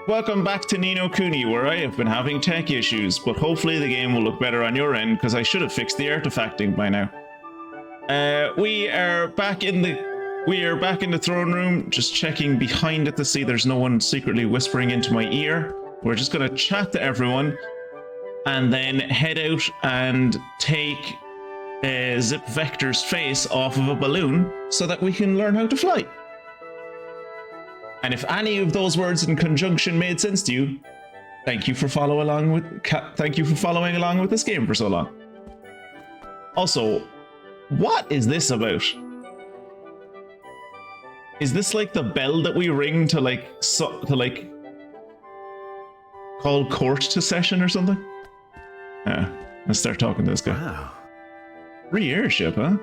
Welcome back to Ni no Kuni, where I have been having tech issues, but hopefully the game will look better on your end, because I should have fixed the artifacting by now. We are back in the throne room, just checking behind it to see there's no one secretly whispering into my ear. We're just gonna chat to everyone, and then head out and take Zip Vector's face off of a balloon, so that we can learn how to fly. And if any of those words in conjunction made sense to you, thank you for following along with this game for so long. Also, what is this about? Is this like the bell that we ring to call court to session or something? Let's start talking to this guy. Wow. Free airship, huh?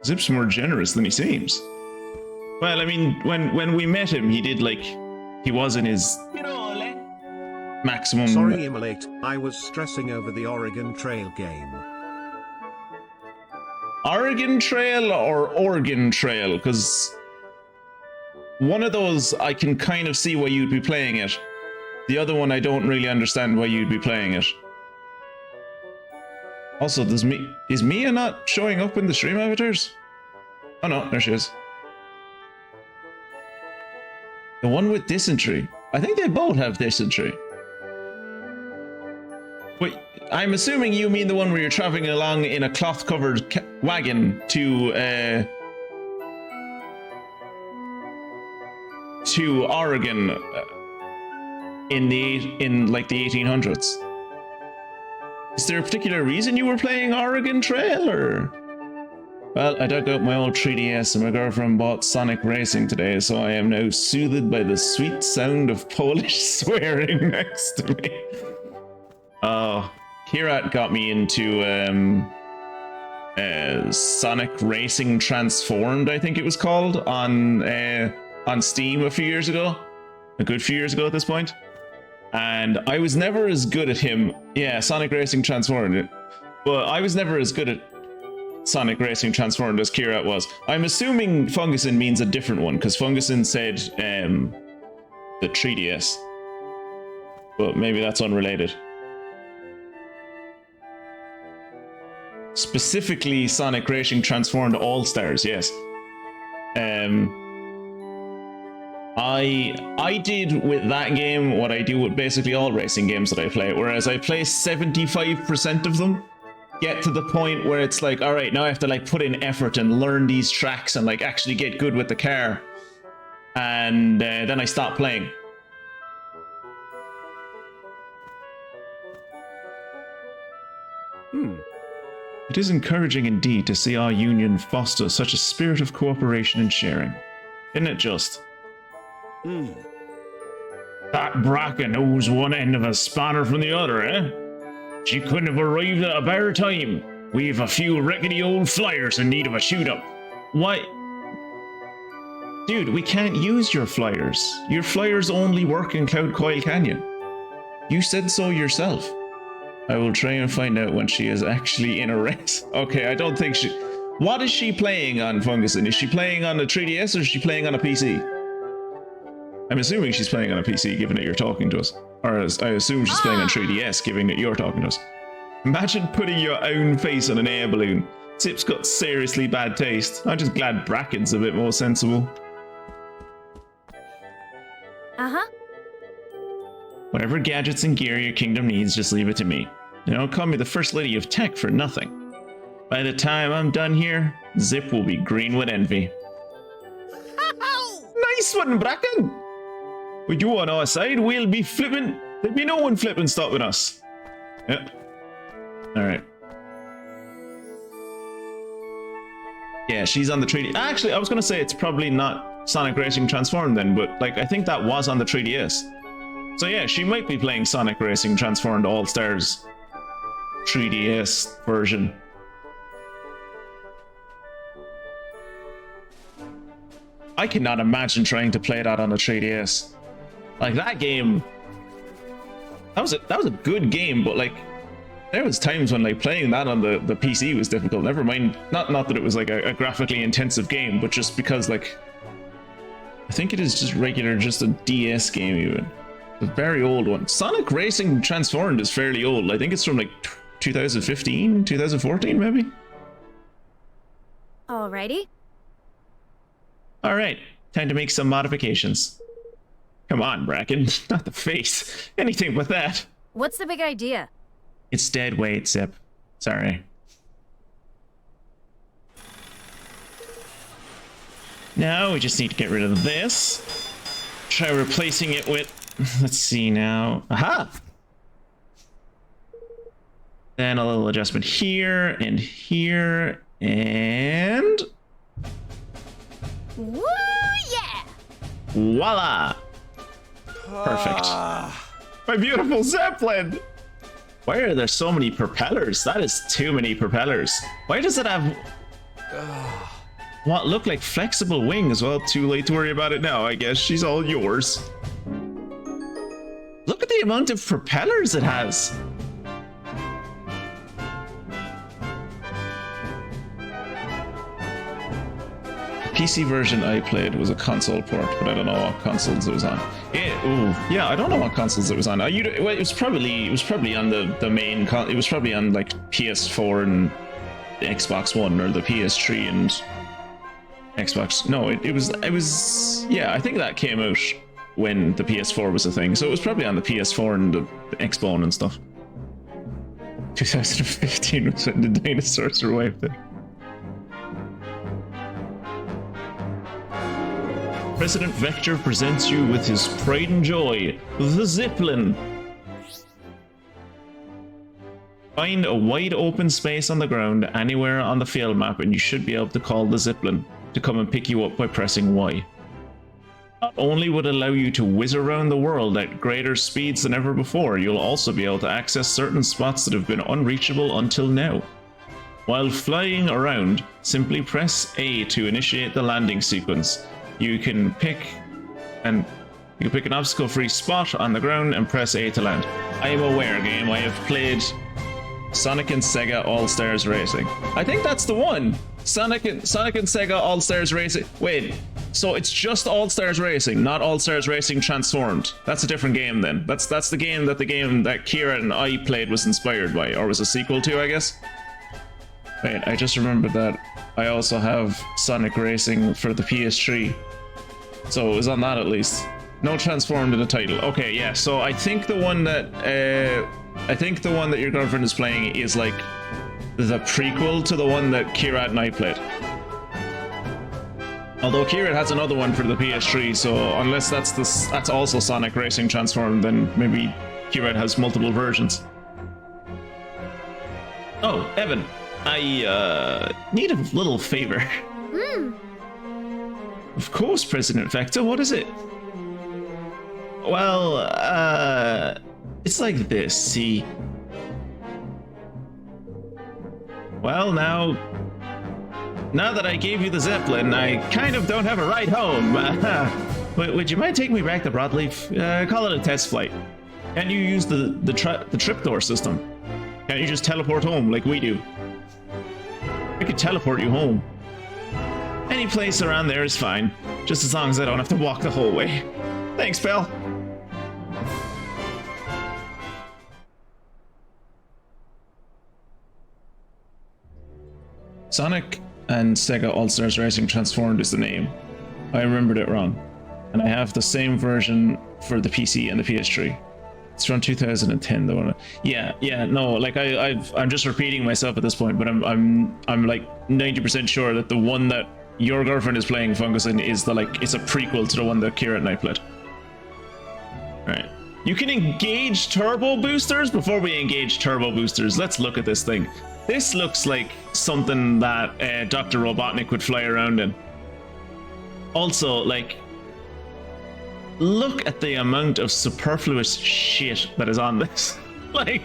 Zip's more generous than he seems. Well, I mean, when we met him, he was in his maximum... Sorry, Immolate, I was stressing over the Oregon Trail game. Oregon Trail or Oregon Trail? Because one of those, I can kind of see why you'd be playing it. The other one, I don't really understand why you'd be playing it. Also, is Mia not showing up in the stream avatars? Oh no, there she is. The one with dysentery. I think they both have dysentery. Wait, I'm assuming you mean the one where you're traveling along in a cloth-covered wagon to Oregon in like the 1800s. Is there a particular reason you were playing Oregon Trail, or? Well, I dug out my old 3DS and my girlfriend bought Sonic Racing today, so I am now soothed by the sweet sound of Polish swearing next to me. Oh, Kirat got me into Sonic Racing Transformed, I think it was called, on Steam a few years ago. A good few years ago at this point. And I was never as good at him. Yeah, Sonic Racing Transformed. But I was never as good at Sonic Racing Transformed as Kirat was. I'm assuming Fungusin means a different one, because Fungusin said the 3DS. But maybe that's unrelated. Specifically Sonic Racing Transformed All-Stars, yes. I did with that game what I do with basically all racing games that I play, whereas I play 75% of them, get to the point where it's like, all right, now I have to like put in effort and learn these tracks and like actually get good with the car, and then I stop playing. It is encouraging indeed to see our union foster such a spirit of cooperation and sharing. Isn't it just? That Bracken knows one end of a spanner from the other, eh? She couldn't have arrived at a better time. We've a few rickety old flyers in need of a shoot-up. Why? Dude, we can't use your flyers. Your flyers only work in Cloud Coil Canyon. You said so yourself. I will try and find out when she is actually in a race. Okay, I don't think she... What is she playing on, Fungusin? Is she playing on a 3DS or is she playing on a PC? I'm assuming she's playing on a PC, given that you're talking to us. Or I assume she's playing on 3DS, given that you're talking to us. Imagine putting your own face on an air balloon. Zip's got seriously bad taste. I'm just glad Bracken's a bit more sensible. Whatever gadgets and gear your kingdom needs, just leave it to me. You don't call me the First Lady of Tech for nothing. By the time I'm done here, Zip will be green with envy. Nice one, Bracken! With you on our side, we'll be flipping. There'll be no one flipping stopping us. Yep. Alright. Yeah, she's on the 3D. Actually, I was going to say it's probably not Sonic Racing Transformed then, but like I think that was on the 3DS. So yeah, she might be playing Sonic Racing Transformed All-Stars 3DS version. I cannot imagine trying to play that on a 3DS. Like that game, that was a good game, but like there was times when like playing that on the PC was difficult. Never mind, not that it was like a graphically intensive game, but just because like I think it is just regular, just a DS game even. A very old one. Sonic Racing Transformed is fairly old. I think it's from like 2015, 2014 maybe? Alrighty. Alright, time to make some modifications. Come on, Bracken. Not the face. Anything but that. What's the big idea? It's dead weight, Zip. Sorry. Now we just need to get rid of this. Try replacing it with... Let's see now. Aha! Then a little adjustment here and here and... Woo, yeah! Voila! Perfect. My beautiful Zeppelin! Why are there so many propellers? That is too many propellers. Why does it have... what look like flexible wings? Well, too late to worry about it now, I guess. She's all yours. Look at the amount of propellers it has. PC version I played was a console port, but I don't know what consoles it was on. Yeah, I don't know what consoles it was on. It was probably on the main. It was probably on like PS4 and the Xbox One, or the PS3 and Xbox. No, it was. Yeah, I think that came out when the PS4 was a thing, so it was probably on the PS4 and the Xbone and stuff. 2015 was when the dinosaurs were wiped out. President Vector presents you with his pride and joy, the Zeppelin. Find a wide open space on the ground anywhere on the field map and you should be able to call the Zeppelin to come and pick you up by pressing Y. Not only would it allow you to whiz around the world at greater speeds than ever before, you'll also be able to access certain spots that have been unreachable until now. While flying around, simply press A to initiate the landing sequence. You can pick an obstacle-free spot on the ground and press A to land. I am aware, game. I have played Sonic and Sega All-Stars Racing. I think that's the one. Sonic and Sega All-Stars Racing. Wait, so it's just All-Stars Racing, not All-Stars Racing Transformed. That's a different game then. That's the game that Kira and I played was inspired by, or was a sequel to, I guess. Wait, I just remembered that I also have Sonic Racing for the PS3. So it was on that at least. No Transformed in the title. Okay, yeah. So I think the one that your girlfriend is playing is like the prequel to the one that Kira and I played. Although Kira has another one for the PS3, so unless that's also Sonic Racing Transformed, then maybe Kira has multiple versions. Oh, Evan, I need a little favor. Of course, President Vector, what is it? Well, it's like this, see. Well, now that I gave you the Zeppelin, I kind of don't have a ride home. Would you mind taking me back to Broadleaf? Call it a test flight. Can't you use the trapdoor system? Can't you just teleport home like we do? I could teleport you home. Any place around there is fine, just as long as I don't have to walk the whole way. Thanks, pal. Sonic and Sega All-Stars Racing Transformed is the name. I remembered it wrong. And I have the same version for the PC and the PS3. It's from 2010 though. Yeah, no, like I'm just repeating myself at this point, but I'm like 90% sure that the one that your girlfriend is playing, Fungusin, is it's a prequel to the one that Kira and I played. Right. You can engage turbo boosters. Before we engage turbo boosters, let's look at this thing. This looks like something that Dr. Robotnik would fly around in. Also, like, look at the amount of superfluous shit that is on this. Like,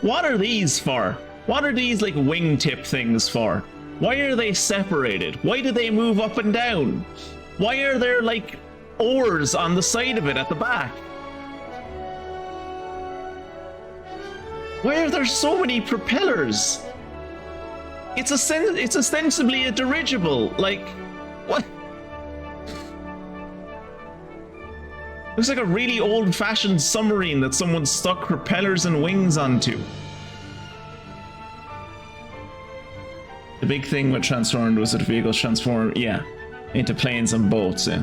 what are these for? What are these, like, wingtip things for? Why are they separated? Why do they move up and down? Why are there, like, oars on the side of it at the back? Why are there so many propellers? It's ostensibly a dirigible. Like, what? Looks like a really old-fashioned submarine that someone stuck propellers and wings onto. The big thing with Transformed was that vehicles transform, yeah, into planes and boats, yeah.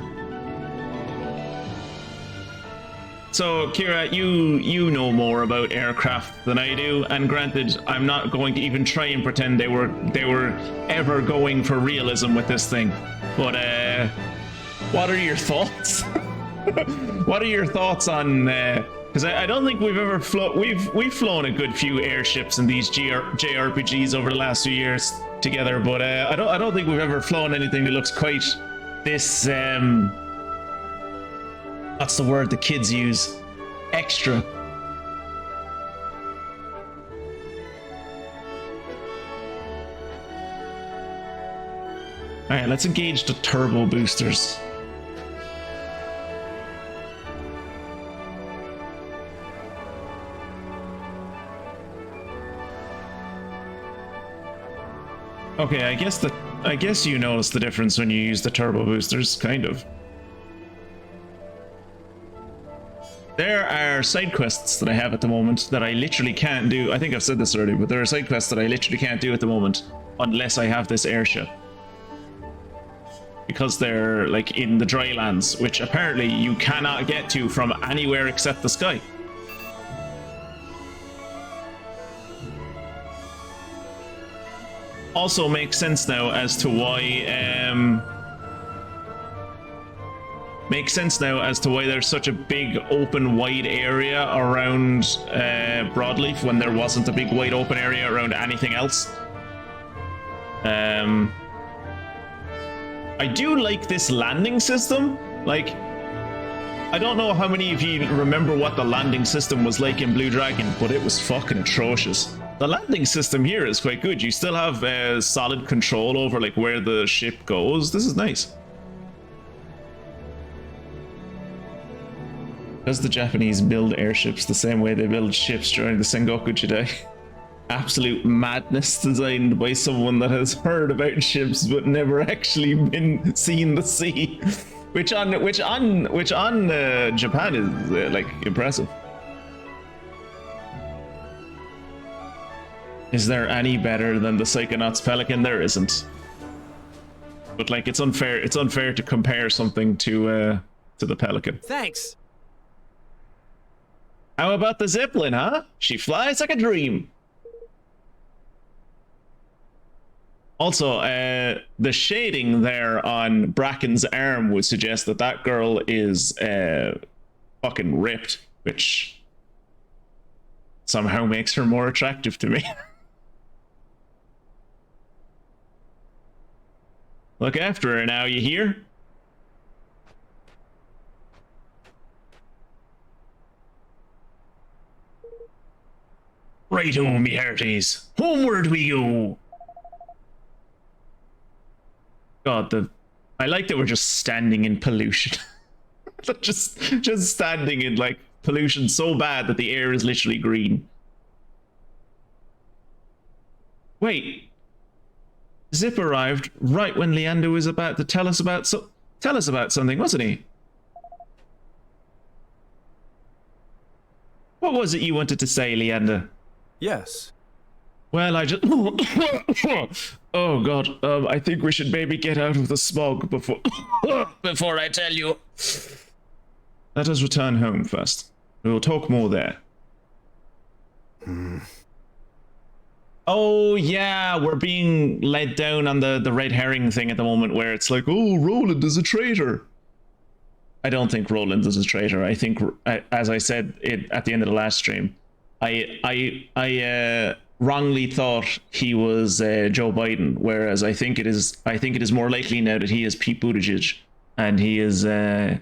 So, Kira, you know more about aircraft than I do, and granted, I'm not going to even try and pretend they were ever going for realism with this thing. But what are your thoughts? What are your thoughts on? Because I don't think we've ever we've flown a good few airships in these JRPGs over the last few years together, but I don't think we've ever flown anything that looks quite this. That's the word the kids use. Extra. Alright, let's engage the turbo boosters. Okay, I guess you notice the difference when you use the turbo boosters, kind of. There are side quests that I have at the moment that I literally can't do. I think I've said this already, but there are side quests that I literally can't do at the moment unless I have this airship. Because they're like in the dry lands, which apparently you cannot get to from anywhere except the sky. Also makes sense now as to why there's such a big open wide area around Broadleaf when there wasn't a big wide open area around anything else. I do like this landing system. Like, I don't know how many of you remember what the landing system was like in Blue Dragon, but it was fucking atrocious. The landing system here is quite good. You still have solid control over like where the ship goes. This is nice. Does the Japanese build airships the same way they build ships during the Sengoku Jidai? Absolute madness designed by someone that has heard about ships but never actually seen the sea, which on Japan is like impressive. Is there any better than the Psychonauts Pelican? There isn't. But like, it's unfair to compare something to the Pelican. Thanks. How about the Zeppelin, huh? She flies like a dream. Also, the shading there on Bracken's arm would suggest that that girl is fucking ripped, which somehow makes her more attractive to me. Look after her now, you hear? Right home, me hearties. Homeward we go. God, I like that we're just standing in pollution. just standing in like pollution so bad that the air is literally green. Wait. Zip arrived right when Leander was about to tell us about something, wasn't he? What was it you wanted to say, Leander? Yes. Well, I just... Oh, God. I think we should maybe get out of the smog before... before I tell you. Let us return home first. We will talk more there. Oh, yeah, we're being led down on the red herring thing at the moment where it's like, oh, Roland is a traitor. I don't think Roland is a traitor. I think, as I said at the end of the last stream, I wrongly thought he was Joe Biden, whereas I think it is more likely now that he is Pete Buttigieg, and he's a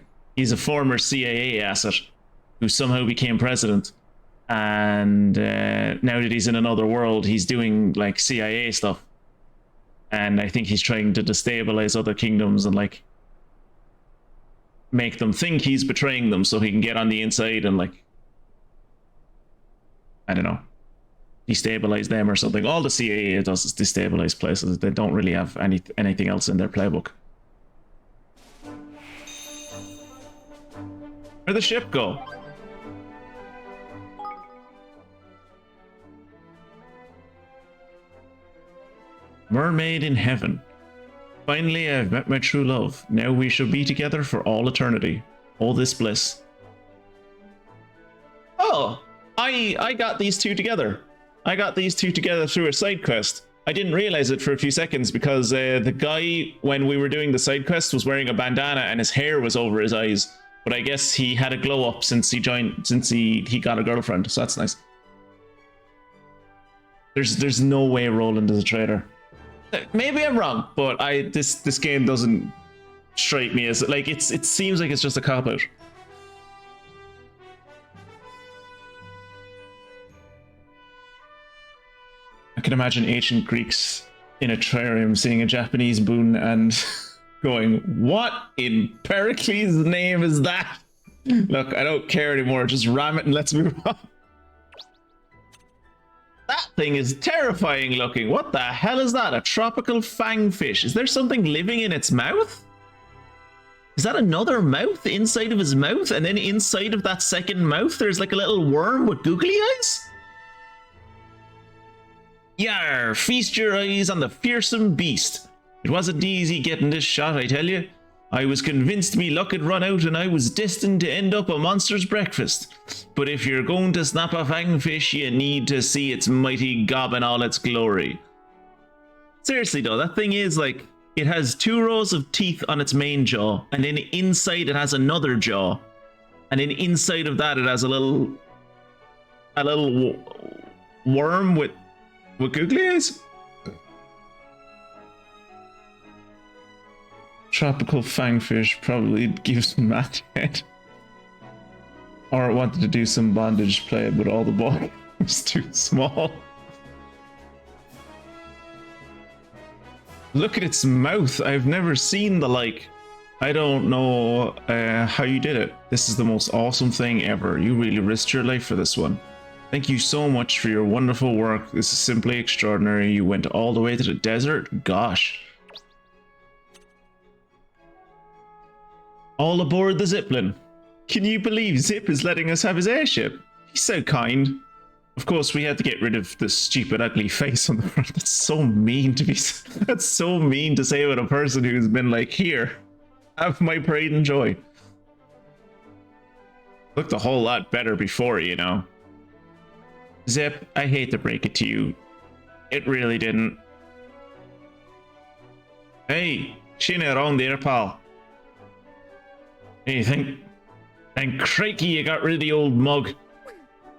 former CIA asset who somehow became president, and now that he's in another world, he's doing like CIA stuff, and I think he's trying to destabilize other kingdoms and like make them think he's betraying them so he can get on the inside and like, I don't know, destabilize them or something. All the CIA does is destabilize places. They don't really have anything else in their playbook. Are Where'd the ship go? Mermaid in heaven. Finally, I've met my true love. Now we shall be together for all eternity. All this bliss. Oh, I got these two together. I got these two together through a side quest. I didn't realize it for a few seconds because the guy, when we were doing the side quest, was wearing a bandana and his hair was over his eyes. But I guess he had a glow up since he got a girlfriend, so that's nice. There's no way Roland is a traitor. Maybe I'm wrong, but this game doesn't strike me as like it seems like it's just a cop out. I can imagine ancient Greeks in a trireme seeing a Japanese boon and going, "What in Pericles' name is that?" Look, I don't care anymore. Just ram it and let's move on. That thing is terrifying looking. What the hell is that? A tropical fangfish. Is there something living in its mouth? Is that another mouth inside of his mouth? And then inside of that second mouth, there's like a little worm with googly eyes? Yar, feast your eyes on the fearsome beast. It wasn't easy getting this shot, I tell you. I was convinced me luck had run out and I was destined to end up a monster's breakfast. But if you're going to snap a fangfish, you need to see its mighty gob in all its glory. Seriously though, that thing is like, it has 2 rows of teeth on its main jaw, and then inside it has another jaw. And then inside of that it has a little worm with googly eyes? Tropical fangfish probably gives mad head. Or it wanted to do some bondage play, but all the ball was too small. Look at its mouth. I've never seen the like. I don't know how you did it. This is the most awesome thing ever. You really risked your life for this one. Thank you so much for your wonderful work. This is simply extraordinary. You went all the way to the desert? Gosh. All aboard the Zeppelin. Can you believe Zip is letting us have his airship? He's so kind. Of course, we had to get rid of the stupid, ugly face on the front. That's so mean to be. That's so mean to say about a person who's been like, here, have my pride and joy. Looked a whole lot better before, you know. Zip, I hate to break it to you. It really didn't. Hey, chin around there, pal. Hey, thank crikey you got rid of the old mug.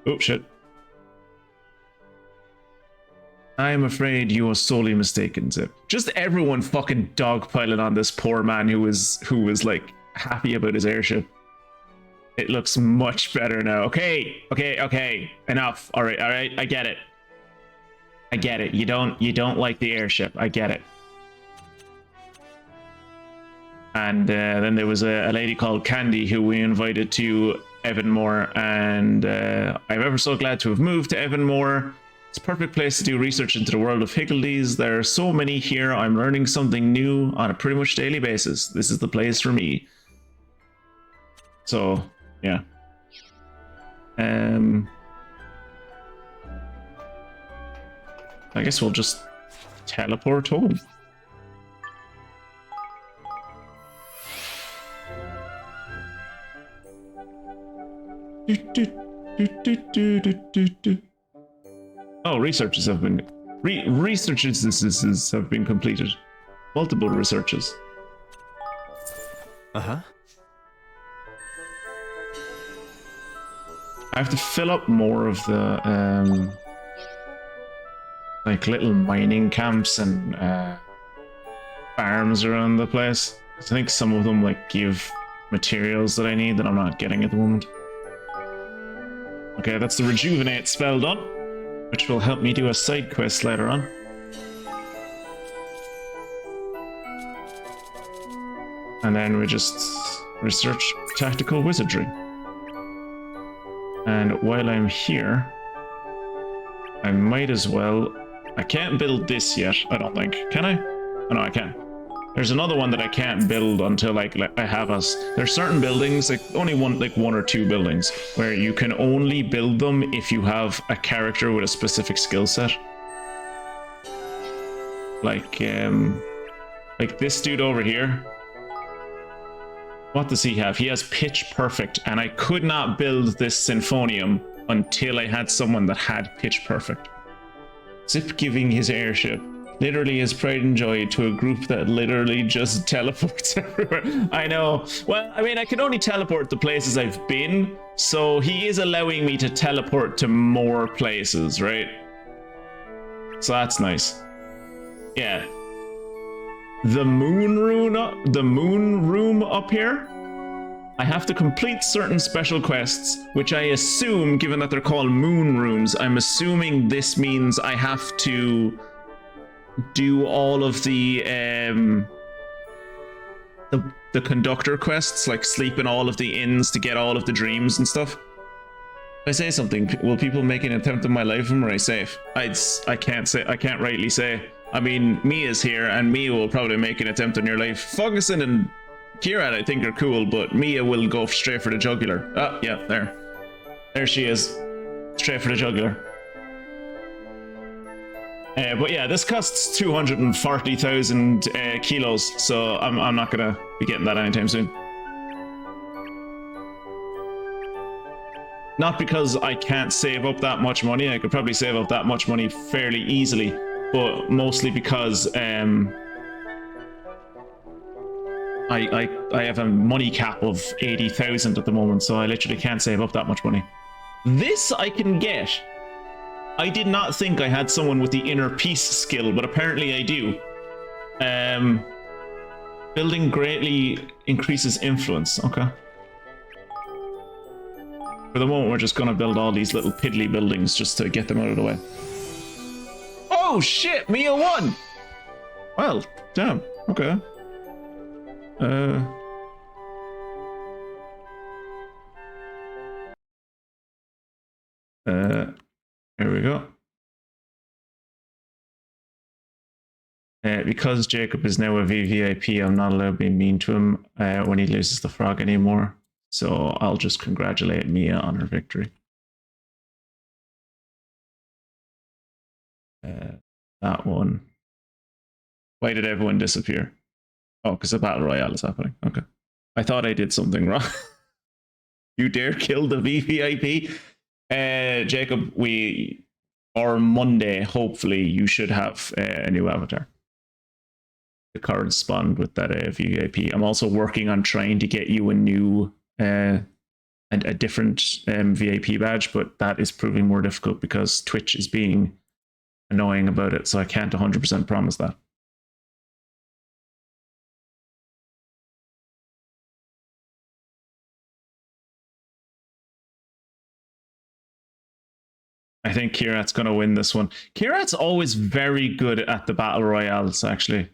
Oh, shit. I am afraid you are sorely mistaken, Zip. Just everyone fucking dogpiling on this poor man who was like happy about his airship. It looks much better now. Okay. Enough. All right. I get it. You don't like the airship. I get it. And then there was a lady called Candy who we invited to Evanmore, and I'm ever so glad to have moved to Evanmore. It's a perfect place to do research into the world of Higgledies. There are so many here. I'm learning something new on a pretty much daily basis. This is the place for me. So, yeah. I guess we'll just teleport home. Oh, researches have been researches have been completed. Multiple researches. Uh-huh. I have to fill up more of the like little mining camps and farms around the place. I think some of them like give materials that I need that I'm not getting at the moment. Okay, that's the rejuvenate spell done, which will help me do a side quest later on. And then we just research tactical wizardry. And while I'm here, I might as well... I can't build this yet, I don't think. Can I? Oh no, I can. There's another one that I can't build until like I have us. There's certain buildings, like only one or two buildings, where you can only build them if you have a character with a specific skill set. Like this dude over here. What does he have? He has pitch perfect, and I could not build this Symphonium until I had someone that had pitch perfect. Zip giving his airship. Literally his pride and joy to a group that literally just teleports everywhere. I know. Well, I mean, I can only teleport to places I've been, so he is allowing me to teleport to more places, right? So that's nice. Yeah. The moon room up here. I have to complete certain special quests, which I assume, given that they're called moon rooms, I'm assuming this means I have to do all of the conductor quests, like sleep in all of the inns to get all of the dreams and stuff. If I say something, will people make an attempt on my life, or am I safe? I can't rightly say. I mean, Mia's here, and Mia will probably make an attempt on your life. Ferguson and Kieran, I think, are cool, but Mia will go straight for the jugular. Oh, yeah, there. There she is. Straight for the jugular. But yeah, this costs 240,000 kilos, so I'm not gonna be getting that anytime soon. Not because I can't save up that much money. I could probably save up that much money fairly easily, but mostly because I have a money cap of 80,000 at the moment, so I literally can't save up that much money. This I can get. I did not think I had someone with the inner peace skill, but apparently I do. Building greatly increases influence. Okay. For the moment, we're just gonna build all these little piddly buildings just to get them out of the way. Oh shit! Mia won! Well, damn. Okay. Here we go. Because Jacob is now a VVIP, I'm not allowed to be mean to him when he loses the frog anymore. So I'll just congratulate Mia on her victory. That one. Why did everyone disappear? Oh, because the battle royale is happening. Okay. I thought I did something wrong. You dare kill the VVIP? Jacob, or Monday, hopefully, you should have a new avatar to correspond with that VVIP. I'm also working on trying to get you a new and a different VIP badge, but that is proving more difficult because Twitch is being annoying about it, so I can't 100% promise that. I think Kirat's going to win this one. Kirat's always very good at the battle royales, actually.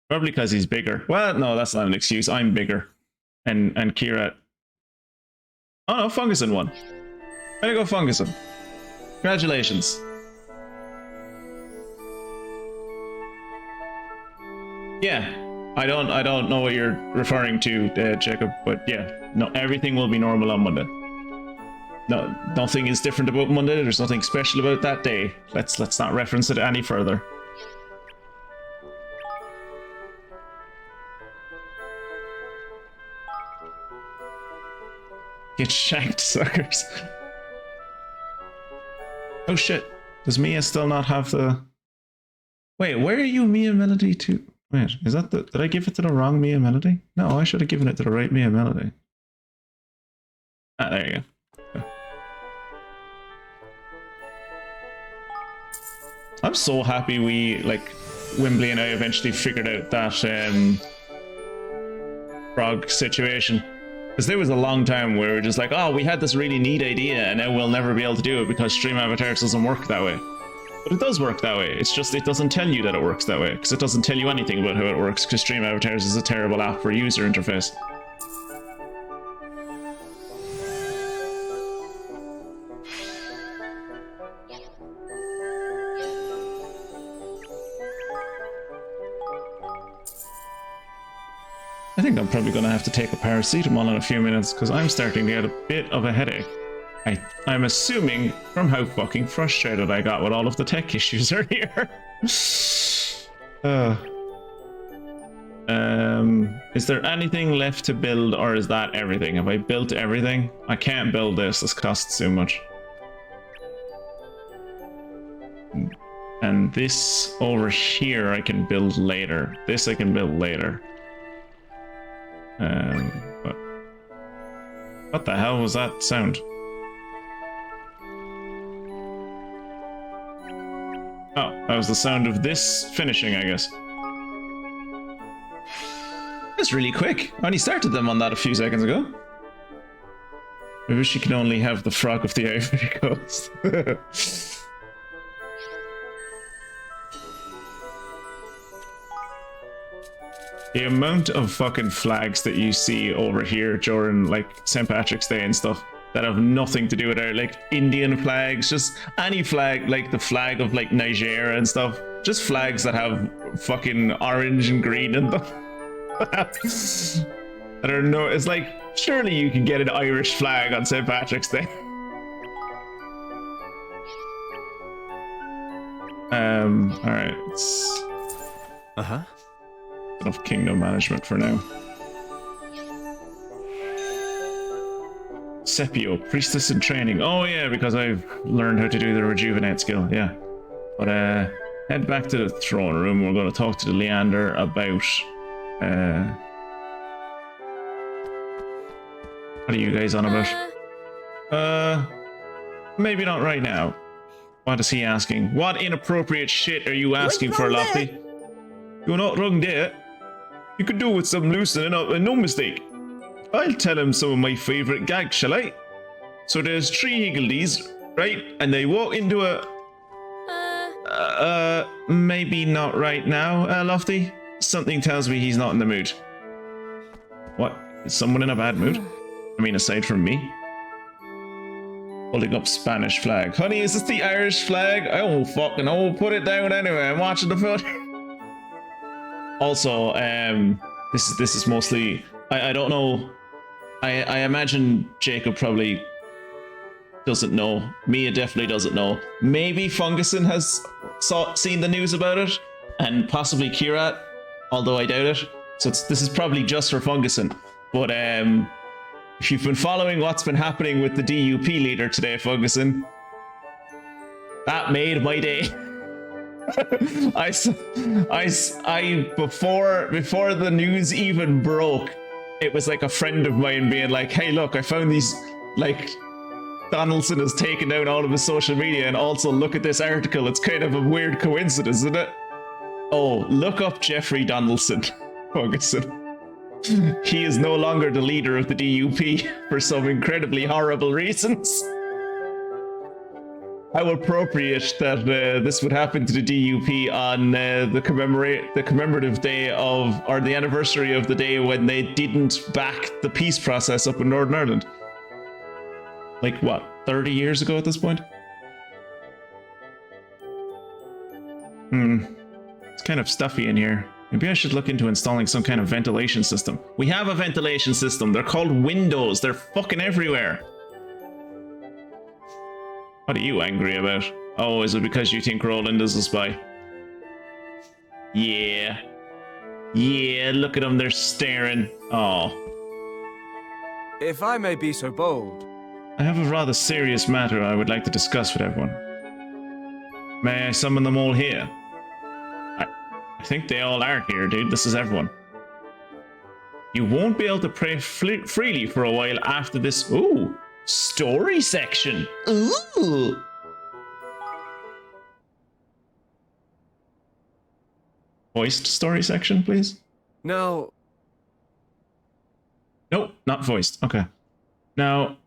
Probably because he's bigger. Well, no, that's not an excuse. I'm bigger. And Kirat... Oh no, Funguson won. Way to go, Funguson. Congratulations. Yeah, I don't know what you're referring to, Jacob, but yeah, no, everything will be normal on Monday. No, nothing is different about Monday. There's nothing special about that day. Let's not reference it any further. Get shanked, suckers. Oh shit. Does Mia still not have the... Wait, where are you, Mia Melody, to... Wait, is that the... Did I give it to the wrong Mia Melody? No, I should have given it to the right Mia Melody. Ah, there you go. I'm so happy we, like, Wimbley and I eventually figured out that frog situation. Because there was a long time where we were just like, oh, we had this really neat idea and now we'll never be able to do it because Stream Avatars doesn't work that way. But it does work that way. It's just it doesn't tell you that it works that way because it doesn't tell you anything about how it works because Stream Avatars is a terrible app for user interface. think I'm probably going to have to take a paracetamol in a few minutes because I'm starting to get a bit of a headache. I'm assuming from how fucking frustrated I got with all of the tech issues earlier. Is there anything left to build, or is that everything? Have I built everything? I can't build this. This costs too much. And this over here I can build later. This I can build later. But what the hell was that sound? Oh, that was the sound of this finishing, I guess. That's really quick. I only started them on that a few seconds ago. I wish you could only have the frog of the Ivory Coast. The amount of fucking flags that you see over here during like St. Patrick's Day and stuff that have nothing to do with our like Indian flags, just any flag, like the flag of like Nigeria and stuff, just flags that have fucking orange and green in them. I don't know, it's like, surely you can get an Irish flag on St. Patrick's Day. Alright, it's enough kingdom management for now. Sepio, priestess in training. Oh yeah, because I've learned how to do the rejuvenate skill, yeah. But head back to the throne room. We're going to talk to the Leander about what are you guys on about? Maybe not right now. What is he asking? What inappropriate shit are you asking for, Lofty? You're not wrong there. You could do with some loosening up and no mistake. I'll tell him some of my favourite gags, shall I? So there's 3 higgledies, right? And they walk into a... maybe not right now, Lofty. Something tells me he's not in the mood. What? Is someone in a bad mood? I mean, aside from me? Holding up Spanish flag. Honey, is this the Irish flag? I won't fucking know. Put it down anyway. I'm watching the foot. Also, this is mostly... I don't know. I imagine Jacob probably doesn't know. Mia definitely doesn't know. Maybe Funguson has seen the news about it, and possibly Kirat, although I doubt it. So this is probably just for Funguson. But if you've been following what's been happening with the DUP leader today, Funguson, that made my day. Before the news even broke, it was like a friend of mine being like, hey look, I found these, like, Donaldson has taken down all of his social media, and also look at this article. It's kind of a weird coincidence, isn't it? Oh, look up Jeffrey Donaldson, Ferguson. He is no longer the leader of the DUP for some incredibly horrible reasons. How appropriate that this would happen to the DUP on the commemorative day of, or the anniversary of the day when they didn't back the peace process up in Northern Ireland. Like what, 30 years ago at this point? It's kind of stuffy in here. Maybe I should look into installing some kind of ventilation system. We have a ventilation system. They're called windows. They're fucking everywhere. What are you angry about? Oh, is it because you think Roland is a spy? Yeah. Yeah, look at them, they're staring. Oh. If I may be so bold. I have a rather serious matter I would like to discuss with everyone. May I summon them all here? I think they all are here, dude. This is everyone. You won't be able to pray freely for a while after this. Ooh. Story section. Ooh. Voiced story section, please. No. Nope, not voiced. Okay. Now,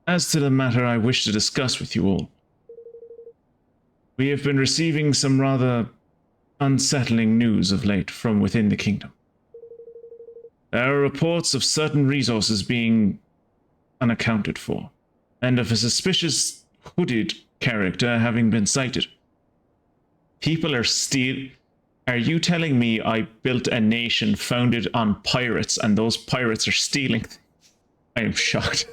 as to the matter I wish to discuss with you all, we have been receiving some rather unsettling news of late from within the kingdom. There are reports of certain resources being unaccounted for, and of a suspicious hooded character having been sighted. People are Are you telling me I built a nation founded on pirates and those pirates are stealing? I am shocked.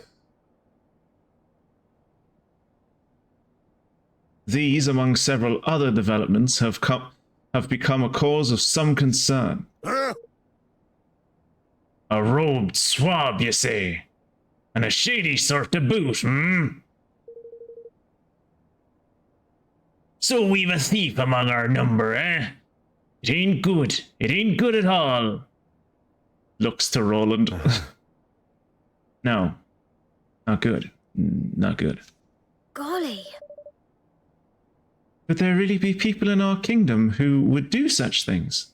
These, among several other developments, have become a cause of some concern. A robed swab, you say? And a shady sort to boot, hmm? So we've a thief among our number, eh? It ain't good. It ain't good at all. Looks to Roland. No. Not good. Not good. Golly. Could there really be people in our kingdom who would do such things?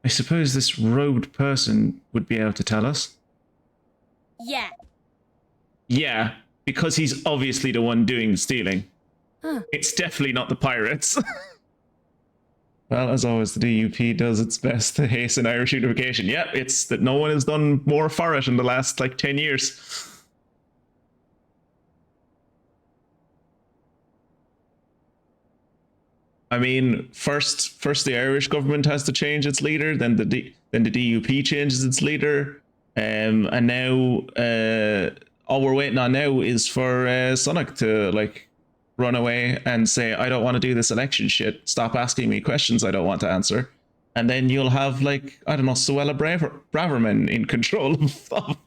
I suppose this robed person would be able to tell us. Yeah. Yeah, because he's obviously the one doing the stealing. Huh. It's definitely not the pirates. Well, as always, the DUP does its best to hasten Irish unification. Yep, it's that no one has done more for it in the last, 10 years. I mean, first the Irish government has to change its leader, then the DUP changes its leader, and now all we're waiting on now is for Sunak to run away and say, I don't want to do this election shit. Stop asking me questions I don't want to answer. And then you'll have, I don't know, Suella Braverman in control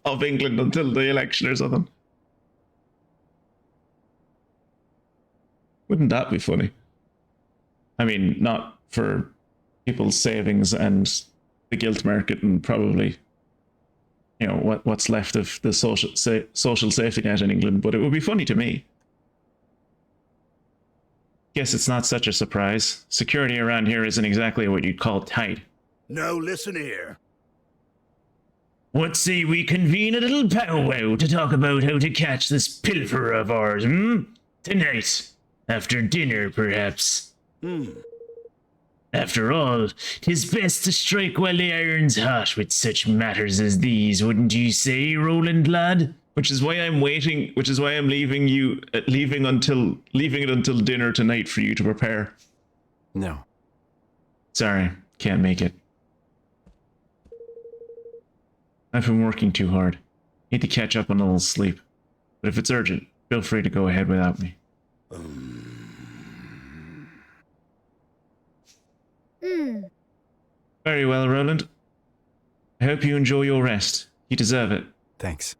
of England until the election or something. Wouldn't that be funny? I mean, not for people's savings and the gilt market and probably, what's left of the social safety net in England, but it would be funny to me. Guess it's not such a surprise. Security around here isn't exactly what you'd call tight. No, listen here. What say we convene a little powwow to talk about how to catch this pilferer of ours, Tonight. After dinner, perhaps. After all, 'tis best to strike while the iron's hot with such matters as these, wouldn't you say, Roland lad? Which is why I'm waiting. Which is why I'm leaving it until dinner tonight for you to prepare. No. Sorry, can't make it. I've been working too hard. Need to catch up on a little sleep. But if it's urgent, feel free to go ahead without me. Very well, Roland. I hope you enjoy your rest. You deserve it. Thanks.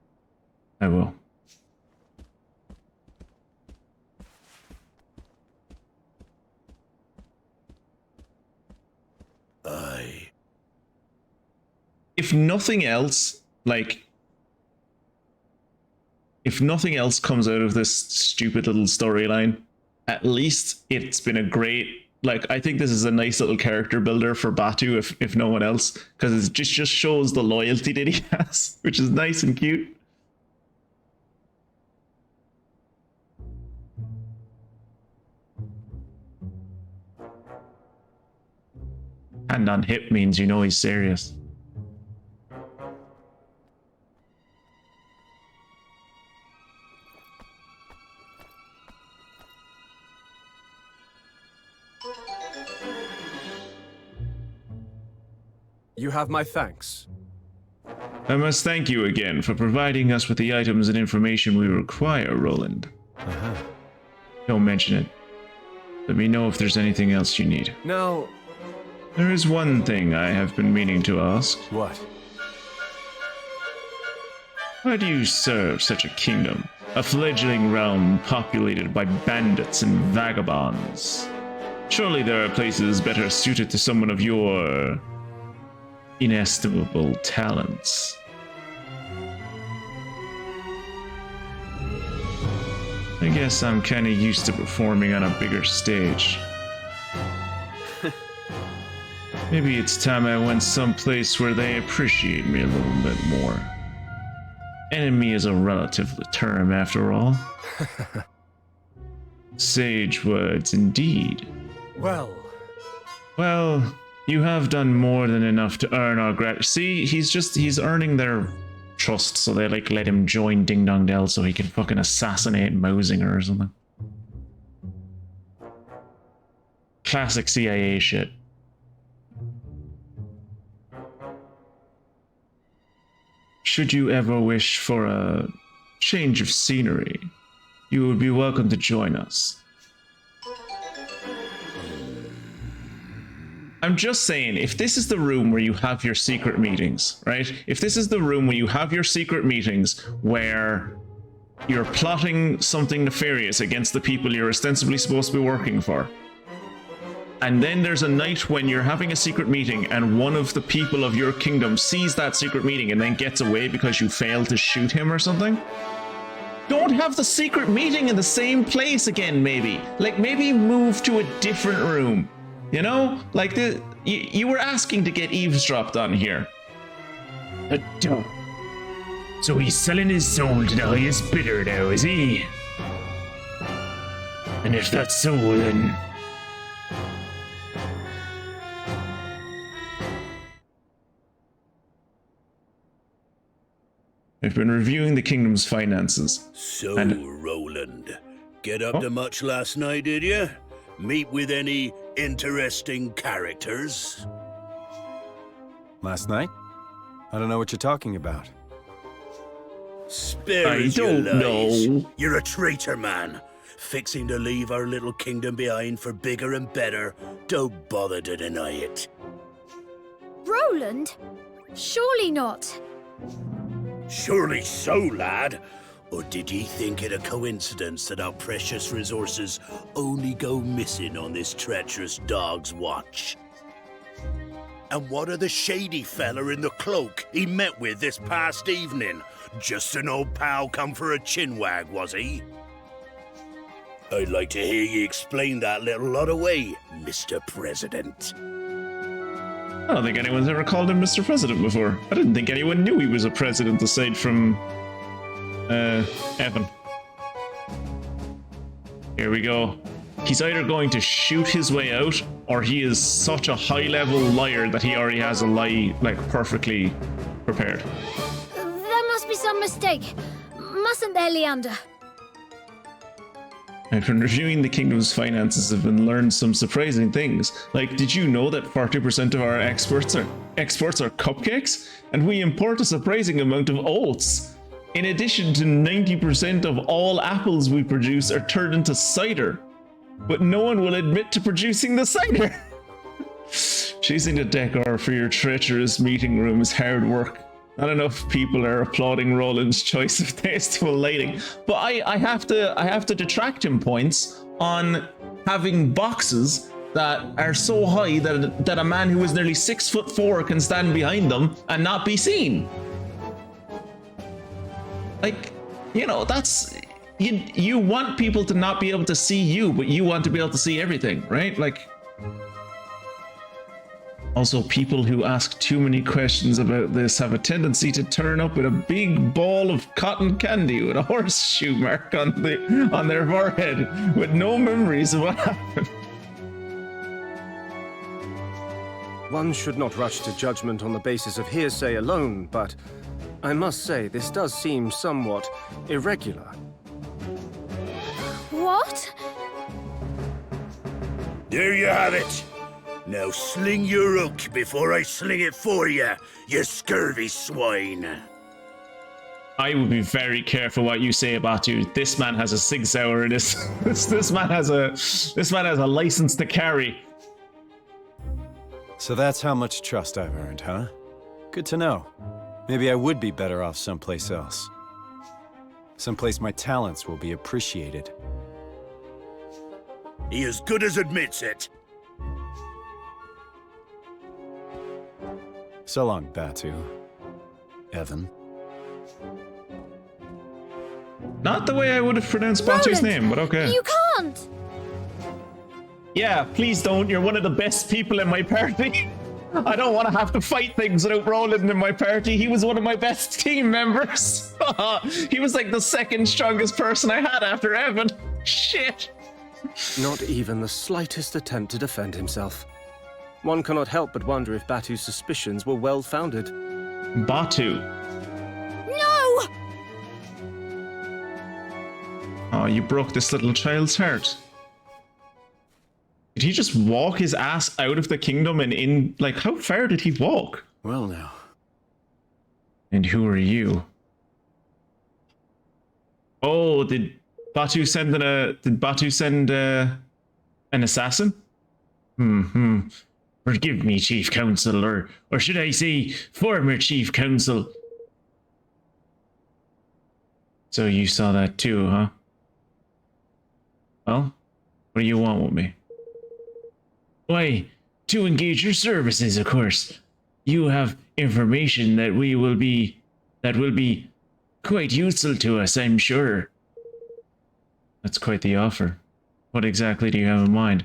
I will. If nothing else, if nothing else comes out of this stupid little storyline, at least it's been a great, I think this is a nice little character builder for Batu, if no one else, because it just shows the loyalty that he has, which is nice and cute. Hand on hip means you know he's serious. You have my thanks. I must thank you again for providing us with the items and information we require, Roland. Don't mention it. Let me know if there's anything else you need. Now... There is one thing I have been meaning to ask. What? Why do you serve such a kingdom? A fledgling realm populated by bandits and vagabonds. Surely there are places better suited to someone of your... inestimable talents. I guess I'm kinda used to performing on a bigger stage. Maybe it's time I went someplace where they appreciate me a little bit more. Enemy is a relative term, after all. Sage words, indeed. Well, you have done more than enough to earn our gratitude. See, he's earning their trust, so they let him join Ding Dong Dell so he can fucking assassinate Mosinger or something. Classic CIA shit. should you ever wish for a change of scenery, you would be welcome to join us. I'm just saying, if this is the room where you have your secret meetings, right? If this is the room where you have your secret meetings where you're plotting something nefarious against the people you're ostensibly supposed to be working for, and then there's a night when you're having a secret meeting and one of the people of your kingdom sees that secret meeting and then gets away because you failed to shoot him or something, don't have the secret meeting in the same place again, maybe. Like, maybe move to a different room. You know? Like, you were asking to get eavesdropped on here. So he's selling his soul to the highest bidder now, is he? And if that's so, then... I've been reviewing the kingdom's finances. So, And- Roland, get up to much last night, did you? Meet with any interesting characters? Last night? I don't know what you're talking about. Spare I us your don't lies. know. You're a traitor, man. Fixing to leave our little kingdom behind for bigger and better. Don't bother to deny it. Roland? Surely not. Surely so, lad. Or did ye think it a coincidence that our precious resources only go missing on this treacherous dog's watch? And what of the shady fella in the cloak he met with this past evening? Just an old pal come for a chinwag, was he? I'd like to hear ye explain that little lot away, Mr. President. I don't think anyone's ever called him Mr. President before. I didn't think anyone knew he was a president aside from Evan. Here we go. He's either going to shoot his way out, or he is such a high-level liar that he already has a lie, like, perfectly prepared. There must be some mistake. Mustn't there, Leander? I've been reviewing the kingdom's finances and learned some surprising things. Like, did you know that 40% of our exports are cupcakes? And we import a surprising amount of oats. In addition to 90% of all apples we produce are turned into cider. But no one will admit to producing the cider. Choosing a decor for your treacherous meeting room is hard work. Not enough people are applauding Roland's choice of tasteful lighting, but I have to detract him points on having boxes that are so high that a man who is nearly 6'4" can stand behind them and not be seen. Like, you know, that's you want people to not be able to see you, but you want to be able to see everything, right? Like. Also, people who ask too many questions about this have a tendency to turn up with a big ball of cotton candy with a horseshoe mark on their forehead with no memories of what happened. One should not rush to judgment on the basis of hearsay alone, but I must say this does seem somewhat irregular. What? There you have it. Now sling your hook before I sling it for you, you scurvy swine. I would be very careful what you say about you. This man has a Sig Sauer in his. This man has a license to carry. So that's how much trust I've earned, huh? Good to know. Maybe I would be better off someplace else. Someplace my talents will be appreciated. He as good as admits it. So long, Batu. Evan. Not the way I would have pronounced Batu's Roland, name, but okay. You can't! Yeah, please don't. You're one of the best people in my party. I don't want to have to fight things without Roland in my party. He was one of my best team members. He was like the second strongest person I had after Evan. Shit. Not even the slightest attempt to defend himself. One cannot help but wonder if Batu's suspicions were well-founded. Batu. No! Oh, you broke this little child's heart. Did he just walk his ass out of the kingdom and in, like, how far did he walk? Well now. And who are you? Oh, did Batu send an assassin? Forgive me, Chief Counsel, or should I say, former Chief Counsel. So you saw that too, huh? Well, what do you want with me? Why, to engage your services, of course. You have information that will be quite useful to us, I'm sure. That's quite the offer. What exactly do you have in mind?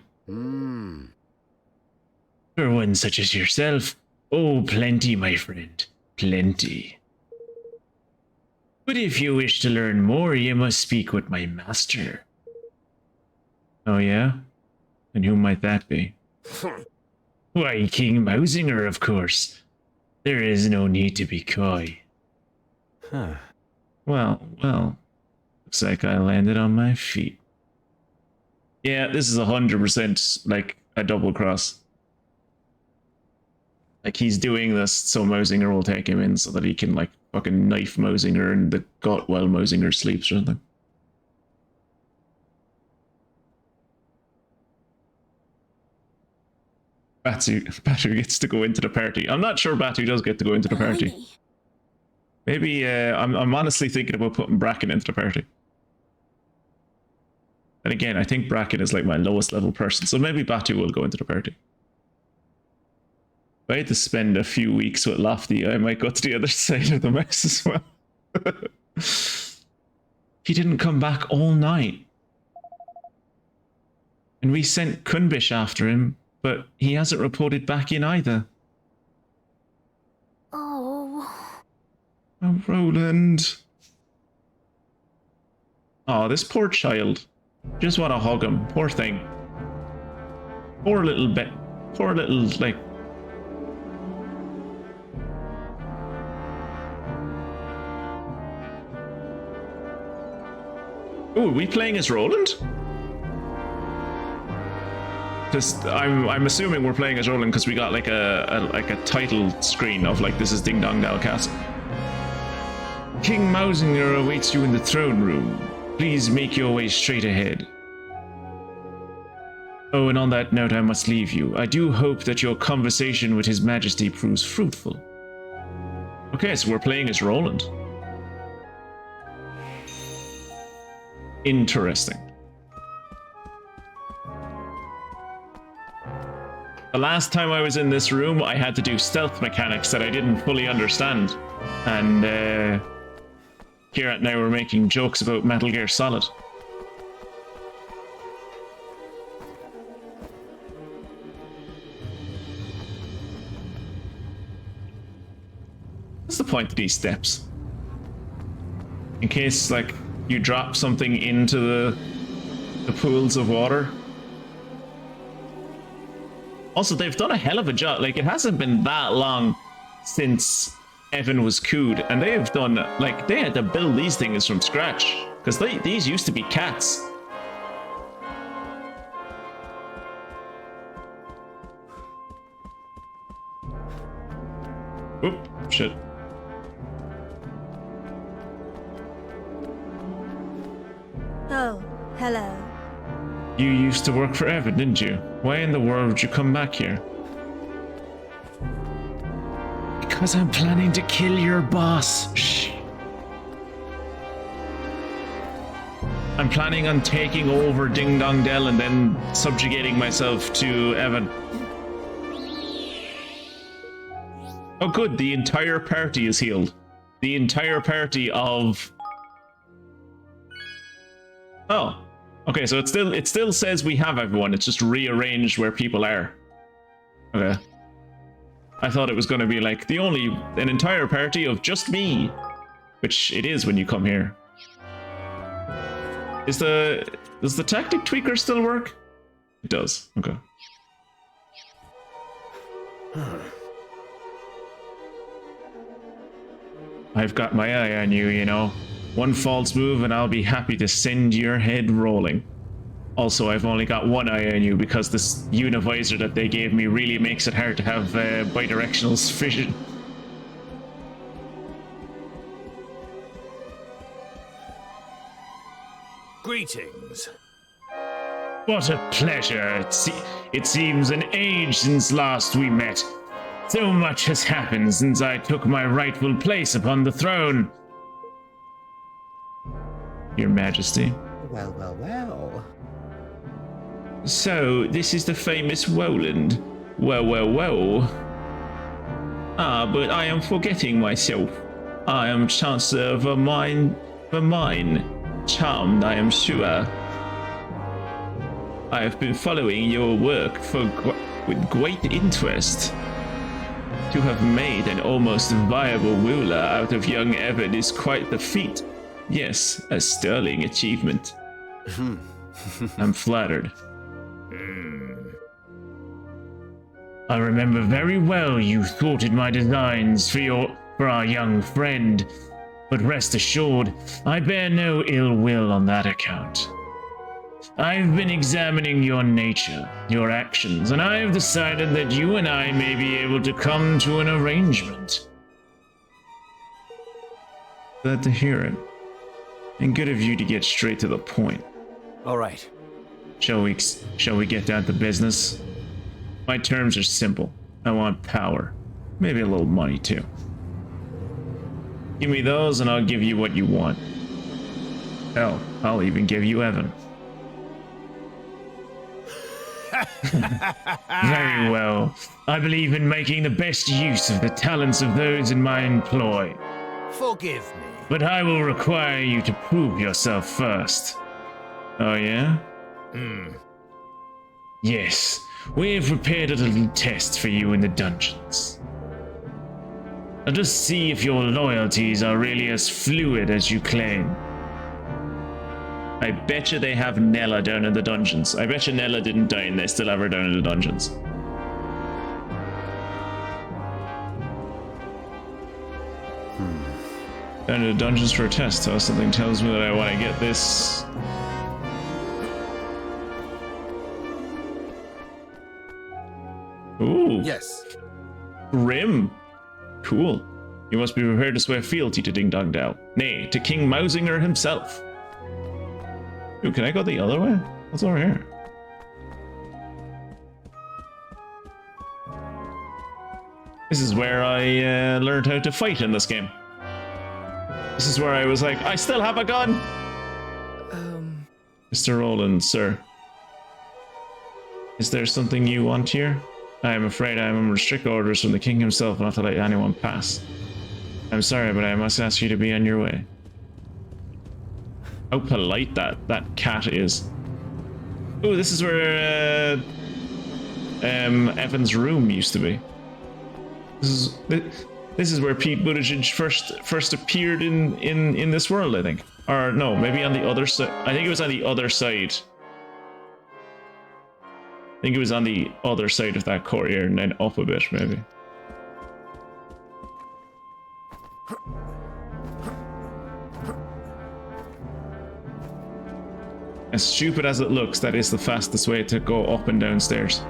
For one such as yourself, oh, plenty, my friend, plenty. But if you wish to learn more, you must speak with my master. Oh yeah? And who might that be? Why, King Mausinger, of course. There is no need to be coy. Huh. Well, looks like I landed on my feet. Yeah, this is 100% like a double cross. Like he's doing this so Mausinger will take him in so that he can like fucking knife Mausinger in the gut while Mausinger sleeps or something. Batu gets to go into the party. I'm not sure Batu does get to go into the party. Maybe I'm honestly thinking about putting Bracken into the party. And again, I think Bracken is like my lowest level person, so maybe Batu will go into the party. If I had to spend a few weeks with Lofty, I might go to the other side of the mess as well. He didn't come back all night. And we sent Kunbish after him, but he hasn't reported back in either. Oh. Oh, Roland. Oh, this poor child. Just want to hug him. Poor thing. Poor little bit. Poor little, like... Oh, are we playing as Roland? Because I'm assuming we're playing as Roland because we got like a title screen of like this is Ding Dong Dal Castle. King Mausinger awaits you in the throne room. Please make your way straight ahead. Oh, and on that note, I must leave you. I do hope that your conversation with His Majesty proves fruitful. Okay, so we're playing as Roland. Interesting. The last time I was in this room, I had to do stealth mechanics that I didn't fully understand. And here at now we're making jokes about Metal Gear Solid. What's the point of these steps? In case, like, you drop something into the pools of water. Also, they've done a hell of a job. Like, it hasn't been that long since Evan was cooed, and they have done, like, they had to build these things from scratch. Because these used to be cats. Oop, shit. Oh, hello. You used to work for Evan, didn't you? Why in the world would you come back here? Because I'm planning to kill your boss. Shh. I'm planning on taking over Ding Dong Dell and then subjugating myself to Evan. Oh good, the entire party is healed. The entire party of... Oh. Okay, so it still says we have everyone, it's just rearranged where people are. Okay. I thought it was going to be like an entire party of just me, which it is when you come here. Does the tactic tweaker still work? It does. Okay. I've got my eye on you, you know. One false move and I'll be happy to send your head rolling. Also, I've only got one eye on you because this univisor that they gave me really makes it hard to have bidirectional vision. Greetings. What a pleasure. It seems an age since last we met. So much has happened since I took my rightful place upon the throne. Your Majesty. Well, well, well. So, this is the famous Roland. Well, well, well. Ah, but I am forgetting myself. I am Chancellor Vermine. Charmed, I am sure. I have been following your work with great interest. To have made an almost viable ruler out of young Evan is quite the feat. Yes, a sterling achievement. I'm flattered. I remember very well you thwarted my designs for our young friend, but rest assured, I bear no ill will on that account. I've been examining your nature, your actions, and I have decided that you and I may be able to come to an arrangement. Glad to hear it. And good of you to get straight to the point. All right. Shall we get down to business? My terms are simple. I want power. Maybe a little money too. Give me those and I'll give you what you want. Hell, I'll even give you Evan. Very well. I believe in making the best use of the talents of those in my employ. Forgive me. But I will require you to prove yourself first. Oh yeah? Yes, we have prepared a little test for you in the dungeons. Let us see if your loyalties are really as fluid as you claim. I bet you they have Nella down in the dungeons. I bet you Nella didn't die and they still have her down in the dungeons. Down in the dungeons for a test, so something tells me that I want to get this. Ooh. Yes. Grim. Cool. You must be prepared to swear fealty to Ding Dong Dao. Nay, to King Mausinger himself. Ooh, can I go the other way? What's over here? This is where I learned how to fight in this game. This is where I was like, I still have a gun! Mr. Roland, sir. Is there something you want here? I am afraid I am under strict orders from the king himself not to let anyone pass. I'm sorry, but I must ask you to be on your way. How polite that cat is. Oh, this is where Evan's room used to be. This is where Pete Buttigieg first appeared in this world, I think. Or no, maybe on the other side. I think it was on the other side. I think it was on the other side of that courtyard and then up a bit, maybe. As stupid as it looks, that is the fastest way to go up and down stairs.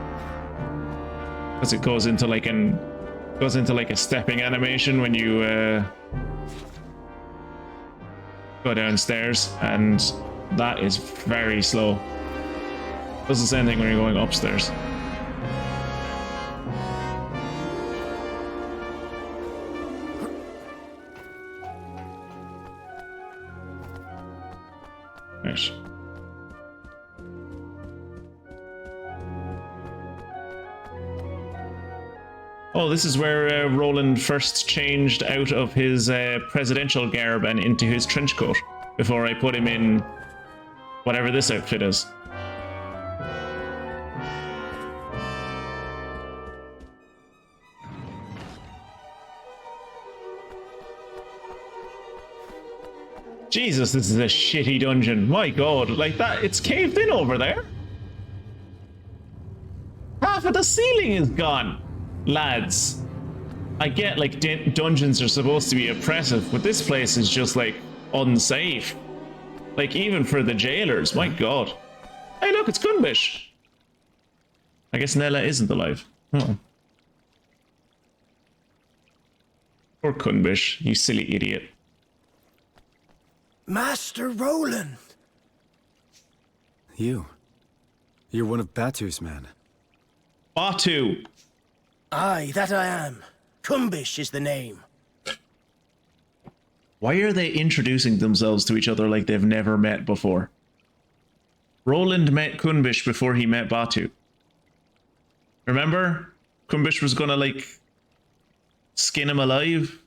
Because it goes into like a stepping animation when you go downstairs, and that is very slow. Does the same thing when you're going upstairs. Right. Oh, this is where Roland first changed out of his presidential garb and into his trench coat before I put him in whatever this outfit is. Jesus, this is a shitty dungeon. My god, like that, it's caved in over there. Half of the ceiling is gone. Lads, I get like dungeons are supposed to be oppressive, but this place is just like unsafe. Like even for the jailers, my god. Hey look, it's Gunbish. I guess Nella isn't alive. Oh. Poor Gunbish, you silly idiot. Master Roland, You're one of Batu's men. Batu! Aye, that I am. Kumbish is the name. Why are they introducing themselves to each other like they've never met before? Roland met Kunbish before he met Batu. Remember? Kunbish was gonna, like, skin him alive?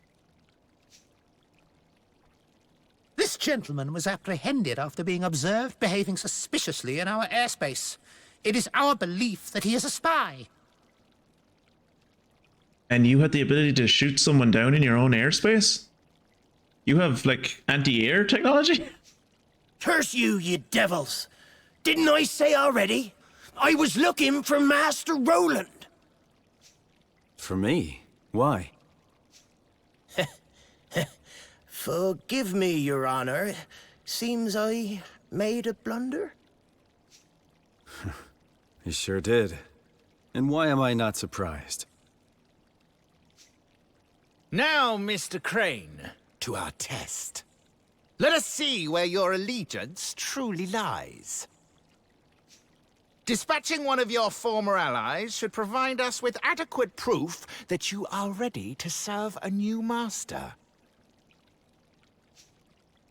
This gentleman was apprehended after being observed behaving suspiciously in our airspace. It is our belief that he is a spy. And you had the ability to shoot someone down in your own airspace? You have, like, anti-air technology? Curse you, you devils! Didn't I say already? I was looking for Master Roland. For me? Why? Forgive me, Your Honor. Seems I made a blunder. You sure did. And why am I not surprised? Now, Mr. Crane, to our test. Let us see where your allegiance truly lies. Dispatching one of your former allies should provide us with adequate proof that you are ready to serve a new master.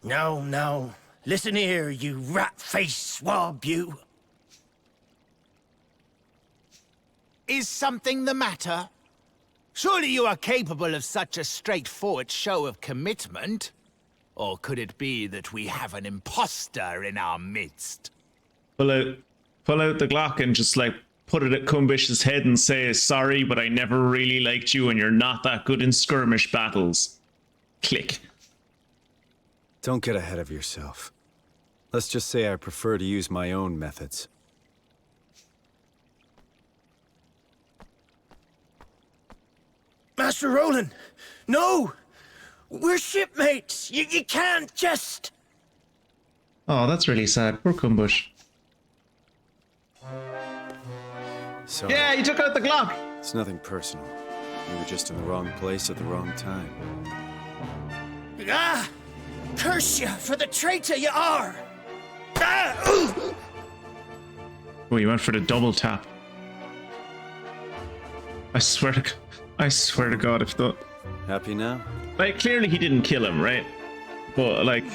No, no. Listen here, you rat-faced swab, you. Is something the matter? Surely you are capable of such a straightforward show of commitment? Or could it be that we have an imposter in our midst? Pull out the Glock and just, like, put it at Kumbish's head and say, sorry, but I never really liked you and you're not that good in skirmish battles. Click. Don't get ahead of yourself. Let's just say I prefer to use my own methods. Master Roland! No! We're shipmates! You can't just... Oh, that's really sad. Poor Kumbush. Sorry. Yeah, you took out the Glock! It's nothing personal. You were just in the wrong place at the wrong time. Ah! Curse you for the traitor you are! Ah! Oh, you went for the double tap. I swear to God, if the... Happy now? Like, clearly he didn't kill him, right? But, like...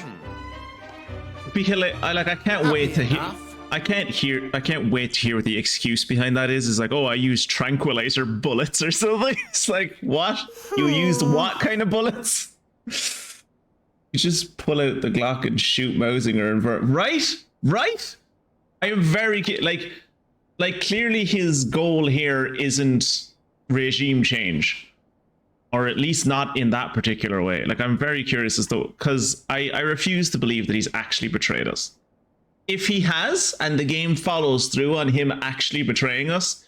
Because, I can't wait to hear... I can't wait to hear what the excuse behind that is. It's like, oh, I used tranquilizer bullets or something. It's like, what? You used what kind of bullets? You just pull out the Glock and shoot Mosinger and right? I am very like clearly his goal here isn't regime change, or at least not in that particular way. Like, I'm very curious as to, because I refuse to believe that he's actually betrayed us. If he has, and the game follows through on him actually betraying us,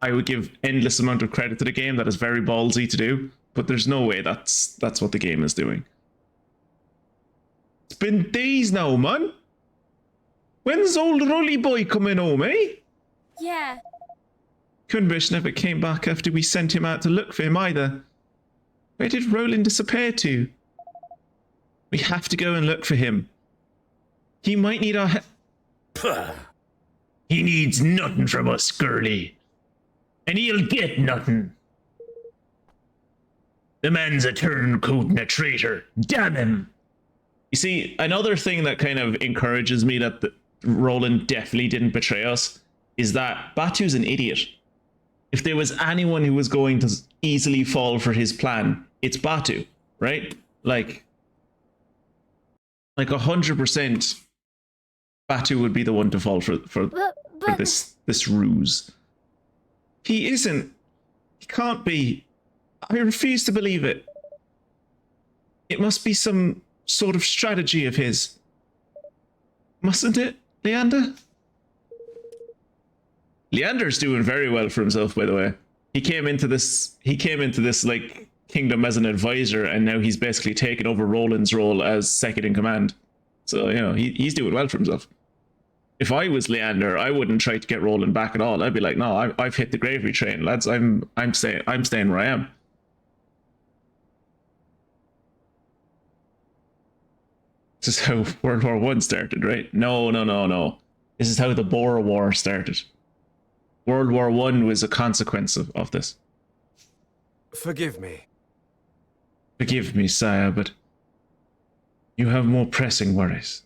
I would give endless amount of credit to the game. That is very ballsy to do, but there's no way that's what the game is doing. It's been days now, man. When's old Rolly boy coming home, eh? Yeah. Kunbish never came back after we sent him out to look for him either. Where did Roland disappear to? We have to go and look for him. He might need our help. He needs nothing from us, Girly. And he'll get nothing. The man's a turncoat and a traitor. Damn him! You see, another thing that kind of encourages me that Roland definitely didn't betray us is that Batu's an idiot. If there was anyone who was going to easily fall for his plan, it's Batu, right? Like 100%, Batu would be the one to fall for this ruse. He isn't. He can't be. I refuse to believe it. It must be some sort of strategy of his. Mustn't it, Leander? Leander's doing very well for himself, by the way. He came into this like kingdom as an advisor, and now he's basically taken over Roland's role as second in command. So, you know, he's doing well for himself. If I was Leander, I wouldn't try to get Roland back at all. I'd be like, no, I've hit the gravy train, lads. I'm staying where I am. This is how World War I started, right? No. This is how the Boer War started. World War I was a consequence of this. Forgive me. Forgive me, sire, but you have more pressing worries.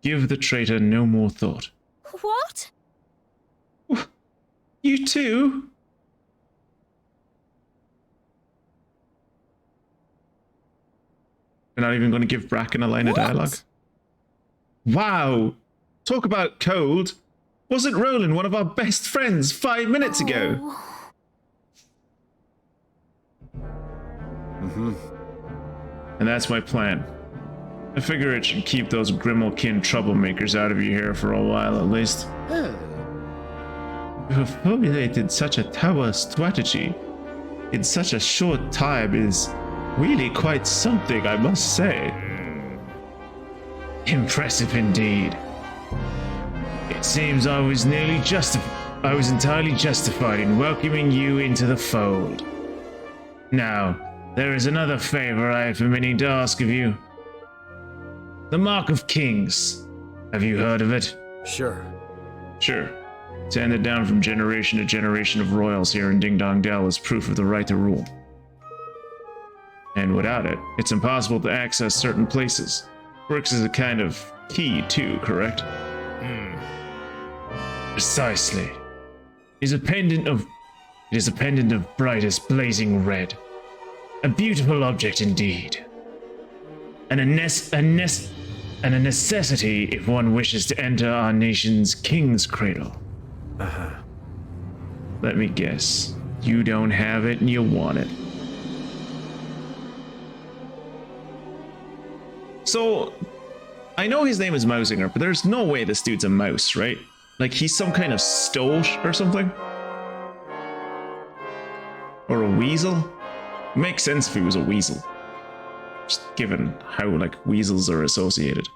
Give the traitor no more thought. What? You too? You're not even going to give Bracken a line of dialogue? Wow! Talk about cold. Wasn't Roland one of our best friends 5 minutes ago? Mm-hmm. And that's my plan. I figure it should keep those Grimalkin troublemakers out of your hair for a while at least. You have formulated such a tower strategy in such a short time is really quite something, I must say. Impressive indeed. It seems I was entirely justified in welcoming you into the fold. Now, there is another favor I have been meaning to ask of you. The Mark of Kings. Have you heard of it? Sure. Sure. It's handed down from generation to generation of royals here in Ding Dong Dell as proof of the right to rule. And without it, it's impossible to access certain places. Works as a kind of key too, correct? Precisely. It is a pendant of brightest blazing red. A beautiful object indeed. And a necessity if one wishes to enter our nation's king's cradle. Let me guess. You don't have it and you want it. So, I know his name is Mousinger, but there's no way this dude's a mouse, right? Like, he's some kind of stoat or something? Or a weasel? Makes sense if he was a weasel. Just given how, like, weasels are associated.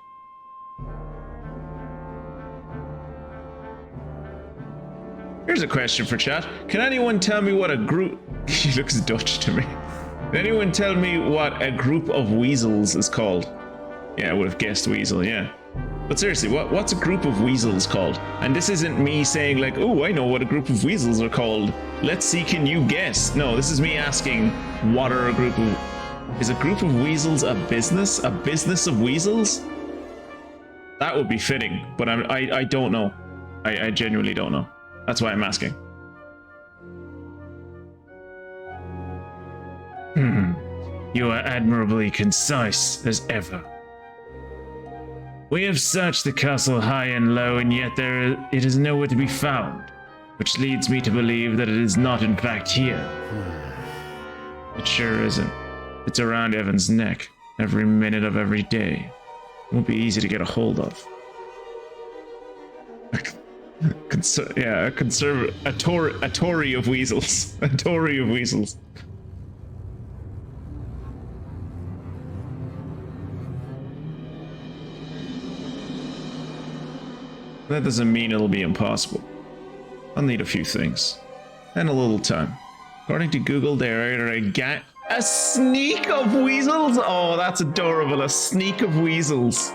Here's a question for chat. Can anyone tell me what a group... He looks Dutch to me. Can anyone tell me what a group of weasels is called? Yeah, I would have guessed weasel, yeah. But seriously, what's a group of weasels called? And this isn't me saying like, oh, I know what a group of weasels are called. Let's see, can you guess? No, this is me asking, what are a group of... Is a group of weasels a business? A business of weasels? That would be fitting, but I don't know. I genuinely don't know. That's why I'm asking. You are admirably concise as ever. We have searched the castle high and low, and yet it is nowhere to be found, which leads me to believe that it is not in fact here. It sure isn't. It's around Evan's neck, every minute of every day. It won't be easy to get a hold of. A Tory of weasels. A Tory of weasels. That doesn't mean it'll be impossible. I'll need a few things. And a little time. According to Google, there are a sneak of weasels? Oh, that's adorable. A sneak of weasels.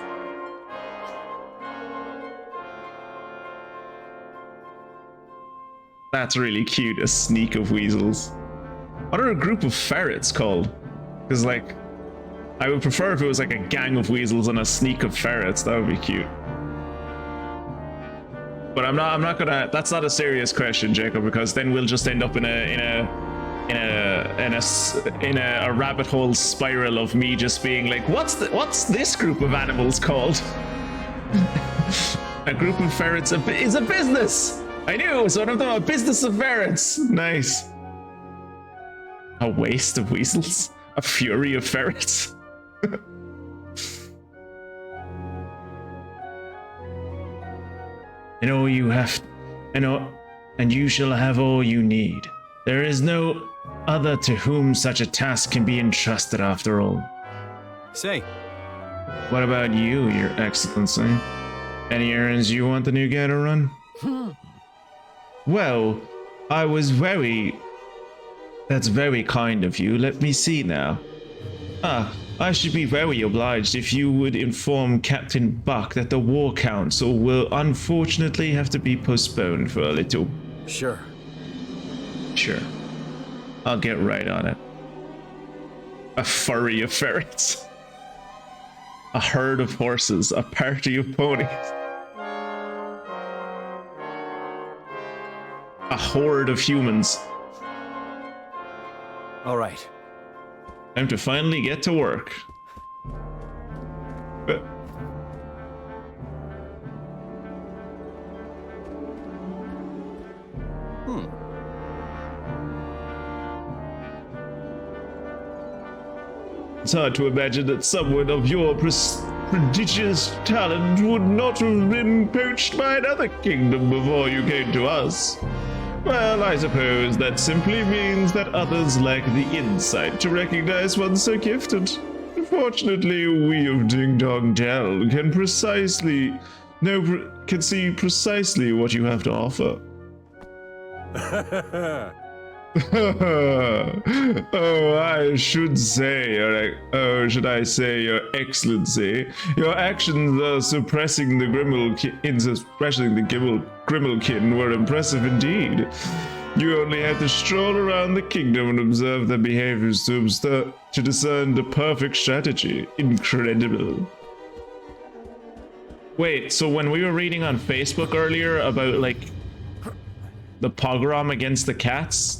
That's really cute. A sneak of weasels. What are a group of ferrets called? Because, like, I would prefer if it was like a gang of weasels and a sneak of ferrets. That would be cute. But I'm not gonna. That's not a serious question, Jacob, because then we'll just end up in a rabbit hole spiral of me just being like, what's this group of animals called? A group of ferrets is a business. I knew it was one of them. A business of ferrets. Nice. A waste of weasels. A fury of ferrets. And you shall have all you need. There is no other to whom such a task can be entrusted after all. Say. What about you, Your Excellency? Any errands you want the new guy to run? Well, that's very kind of you. Let me see now. I should be very obliged if you would inform Captain Buck that the War Council will unfortunately have to be postponed for a little. Sure. Sure. I'll get right on it. A furry of ferrets. A herd of horses. A party of ponies. A horde of humans. All right. Time to finally get to work. It's hard to imagine that someone of your prodigious talent would not have been poached by another kingdom before you came to us. Well, I suppose that simply means that others lack the insight to recognize one so gifted. Fortunately, we of Ding Dong Dell can see precisely what you have to offer. Oh, I should say, should I say, Your Excellency, your actions suppressing the Grimmelkin were impressive indeed. You only had to stroll around the kingdom and observe their behaviors to discern the perfect strategy. Incredible. Wait, so when we were reading on Facebook earlier about, like, the pogrom against the cats,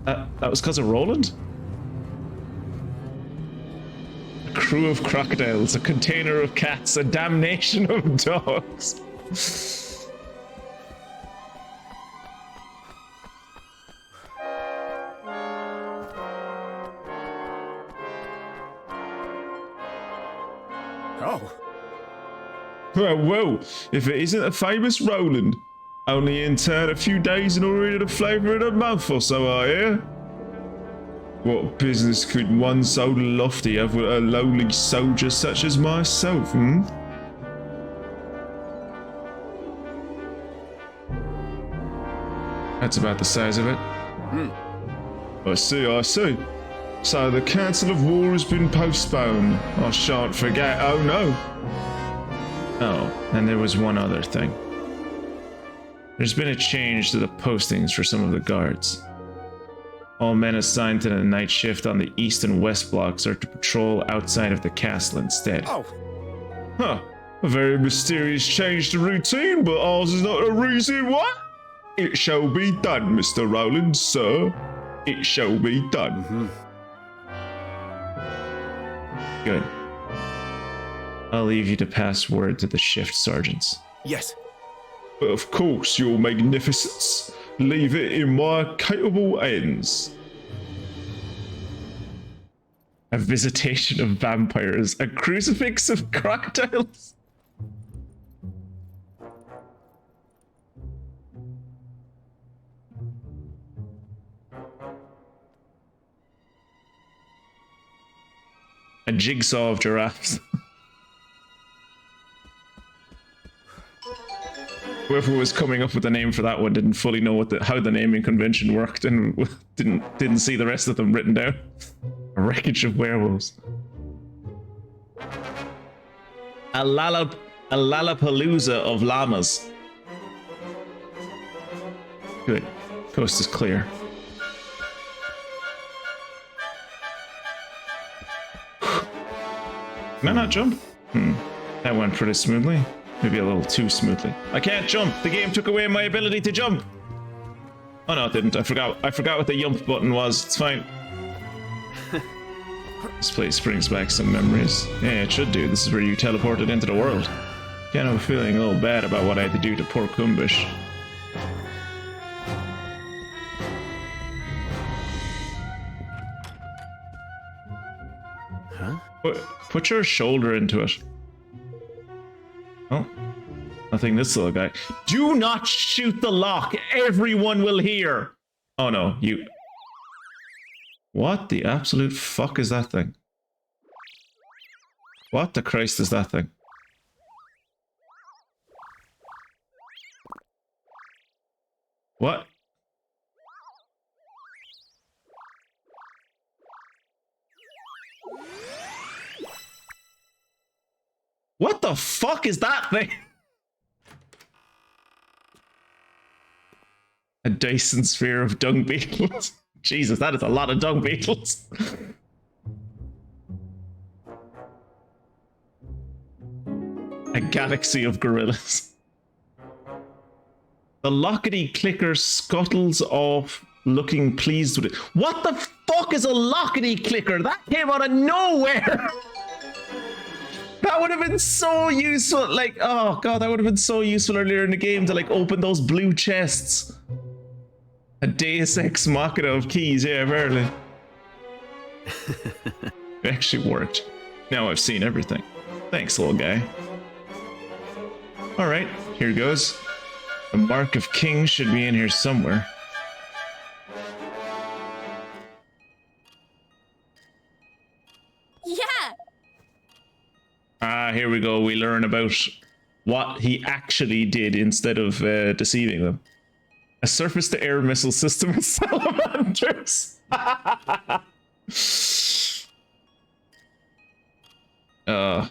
that was because of Roland? A crew of crocodiles, a container of cats, a damnation of dogs. Oh. Whoa, if it isn't a famous Roland. Only in town a few days and already the flavour in a month or so, I hear. What business could one so lofty have with a lowly soldier such as myself, hmm? That's about the size of it. I see. So the Council of War has been postponed. I shan't forget. Oh no. Oh, and there was one other thing. There's been a change to the postings for some of the guards. All men assigned to the night shift on the east and west blocks are to patrol outside of the castle instead. Oh. Huh. A very mysterious change to routine, but ours is not a reason why. It shall be done, Mr. Rowland, sir. It shall be done. Good. I'll leave you to pass word to the shift sergeants. Yes. Of course, your magnificence. Leave it in my capable hands. A visitation of vampires. A crucifix of crocodiles. A jigsaw of giraffes. Whoever was coming up with the name for that one didn't fully know how the naming convention worked and didn't see the rest of them written down. A wreckage of werewolves. A Lollapalooza of llamas. Good. Coast is clear. Can I not jump? That went pretty smoothly. Maybe a little too smoothly. I can't jump! The game took away my ability to jump! Oh no, it didn't. I forgot what the jump button was. It's fine. This place brings back some memories. Yeah, it should do. This is where you teleported into the world. Kind of feeling a little bad about what I had to do to poor Kumbish. Huh? Put your shoulder into it. Oh, nothing this little guy. Do not shoot the lock. Everyone will hear. Oh no, you. What the absolute fuck is that thing? What the Christ is that thing? What? the fuck is that thing? A Dyson sphere of dung beetles. Jesus, that is a lot of dung beetles. A galaxy of gorillas. The lockety clicker scuttles off, looking pleased with it. What the fuck is a lockety clicker? That came out of nowhere. That would have been so useful. Like, oh god, that would have been so useful earlier in the game to like open those blue chests. A Deus Ex Machina of keys, yeah, apparently. It actually worked. Now I've seen everything. Thanks, little guy. Alright, here goes. The Mark of Kings should be in here somewhere. Yeah! Ah, here we go. We learn about what he actually did instead of deceiving them. A surface-to-air missile system with salamanders. The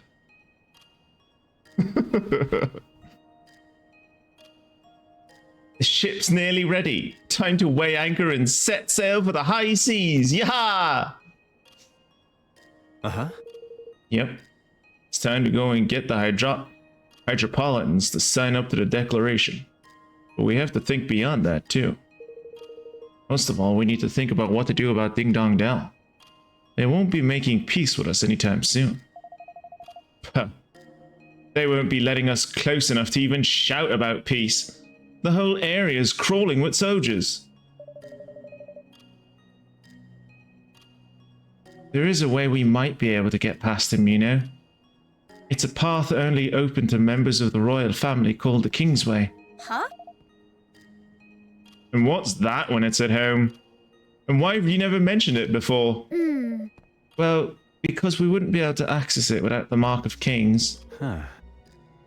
ship's nearly ready. Time to weigh anchor and set sail for the high seas. Yaha! Uh-huh. Yep. It's time to go and get the Hydropolitans to sign up to the declaration. But we have to think beyond that, too. Most of all, we need to think about what to do about Ding Dong Dell. They won't be making peace with us anytime soon. They won't be letting us close enough to even shout about peace. The whole area is crawling with soldiers. There is a way we might be able to get past him, you know. It's a path only open to members of the royal family called the Kingsway. Huh? And what's that when it's at home? And why have you never mentioned it before? Well, because we wouldn't be able to access it without the Mark of Kings. Huh.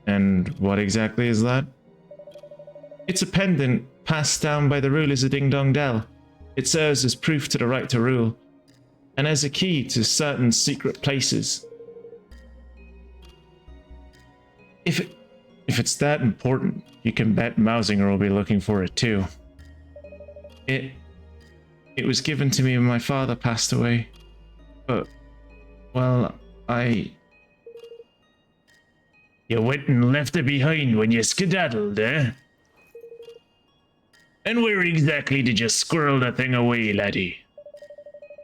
And what exactly is that? It's a pendant passed down by the rulers of Ding Dong Dell. It serves as proof to the right to rule, and as a key to certain secret places. If it's that important, you can bet Mausinger will be looking for it too. It was given to me when my father passed away, but, well, You went and left it behind when you skedaddled, eh? And where exactly did you squirrel the thing away, laddie?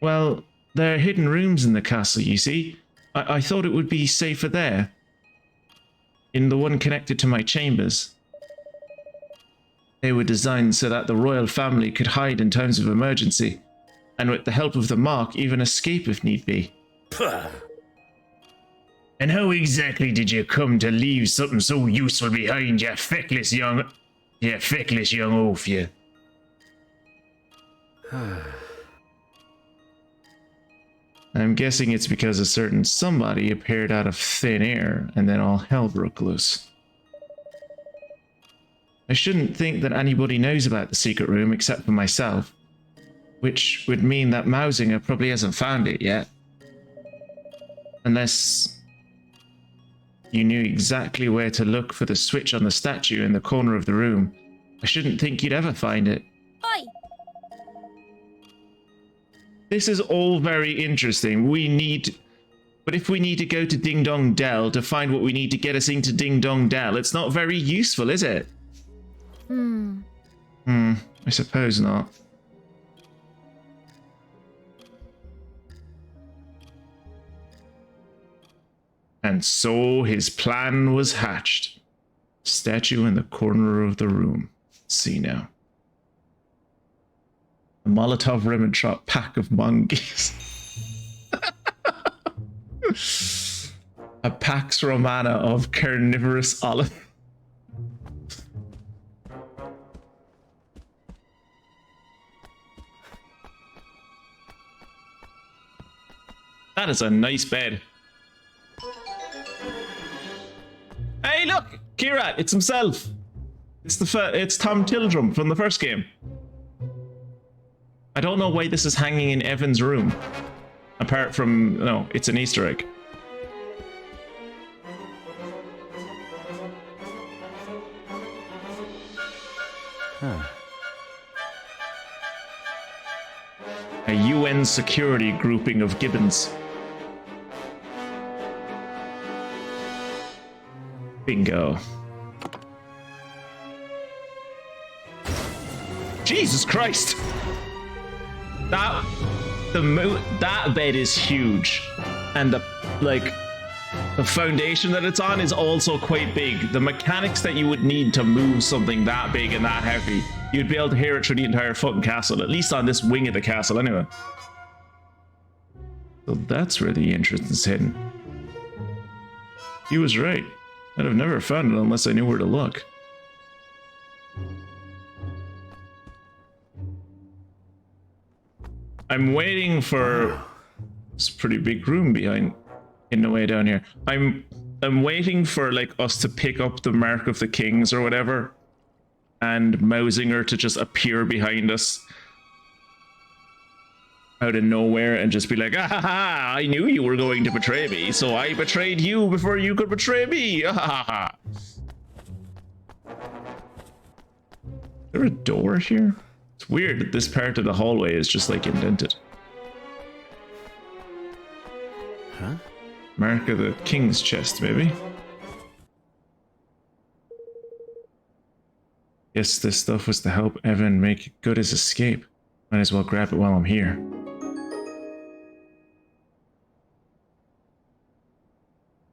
Well, there are hidden rooms in the castle, you see. I thought it would be safer there. In the one connected to my chambers. They were designed so that the royal family could hide in times of emergency, and with the help of the Mark, even escape if need be. Puh. And how exactly did you come to leave something so useful behind, you feckless young oaf, you? I'm guessing it's because a certain somebody appeared out of thin air, and then all hell broke loose. I shouldn't think that anybody knows about the secret room except for myself, which would mean that Mausinger probably hasn't found it yet. Unless you knew exactly where to look for the switch on the statue in the corner of the room. I shouldn't think you'd ever find it. Oi! This is all very interesting. But if we need to go to Ding Dong Dell to find what we need to get us into Ding Dong Dell, it's not very useful, is it? I suppose not. And so his plan was hatched. Statue in the corner of the room. Let's see now. A Molotov-Ribbentrop pack of monkeys. A Pax Romana of carnivorous olive. That is a nice bed. Hey, look! Kirat, it's himself. It's Tom Tildrum from the first game. I don't know why this is hanging in Evan's room. Apart from, no, it's an Easter egg. A UN security grouping of gibbons. Bingo. Jesus Christ! That bed is huge, and the foundation that it's on is also quite big. The mechanics that you would need to move something that big and that heavy, you'd be able to hear it through the entire fucking castle, at least on this wing of the castle anyway. So that's where the entrance is hidden. He was right. I'd have never found it unless I knew where to look. I'm waiting for this pretty big room behind in the way down here. I'm waiting for like us to pick up the Mark of the Kings or whatever, and Mausinger to just appear behind us out of nowhere and just be like, ah ha ha, I knew you were going to betray me, so I betrayed you before you could betray me. Ah ha ha. Is there a door here? It's weird that this part of the hallway is just like indented. Huh? Mark of the King's chest, maybe. Guess this stuff was to help Evan make good his escape. Might as well grab it while I'm here.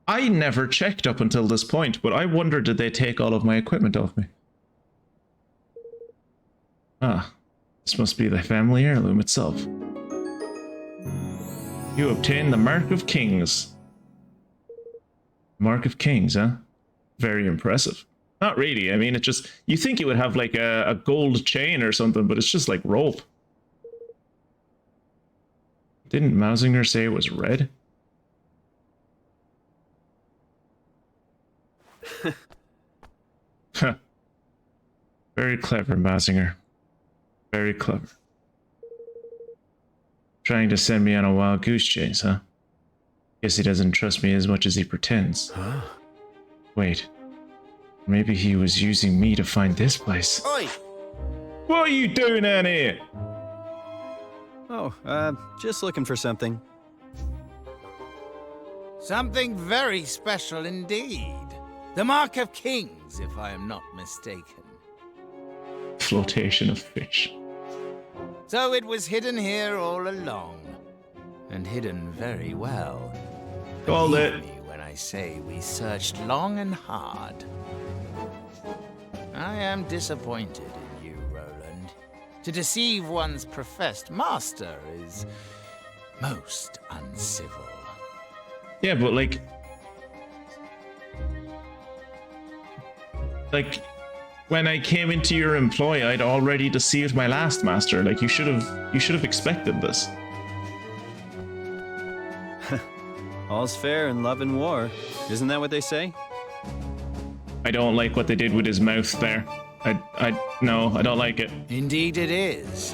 I never checked up until this point, but I wonder, did they take all of my equipment off me? Ah, this must be the family heirloom itself. You obtained the Mark of Kings. Mark of Kings, huh? Very impressive. Not really, I mean, it just, you think it would have like a gold chain or something, but it's just like rope. Didn't Mausinger say it was red? Huh. Very clever, Mausinger. Very clever. Trying to send me on a wild goose chase, huh? Guess he doesn't trust me as much as he pretends. Huh? Wait. Maybe he was using me to find this place. Oi! What are you doing down here? Oh, just looking for something. Something very special indeed. The Mark of Kings, if I am not mistaken. Flotation of fish. So it was hidden here all along. And hidden very well. Called Believe it. me when I say we searched long and hard. I am disappointed in you, Roland. To deceive one's professed master is most uncivil. Yeah, but like, when I came into your employ, I'd already deceived my last master. Like, you should have expected this. All's fair in love and war. Isn't that what they say? I don't like what they did with his mouth there. No, I don't like it. Indeed it is.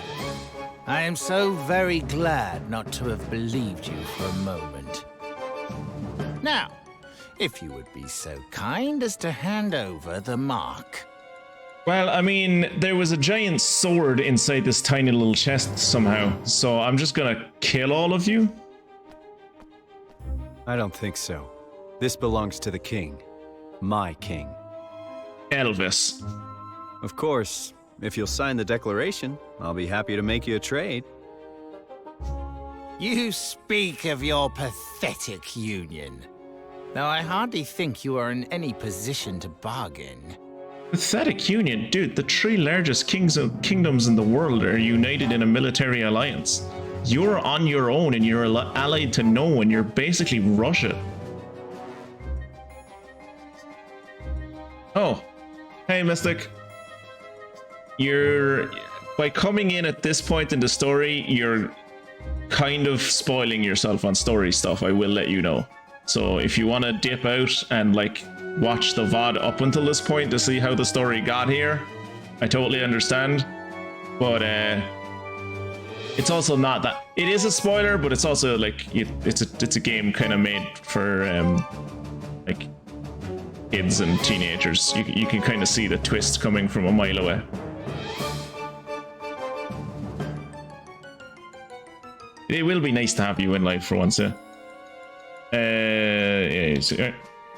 I am so very glad not to have believed you for a moment. Now, if you would be so kind as to hand over the mark. Well, I mean, there was a giant sword inside this tiny little chest somehow, so I'm just gonna kill all of you? I don't think so. This belongs to the king. My king. Elvis. Of course, if you'll sign the declaration, I'll be happy to make you a trade. You speak of your pathetic union. Though I hardly think you are in any position to bargain. Pathetic union? Dude, the three largest kingdoms in the world are united in a military alliance. You're on your own and you're allied to no one. You're basically Russia. Oh. Hey, Mystic. By coming in at this point in the story, you're kind of spoiling yourself on story stuff, I will let you know. So if you want to dip out and like watch the VoD up until this point to see how the story got here, I totally understand. But it's also not that. It is a spoiler, but it's also like it's a game kind of made for like kids and teenagers. You can kind of see the twist coming from a mile away. It will be nice to have you in life for once, yeah.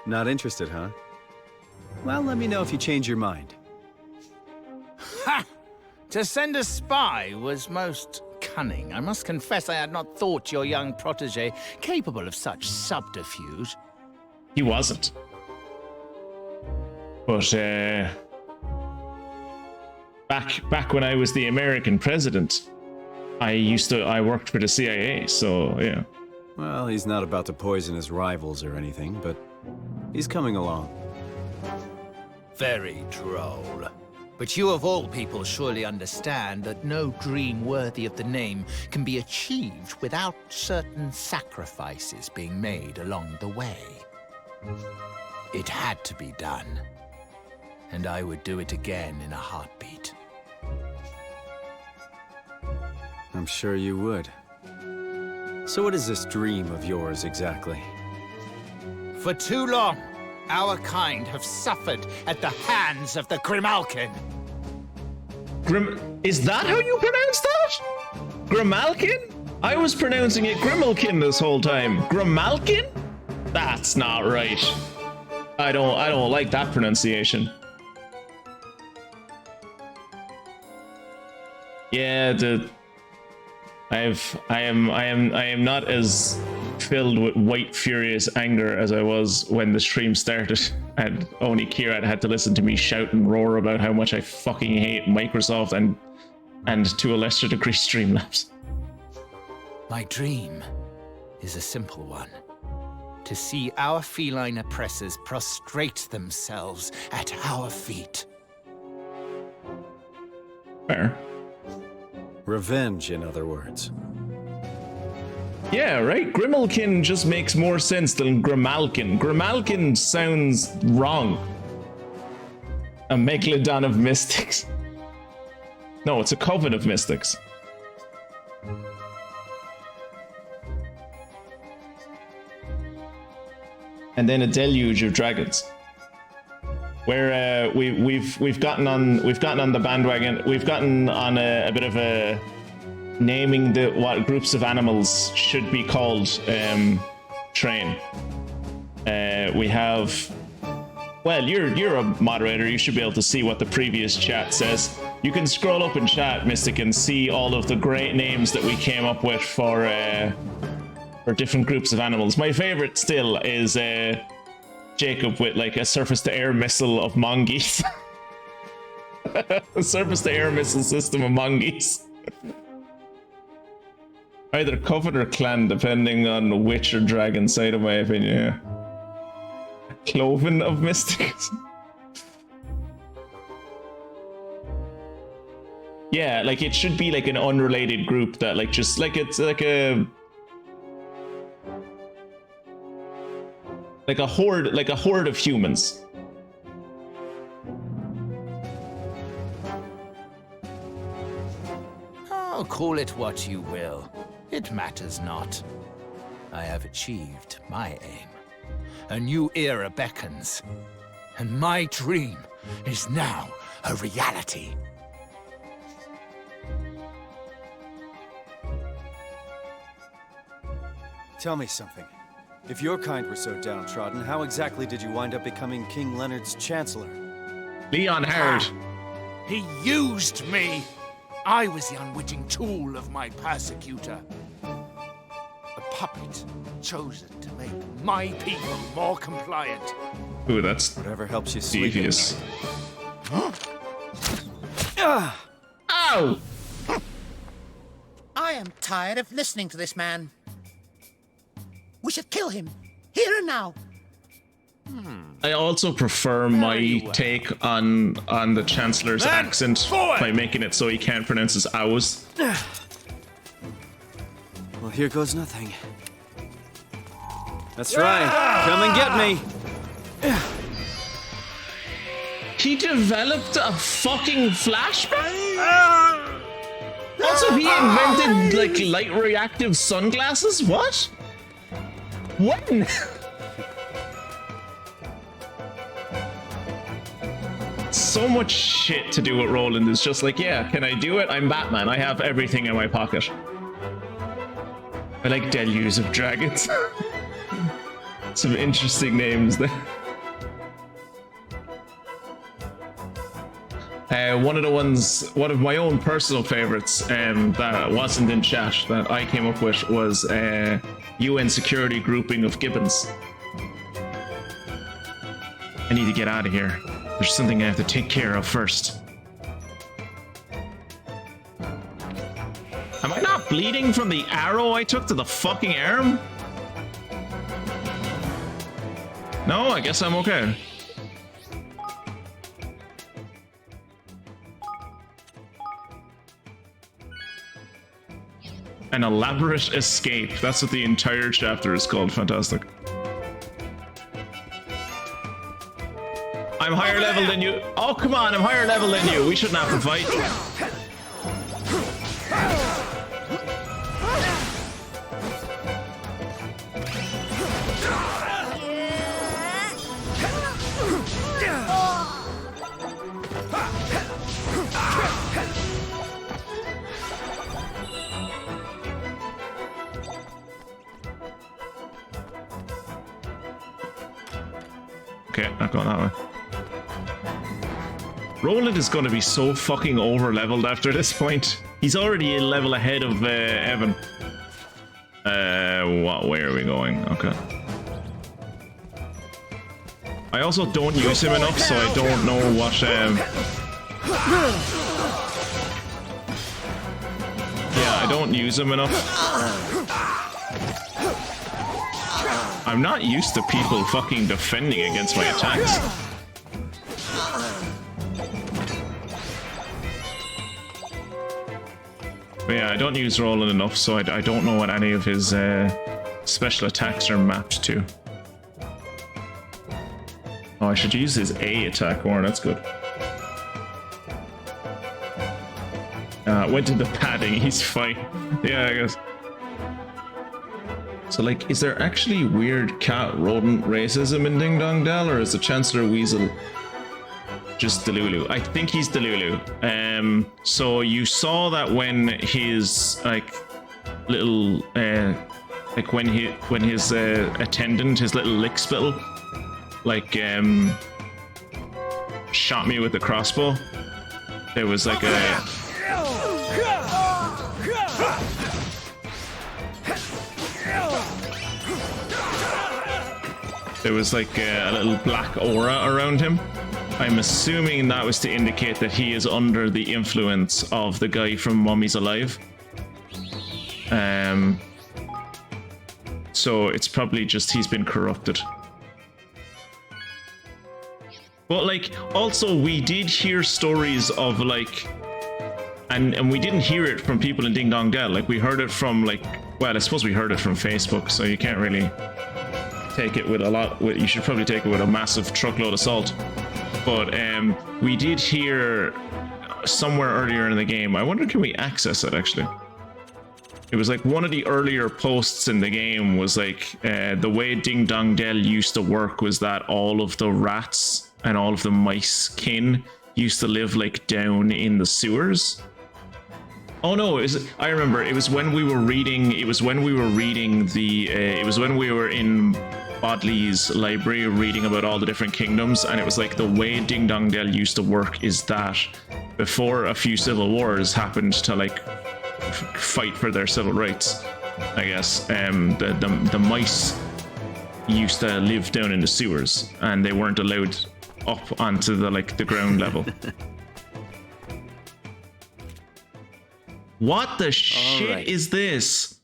Not interested, huh? Well, let me know if you change your mind. Ha! To send a spy was most cunning. I must confess I had not thought your young protege capable of such subterfuge. He wasn't. But, back when I was the American president, I worked for the CIA, so, yeah. Well, he's not about to poison his rivals or anything, but he's coming along. Very droll. But you of all people surely understand that no dream worthy of the name can be achieved without certain sacrifices being made along the way. It had to be done. And I would do it again in a heartbeat. I'm sure you would. So what is this dream of yours exactly? For too long, our kind have suffered at the hands of the Grimalkin. Is that how you pronounce that? Grimalkin? I was pronouncing it Grimalkin this whole time. Grimalkin? That's not right. I don't like that pronunciation. Yeah, I am not as filled with white furious anger as I was when the stream started, and only Kira had to listen to me shout and roar about how much I fucking hate Microsoft and to a lesser degree Streamlabs. My dream is a simple one. To see our feline oppressors prostrate themselves at our feet. Fair. Revenge, in other words. Yeah, right? Grimalkin just makes more sense than Grimalkin. Grimalkin sounds wrong. A megalodon of mystics. No, it's a coven of mystics. And then a deluge of dragons. Where we've gotten on the bandwagon. We've gotten on a bit of a naming what groups of animals should be called train. We have. Well, you're a moderator. You should be able to see what the previous chat says. You can scroll up in chat, Mystic, and see all of the great names that we came up with for different groups of animals. My favorite still is Jacob with like a surface-to-air missile of mongoose. A surface-to-air missile system of mongoose. Either coven or clan, depending on witch or dragon side, of my opinion. Yeah. Cloven of mystics. Yeah, like it should be like an unrelated group that like just like it's like a horde of humans. Oh, call it what you will. It matters not. I have achieved my aim. A new era beckons, and my dream is now a reality. Tell me something. If your kind were so downtrodden, how exactly did you wind up becoming King Leonard's chancellor? Leon Howard. He used me! I was the unwitting tool of my persecutor. A puppet chosen to make my people more compliant. Ooh, that's whatever helps you sleep. Devious. Ow! I am tired of listening to this man. We should kill him, here and now. I also prefer my take on the Chancellor's accent by making it so he can't pronounce his Ows. Well, here goes nothing. That's right. Come and get me. He developed a fucking flashback? Also, he invented, like, light reactive sunglasses? What? When? So much shit to do with Roland is just like, yeah, can I do it? I'm Batman. I have everything in my pocket. I like Deluge of Dragons. Some interesting names there. One of my own personal favorites that wasn't in chat that I came up with was UN security grouping of Gibbons. I need to get out of here. There's something I have to take care of first. Am I not bleeding from the arrow I took to the fucking arm? No, I guess I'm okay. An elaborate escape. That's what the entire chapter is called. Fantastic. I'm higher level than you. Oh, come on. I'm higher level than you. We shouldn't have to fight. Okay, not going that way. Roland is going to be so fucking over-leveled after this point. He's already a level ahead of Evan. What way are we going? Okay. I also don't use him enough, so I don't know what... Yeah, I don't use him enough. I'm not used to people fucking defending against my attacks. But yeah, I don't use Roland enough, so I don't know what any of his special attacks are mapped to. Oh, I should use his A attack more, that's good. Went to the padding, he's fine. Yeah, I guess. So, like, is there actually weird cat-rodent racism in Ding Dong Dell, or is the Chancellor Weasel just Delulu? I think he's Delulu. So you saw that when his, like, little, like, when his attendant, his little lick spittle, like, shot me with the crossbow, there was, like, a... There was like a little black aura around him. I'm assuming that was to indicate that he is under the influence of the guy from Mummies Alive. So it's probably just he's been corrupted. But like, also we did hear stories of like, and we didn't hear it from people in Ding Dong Dell. Like we heard it from like, well, I suppose we heard it from Facebook, so you can't really take it with a lot. You should probably take it with a massive truckload of salt. But we did hear somewhere earlier in the game. I wonder, can we access it actually? It was like one of the earlier posts in the game was like the way Ding Dong Dell used to work was that all of the rats and all of the mice kin used to live like down in the sewers. Oh no, I remember. It was when we were reading. It was when we were reading the. It was when we were in Bodley's library reading about all the different kingdoms, and it was like the way Ding Dong Dell used to work is that before a few civil wars happened to like fight for their civil rights, I guess. The mice used to live down in the sewers, and they weren't allowed up onto the the ground level. What the shit is this?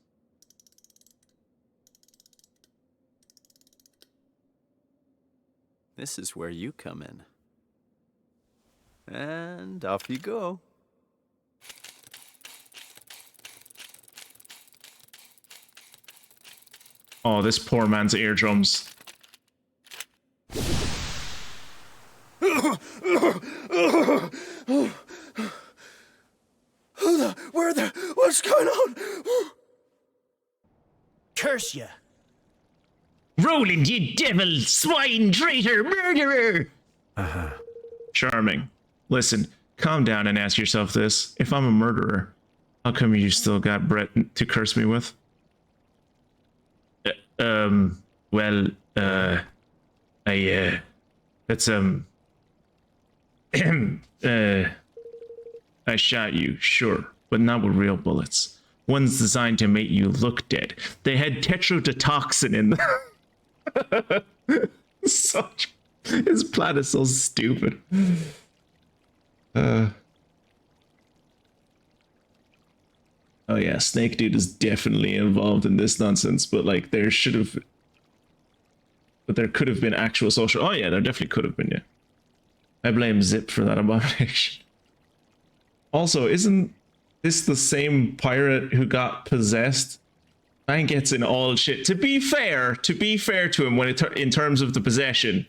This is where you come in. And off you go. Oh, this poor man's eardrums. What's going on? Curse ya! Roland, you devil, swine, traitor, murderer! Charming. Listen, calm down and ask yourself this. If I'm a murderer, how come you still got Brett to curse me with? well, that's, I shot you, sure, but not with real bullets. One's designed to make you look dead. They had tetrodotoxin in them. Such... His plan is so stupid. Oh yeah, Snake Dude is definitely involved in this nonsense, but like there should have... But there could have been actual social... Oh yeah, there definitely could have been, yeah. I blame Zip for that abomination. Also, isn't this the same pirate who got possessed? Man gets in all shit. To be fair to him, when in terms of the possession,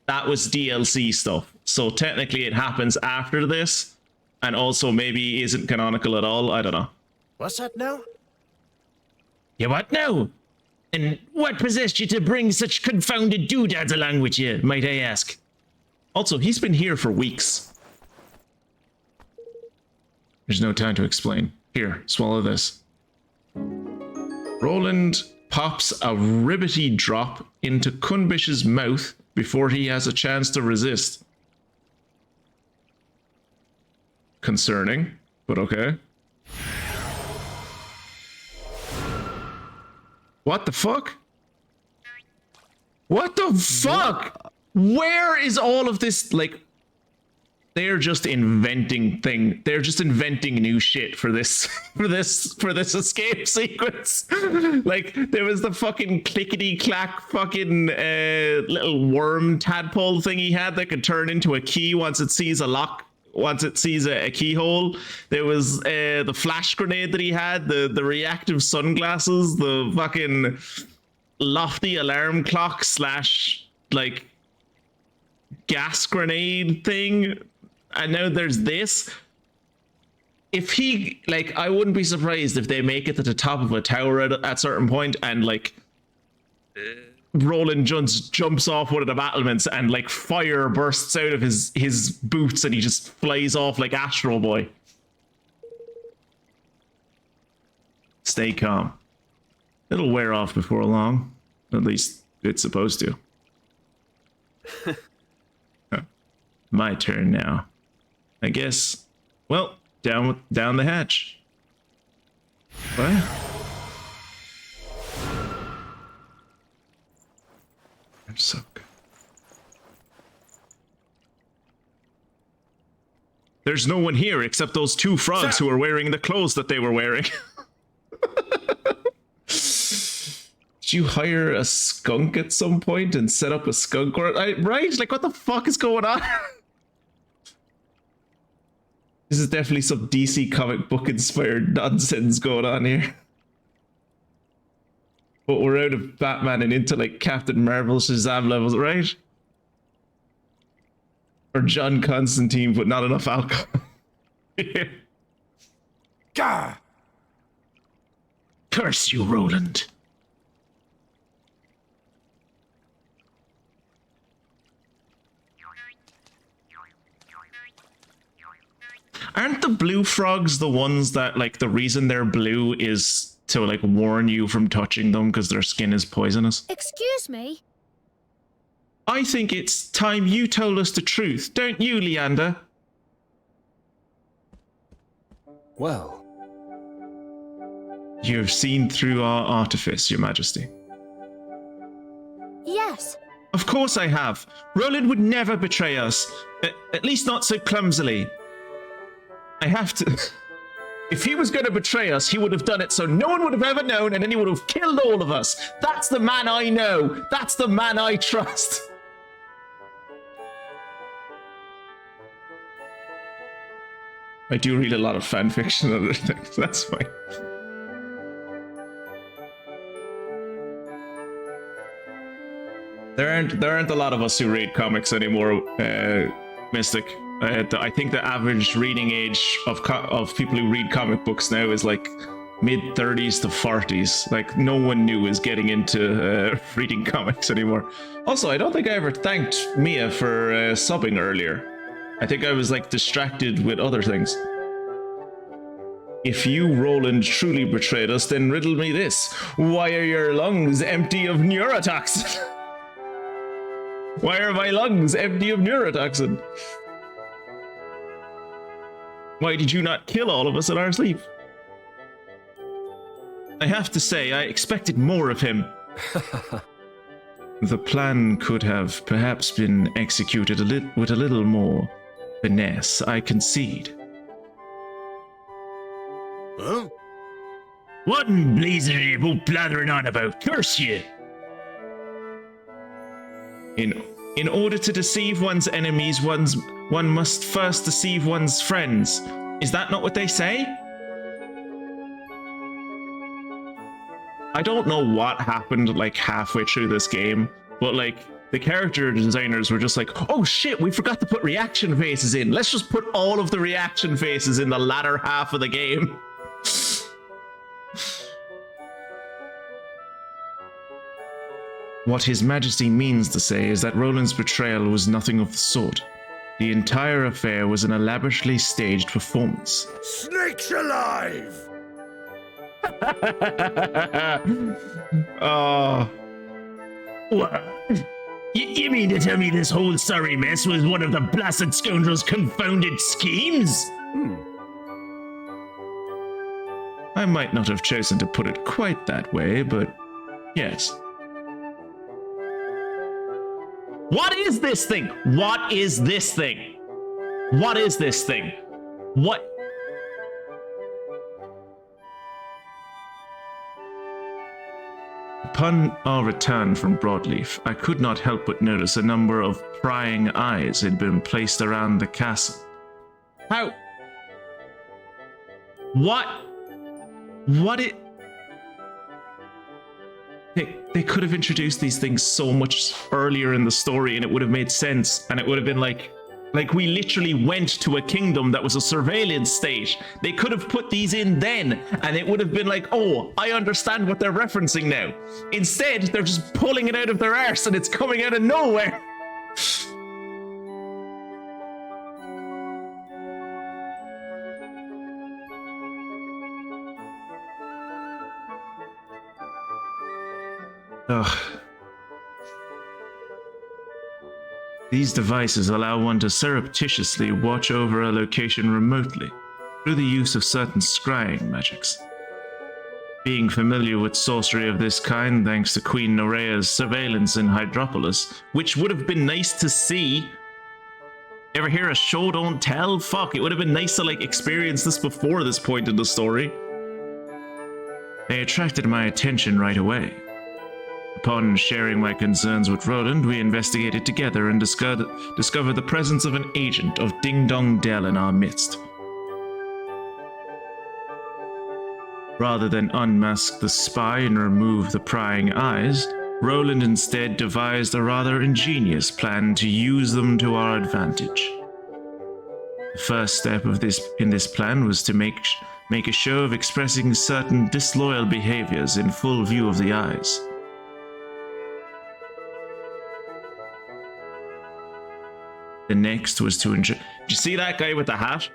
that was DLC stuff. So technically it happens after this, and also maybe isn't canonical at all. I don't know. What's that now? Yeah, what now? And what possessed you to bring such confounded doodads along with you, might I ask? Also, he's been here for weeks. There's no time to explain. Here, swallow this. Roland pops a ribbity drop into Kunbish's mouth before he has a chance to resist. Concerning, but okay. What the fuck? What the fuck? Where is all of this? Like, they're just inventing They're just inventing new shit for this, for this escape sequence. Like, there was the fucking clickety-clack fucking little worm tadpole thing he had that could turn into a key once it sees a lock. Once it sees a keyhole. There was the flash grenade that he had, the reactive sunglasses, the fucking lofty alarm clock / like gas grenade thing. And now there's this. If he, like, I wouldn't be surprised if they make it to the top of a tower at certain point and like Roland jumps off one of the battlements and like fire bursts out of his boots and he just flies off like Astro Boy. Stay calm. It'll wear off before long. At least it's supposed to. My turn now. I guess. Well, down the hatch. What? I'm so good. There's no one here except those two frogs who are wearing the clothes that they were wearing. Did you hire a skunk at some point and set up a skunk? Right? Like, what the fuck is going on? This is definitely some DC comic book inspired nonsense going on here. But we're out of Batman and into like Captain Marvel Shazam levels, right? Or John Constantine, but not enough alcohol. Gah! Curse you, Roland. Aren't the blue frogs the ones that, like, the reason they're blue is to, like, warn you from touching them because their skin is poisonous? Excuse me? I think it's time you told us the truth, don't you, Leander? Well, You've seen through our artifice, Your Majesty. Yes. Of course I have. Roland would never betray us. At least not so clumsily. I have to... If he was going to betray us, he would have done it so no one would have ever known, and then he would have killed all of us. That's the man I know. That's the man I trust. I do read a lot of fan fiction and other things. That's fine. There aren't a lot of us who read comics anymore, Mystic. I think the average reading age of people who read comic books now is like mid-30s to 40s. Like, no one new is getting into reading comics anymore. Also, I don't think I ever thanked Mia for subbing earlier. I think I was like distracted with other things. If you, Roland, truly betrayed us, then riddle me this. Why are your lungs empty of neurotoxin? Why are my lungs empty of neurotoxin? Why did you not kill all of us in our sleep? I have to say, I expected more of him. The plan could have perhaps been executed with a little more finesse, I concede. Huh? What in blazes are you both blathering on about? Curse you! In order to deceive one's enemies, one must first deceive one's friends. Is that not what they say? I don't know what happened like halfway through this game, but like the character designers were just like, oh shit, we forgot to put reaction faces in. Let's just put all of the reaction faces in the latter half of the game. What His Majesty means to say is that Roland's betrayal was nothing of the sort. The entire affair was an elaborately staged performance. Snakes alive! Oh. What? You mean to tell me this whole sorry mess was one of the blasted scoundrel's confounded schemes? I might not have chosen to put it quite that way, but yes. What is this thing? What is this thing? What is this thing? What? Upon our return from Broadleaf, I could not help but notice a number of prying eyes had been placed around the castle. How? What? What it... They could have introduced these things so much earlier in the story and it would have made sense, and it would have been like we literally went to a kingdom that was a surveillance state. They could have put these in then and it would have been like, oh, I understand what they're referencing now. Instead, they're just pulling it out of their arse and it's coming out of nowhere. Ugh. These devices allow one to surreptitiously watch over a location remotely through the use of certain scrying magics. Being familiar with sorcery of this kind thanks to Queen Norea's surveillance in Hydropolis, which would have been nice to see. Ever hear a show don't tell? Fuck, it would have been nice to like experience this before this point in the story. They attracted my attention right away. Upon sharing my concerns with Roland, we investigated together and discovered the presence of an agent of Ding Dong Dell in our midst. Rather than unmask the spy and remove the prying eyes, Roland instead devised a rather ingenious plan to use them to our advantage. The first step in this plan was to make a show of expressing certain disloyal behaviors in full view of the eyes. The next was to did you see that guy with the hat?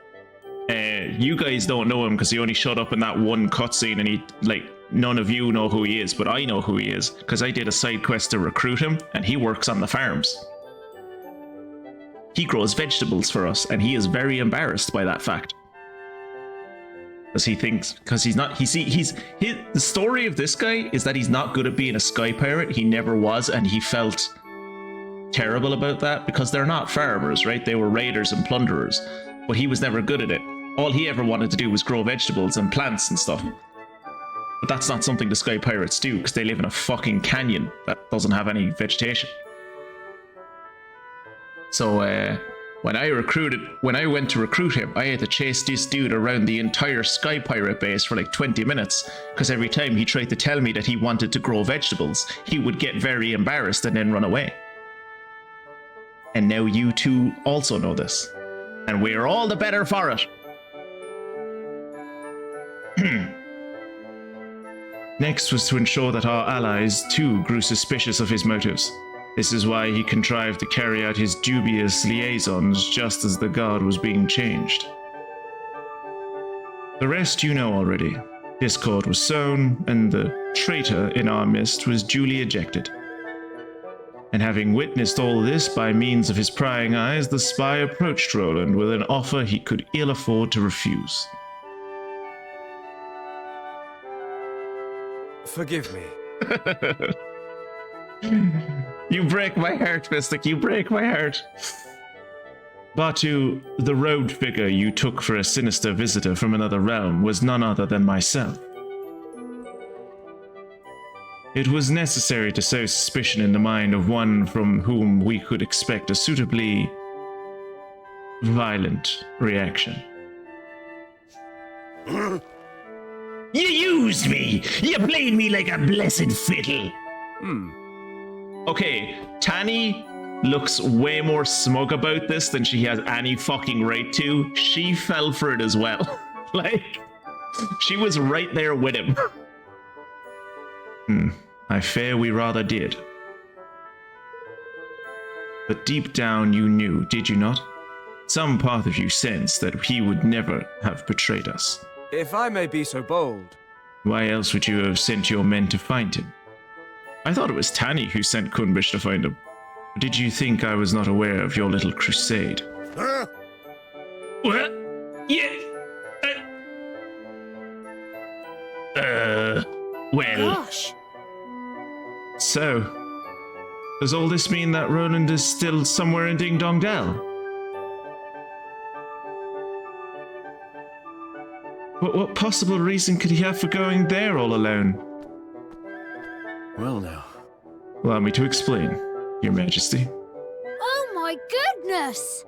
You guys don't know him because he only showed up in that one cutscene and he, like, none of you know who he is, but I know who he is because I did a side quest to recruit him and he works on the farms. He grows vegetables for us and he is very embarrassed by that fact. Because the story of this guy is that he's not good at being a sky pirate. He never was, and he felt terrible about that because they're not farmers, right? They were raiders and plunderers, but he was never good at it. All he ever wanted to do was grow vegetables and plants and stuff. But that's not something the sky pirates do because they live in a fucking canyon that doesn't have any vegetation. So when I went to recruit him, I had to chase this dude around the entire sky pirate base for like 20 minutes because every time he tried to tell me that he wanted to grow vegetables, he would get very embarrassed and then run away. And now you two also know this. And we're all the better for it. Next was to ensure that our allies too grew suspicious of his motives. This is why he contrived to carry out his dubious liaisons just as the guard was being changed. The rest you know already. Discord was sown, and the traitor in our midst was duly ejected. And having witnessed all this by means of his prying eyes, the spy approached Roland with an offer he could ill afford to refuse. Forgive me. You break my heart, Mystic, you break my heart. Batu, the robed figure you took for a sinister visitor from another realm was none other than myself. It was necessary to sow suspicion in the mind of one from whom we could expect a suitably violent reaction. You used me! You played me like a blessed fiddle! Okay, Tani looks way more smug about this than she has any fucking right to. She fell for it as well. Like, she was right there with him. I fear we rather did. But deep down you knew, did you not? Some part of you sensed that he would never have betrayed us. If I may be so bold. Why else would you have sent your men to find him? I thought it was Tani who sent Kunbish to find him. Did you think I was not aware of your little crusade? What? Yeah. Well. Gosh. So, does all this mean that Roland is still somewhere in Ding Dong Dell? What possible reason could he have for going there all alone? Well now. Allow me to explain, Your Majesty. Oh my goodness!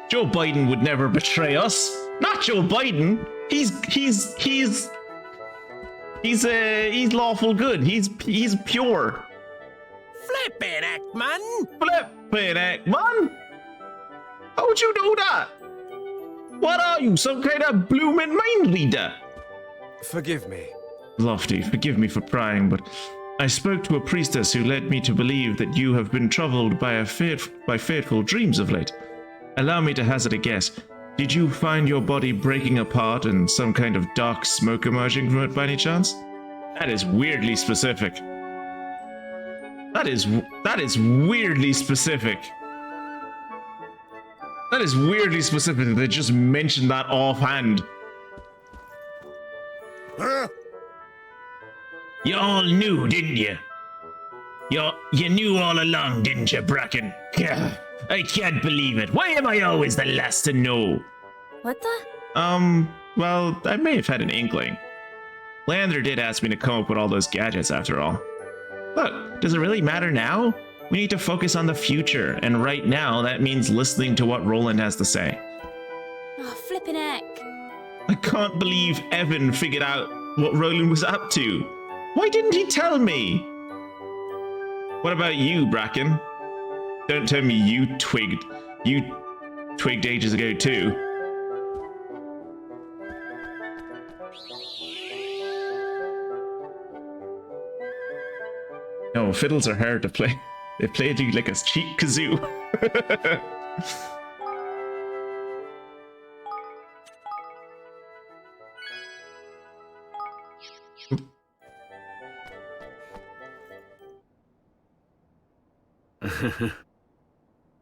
Joe Biden would never betray us. Not Joe Biden. He's lawful good. He's pure. Flippin' heck, man! Flippin' heck, man! How would you do that? What are you, some kind of bloomin' mind reader? Forgive me. Lofty, forgive me for prying, but I spoke to a priestess who led me to believe that you have been troubled by fateful dreams of late. Allow me to hazard a guess. Did you find your body breaking apart and some kind of dark smoke emerging from it by any chance? That is weirdly specific. That is weirdly specific. That is weirdly specific that they just mentioned that offhand. You all knew, didn't you? You knew all along, didn't you, Bracken? I can't believe it. Why am I always the last to know? What the? Well, I may have had an inkling. Lander did ask me to come up with all those gadgets after all. Look, does it really matter now? We need to focus on the future, and right now that means listening to what Roland has to say. Oh, flippin' heck. I can't believe Evan figured out what Roland was up to. Why didn't he tell me? What about you, Bracken? Don't tell me you twigged ages ago too. No, fiddles are hard to play. They play you like a cheap kazoo.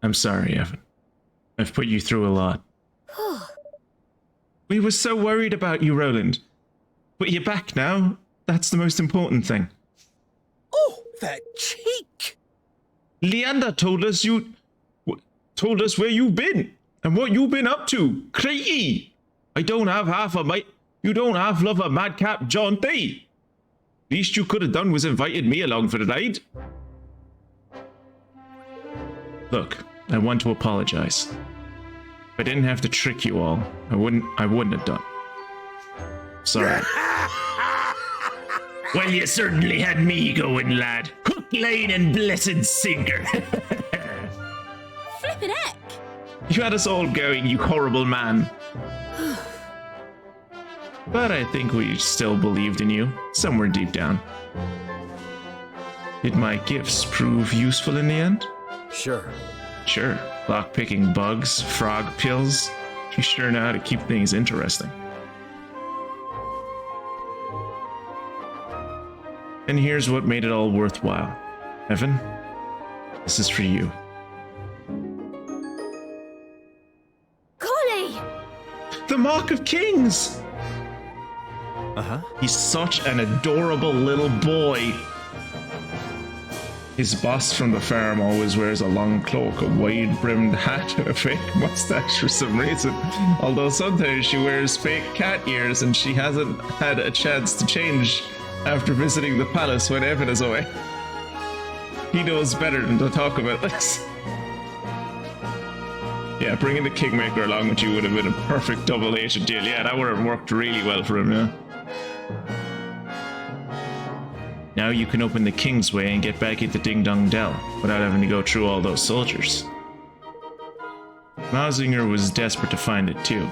I'm sorry, Evan. I've put you through a lot. We were so worried about you, Roland. But you're back now. That's the most important thing. Oh, that cheek! Leander told us where you've been and what you've been up to. Crikey! You don't have love a madcap jaunty. Least you could have done was invited me along for the ride. Look, I want to apologize. If I didn't have to trick you all, I wouldn't have done. Sorry. Well, you certainly had me going, lad. Hook, line, and blessed sinker. Flippin' heck. You had us all going, you horrible man. But I think we still believed in you, somewhere deep down. Did my gifts prove useful in the end? Sure. Sure. Lockpicking bugs, frog pills, You sure know how to keep things interesting. And here's what made it all worthwhile. Evan, this is for you. Kuni! The Mock of Kings! Uh-huh. He's such an adorable little boy. His boss from the farm always wears a long cloak, a wide-brimmed hat, a fake mustache for some reason. Although sometimes she wears fake cat ears and she hasn't had a chance to change after visiting the palace when Evan is away. He knows better than to talk about this. Yeah, bringing the Kingmaker along with you would have been a perfect double agent deal. Yeah, that would have worked really well for him, yeah. Now you can open the Kingsway and get back into Ding Dong Dell without having to go through all those soldiers. Mausinger was desperate to find it too,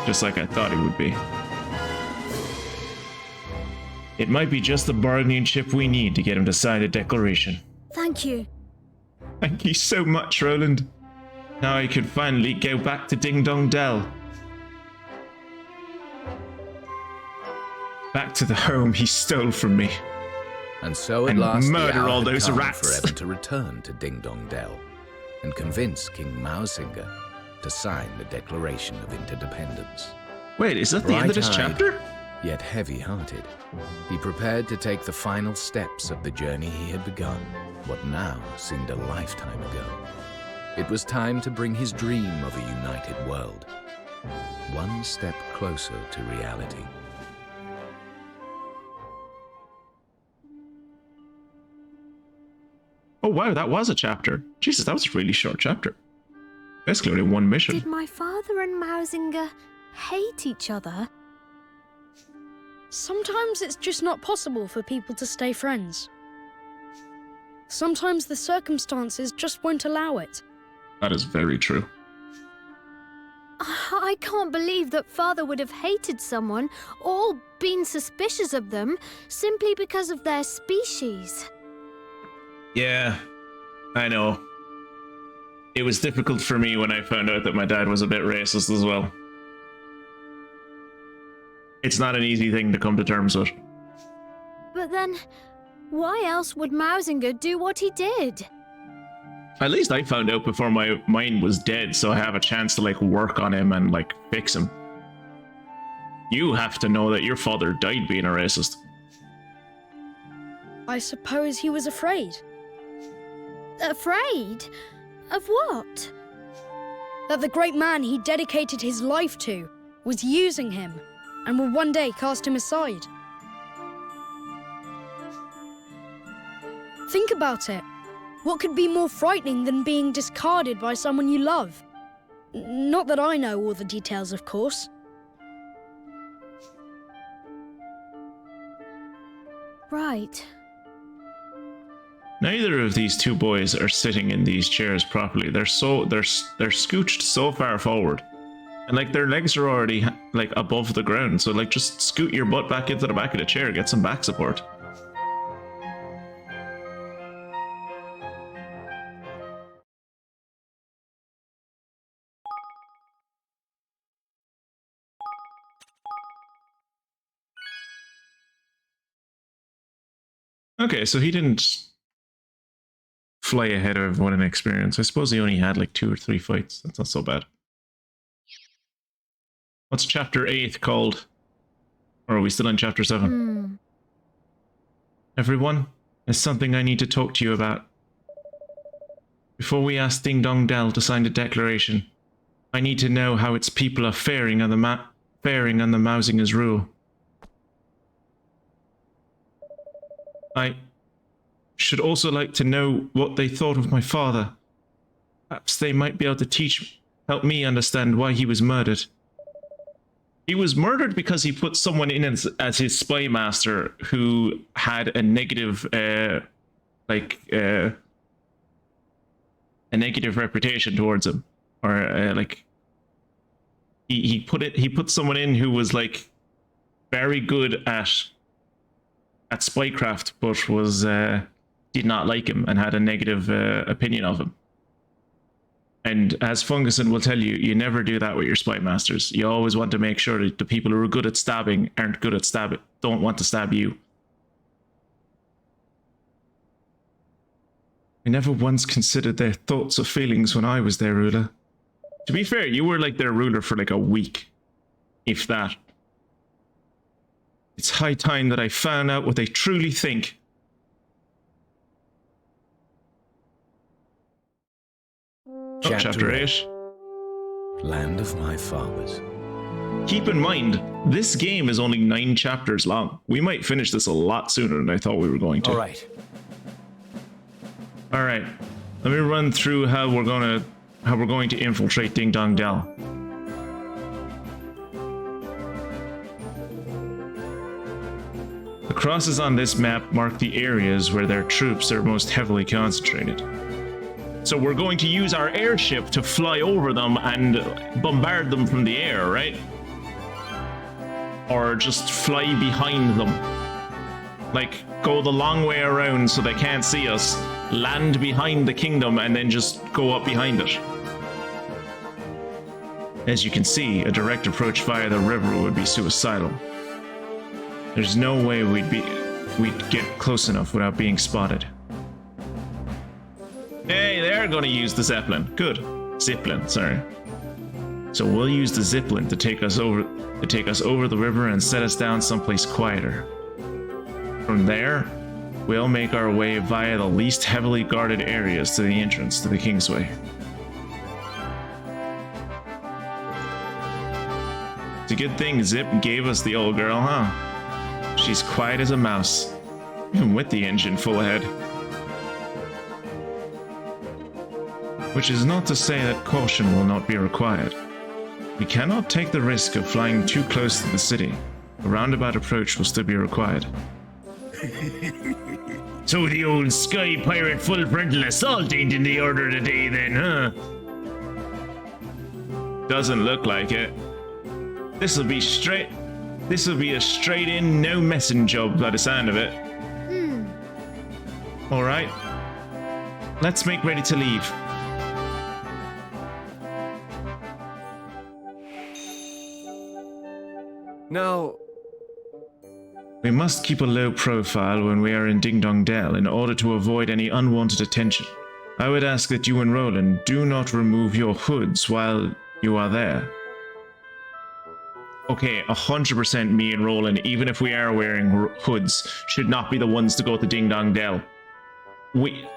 just like I thought he would be. It might be just the bargaining chip we need to get him to sign a declaration. Thank you. Thank you so much, Roland. Now I can finally go back to Ding Dong Dell. Back to the home he stole from me. And so at And last murder the hour all had those come rats. for Evan to return to Ding Dong Dell and convince King Mausinger to sign the Declaration of Interdependence. Wait, is that the end of this Bright-eyed, chapter? Yet heavy-hearted, he prepared to take the final steps of the journey he had begun, what now seemed a lifetime ago. It was time to bring his dream of a united world one step closer to reality. Oh wow, that was a chapter. Jesus, that was a really short chapter. Basically only one mission. Did my father and Mausinger hate each other? Sometimes it's just not possible for people to stay friends. Sometimes the circumstances just won't allow it. That is very true. I can't believe that father would have hated someone or been suspicious of them simply because of their species. Yeah, I know. It was difficult for me when I found out that my dad was a bit racist as well. It's not an easy thing to come to terms with. But then, why else would Mausinger do what he did? At least I found out before my mind was dead, so I have a chance to like work on him and like fix him. You have to know that your father died being a racist. I suppose he was afraid. Afraid? Of what? That the great man he dedicated his life to was using him and would one day cast him aside. Think about it. What could be more frightening than being discarded by someone you love? Not that I know all the details, of course. Right. Neither of these two boys are sitting in these chairs properly. They're scooched so far forward. And like their legs are already like above the ground, so like just scoot your butt back into the back of the chair, get some back support. Okay, so he didn't fly ahead of everyone in experience. I suppose he only had like 2 or 3 fights. That's not so bad. What's chapter 8 called? Or are we still in chapter 7? Everyone, there's something I need to talk to you about. Before we ask Ding Dong Dell to sign the declaration, I need to know how its people are faring on the Mausinger's rule. I should also like to know what they thought of my father. Perhaps they might be able to help me understand why he was murdered. He was murdered because he put someone in as his spy master who had a negative, a negative reputation towards him, or like he put someone in who was like very good at spycraft, but was did not like him and had a negative opinion of him. And as Funguson will tell you, you never do that with your spy masters. You always want to make sure that the people who are good at stabbing aren't good at stabbing, don't want to stab you. I never once considered their thoughts or feelings when I was their ruler. To be fair, you were like their ruler for like a week, if that. It's high time that I found out what they truly think. Chapter 8. Land of my fathers. Keep in mind, this game is only 9 chapters long. We might finish this a lot sooner than I thought we were going to. Alright. Alright. Let me run through how we're going to infiltrate Ding Dong Dell. The crosses on this map mark the areas where their troops are most heavily concentrated. So we're going to use our airship to fly over them and bombard them from the air, right? Or just fly behind them. Like, go the long way around so they can't see us, land behind the kingdom, and then just go up behind it. As you can see, a direct approach via the river would be suicidal. There's no way we'd get close enough without being spotted. Hey, they're gonna use the Zeppelin. Good. Zeppelin, sorry. So we'll use the Zeppelin to take us over the river and set us down someplace quieter. From there, we'll make our way via the least heavily guarded areas to the entrance to the Kingsway. It's a good thing Zip gave us the old girl, huh? She's quiet as a mouse, even with the engine full ahead. Which is not to say that caution will not be required. We cannot take the risk of flying too close to the city. A roundabout approach will still be required. So the old sky pirate full frontal assault ain't in the order today then, huh? Doesn't look like it. This'll be a straight in, no messing job by the sound of it. Alright. Let's make ready to leave. Now, We must keep a low profile when we are in Ding Dong Dell in order to avoid any unwanted attention. I would ask that you and Roland do not remove your hoods while you are there. Okay, 100% me and Roland, even if we are wearing hoods, should not be the ones to go to Ding Dong Dell.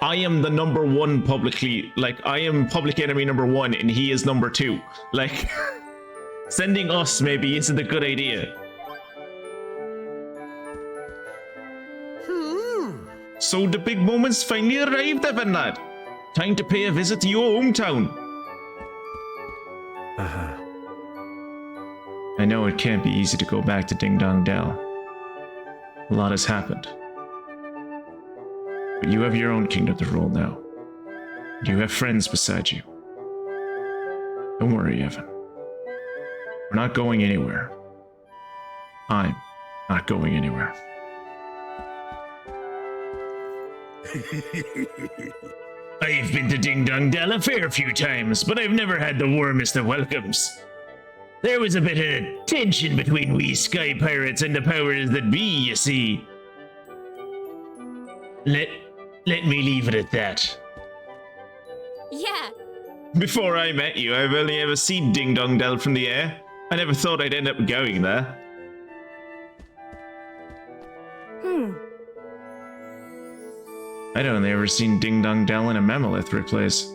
I am the number one publicly, like, I am public enemy number 1 and he is number 2. Like, sending us maybe isn't a good idea. So the big moment's finally arrived, Evan lad. Time to pay a visit to your hometown. I know it can't be easy to go back to Ding Dong Dell. A lot has happened. But you have your own kingdom to rule now. You have friends beside you. Don't worry, Evan. We're not going anywhere. I'm not going anywhere. I've been to Ding Dong Dell a fair few times, but I've never had the warmest of welcomes. There was a bit of tension between we sky pirates and the powers that be, you see. Let me leave it at that. Yeah. Before I met you, I've only ever seen Ding Dong Dell from the air. I never thought I'd end up going there. I'd only ever seen Ding Dong Dell in a mammoth replays.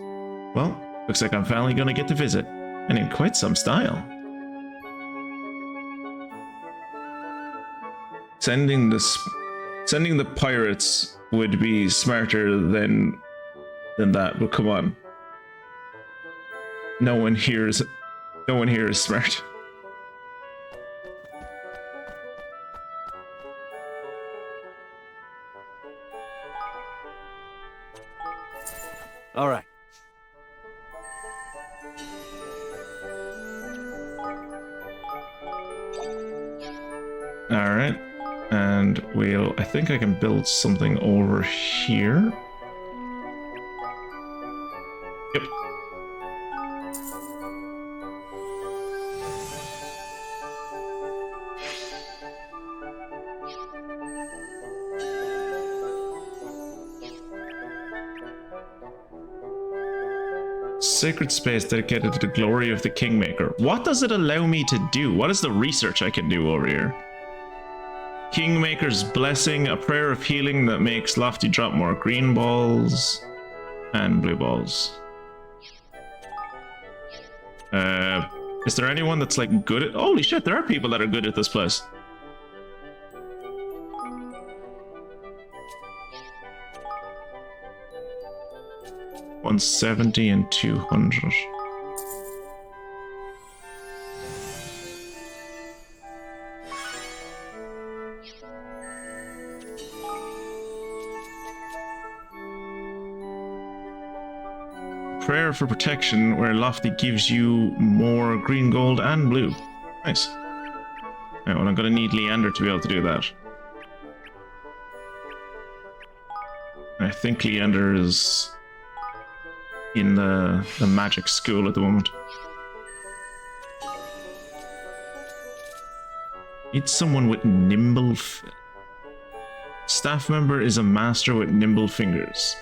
Well, looks like I'm finally gonna get to visit, and in quite some style. Sending the pirates would be smarter than that, but come on. No one here is smart. all right. All right. And I think I can build something over here. Yep. Sacred space dedicated to the glory of the Kingmaker. What does it allow me to do? What is the research I can do over here? Kingmaker's Blessing, a prayer of healing that makes Lofty drop more green balls and blue balls. Is there anyone that's like good at... Holy shit, there are people that are good at this place. $170 and $200. Prayer for protection, where Lofty gives you more green, gold, and blue. Nice. Right, well, I'm gonna need Leander to be able to do that. I think Leander is in the magic school at the moment. Need someone with nimble... Staff member is a master with nimble fingers.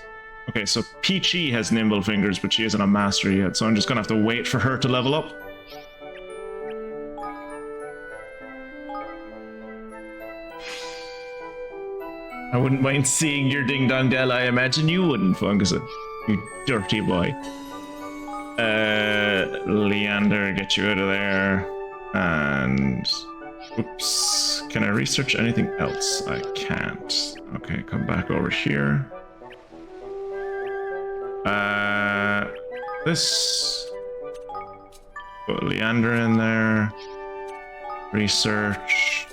Okay, so Peachy has nimble fingers, but she isn't a master yet, so I'm just gonna have to wait for her to level up. I wouldn't mind seeing your Ding Dong Dell. I imagine you wouldn't, Fungus. You dirty boy. Leander, get you out of there. And... Oops. Can I research anything else? I can't. Okay, come back over here. This... Put Leander in there. Research.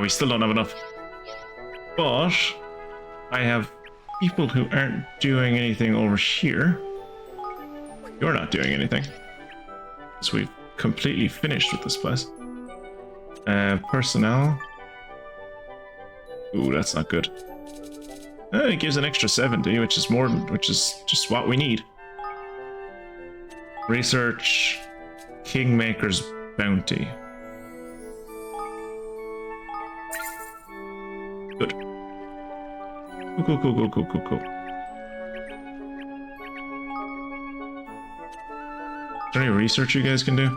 We still don't have enough. But I have people who aren't doing anything over here. You're not doing anything. So we've completely finished with this place. Personnel. Ooh, that's not good. It gives an extra 70, which is more, which is just what we need. Research. Kingmaker's Bounty. Good. Cool. Is there any research you guys can do?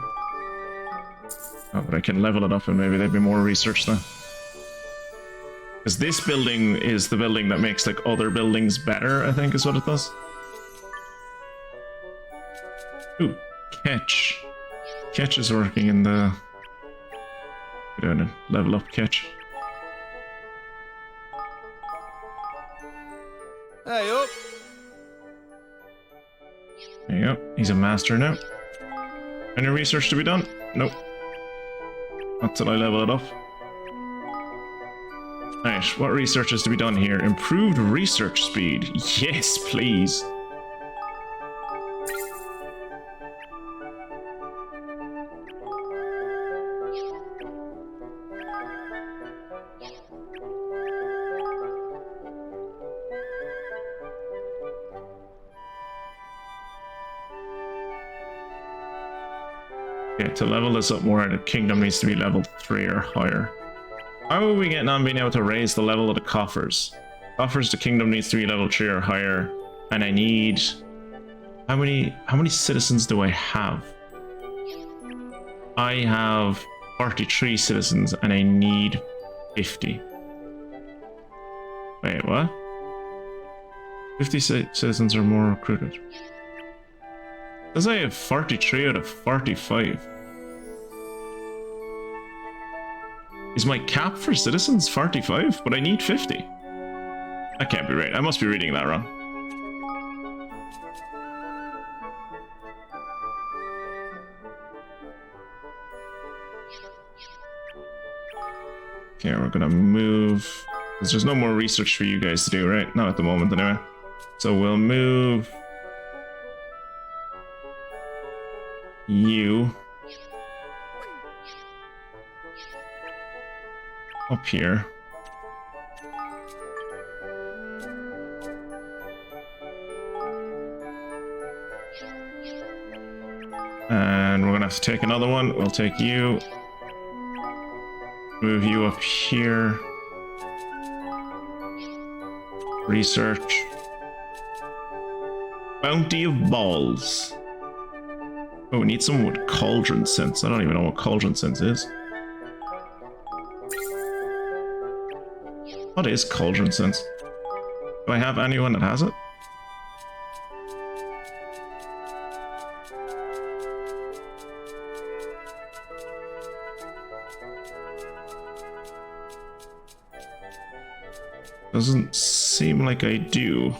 Oh, but I can level it up and maybe there'd be more research then. Because this building is the building that makes like other buildings better, I think is what it does. Ooh, Catch. Catch is working in the... Go down and level up Catch. Hey up. There you go. He's a master now. Any research to be done? Nope. Not till I level it up. Right, what research is to be done here? Improved research speed. Yes, please. Okay, to level this up more, the kingdom needs to be level 3 or higher. How are we getting on being able to raise the level of the coffers? Coffers, the kingdom needs to be level 3 or higher. And I need... How many citizens do I have? I have 43 citizens and I need 50. Wait, what? 50 citizens are more recruited. Does I have 43 out of 45? Is my cap for citizens 45? But I need 50. That can't be right. I must be reading that wrong. Okay, we're gonna move... Because there's no more research for you guys to do, right? Not at the moment, anyway. So we'll move... you... up here. And we're gonna have to take another one. We'll take you. Move you up here. Bounty of balls. Oh, we need someone with cauldron sense. I don't even know what cauldron sense is. What is cauldron sense? Do I have anyone that has it? Doesn't seem like I do.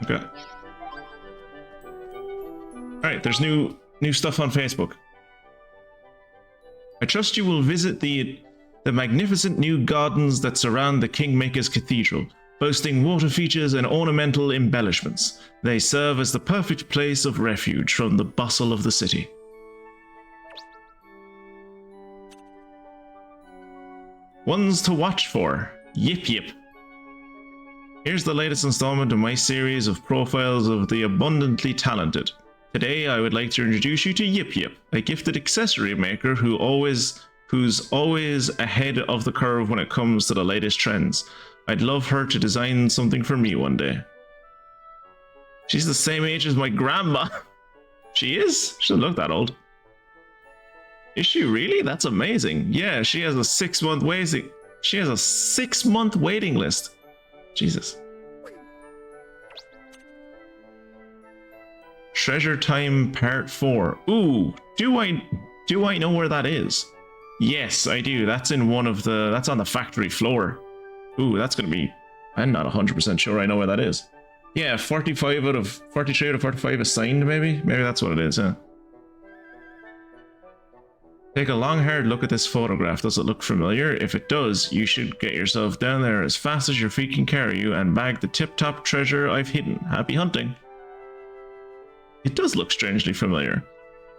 Okay. Alright, there's new stuff on Facebook. I trust you will visit the magnificent new gardens that surround the Kingmaker's Cathedral, boasting water features and ornamental embellishments. They serve as the perfect place of refuge from the bustle of the city. Ones to watch for. Yip Yip. Here's the latest installment of my series of profiles of the abundantly talented. Today I would like to introduce you to Yip Yip, a gifted accessory maker who's always ahead of the curve when it comes to the latest trends. I'd love her to design something for me one day. She's the same age as my grandma. She is? She doesn't look that old. Is she really? That's amazing. Yeah, she has a 6-month waiting. She has a 6-month waiting list. Jesus. Treasure Time Part 4. Ooh, do I know where that is? Yes, I do. That's in one of the... That's on the factory floor. Ooh, that's gonna be... I'm not 100% sure I know where that is. Yeah, 45 out of... 43 out of 45 assigned, maybe? Maybe that's what it is, huh? Take a long, hard look at this photograph. Does it look familiar? If it does, you should get yourself down there as fast as your feet can carry you and bag the tip-top treasure I've hidden. Happy hunting. It does look strangely familiar.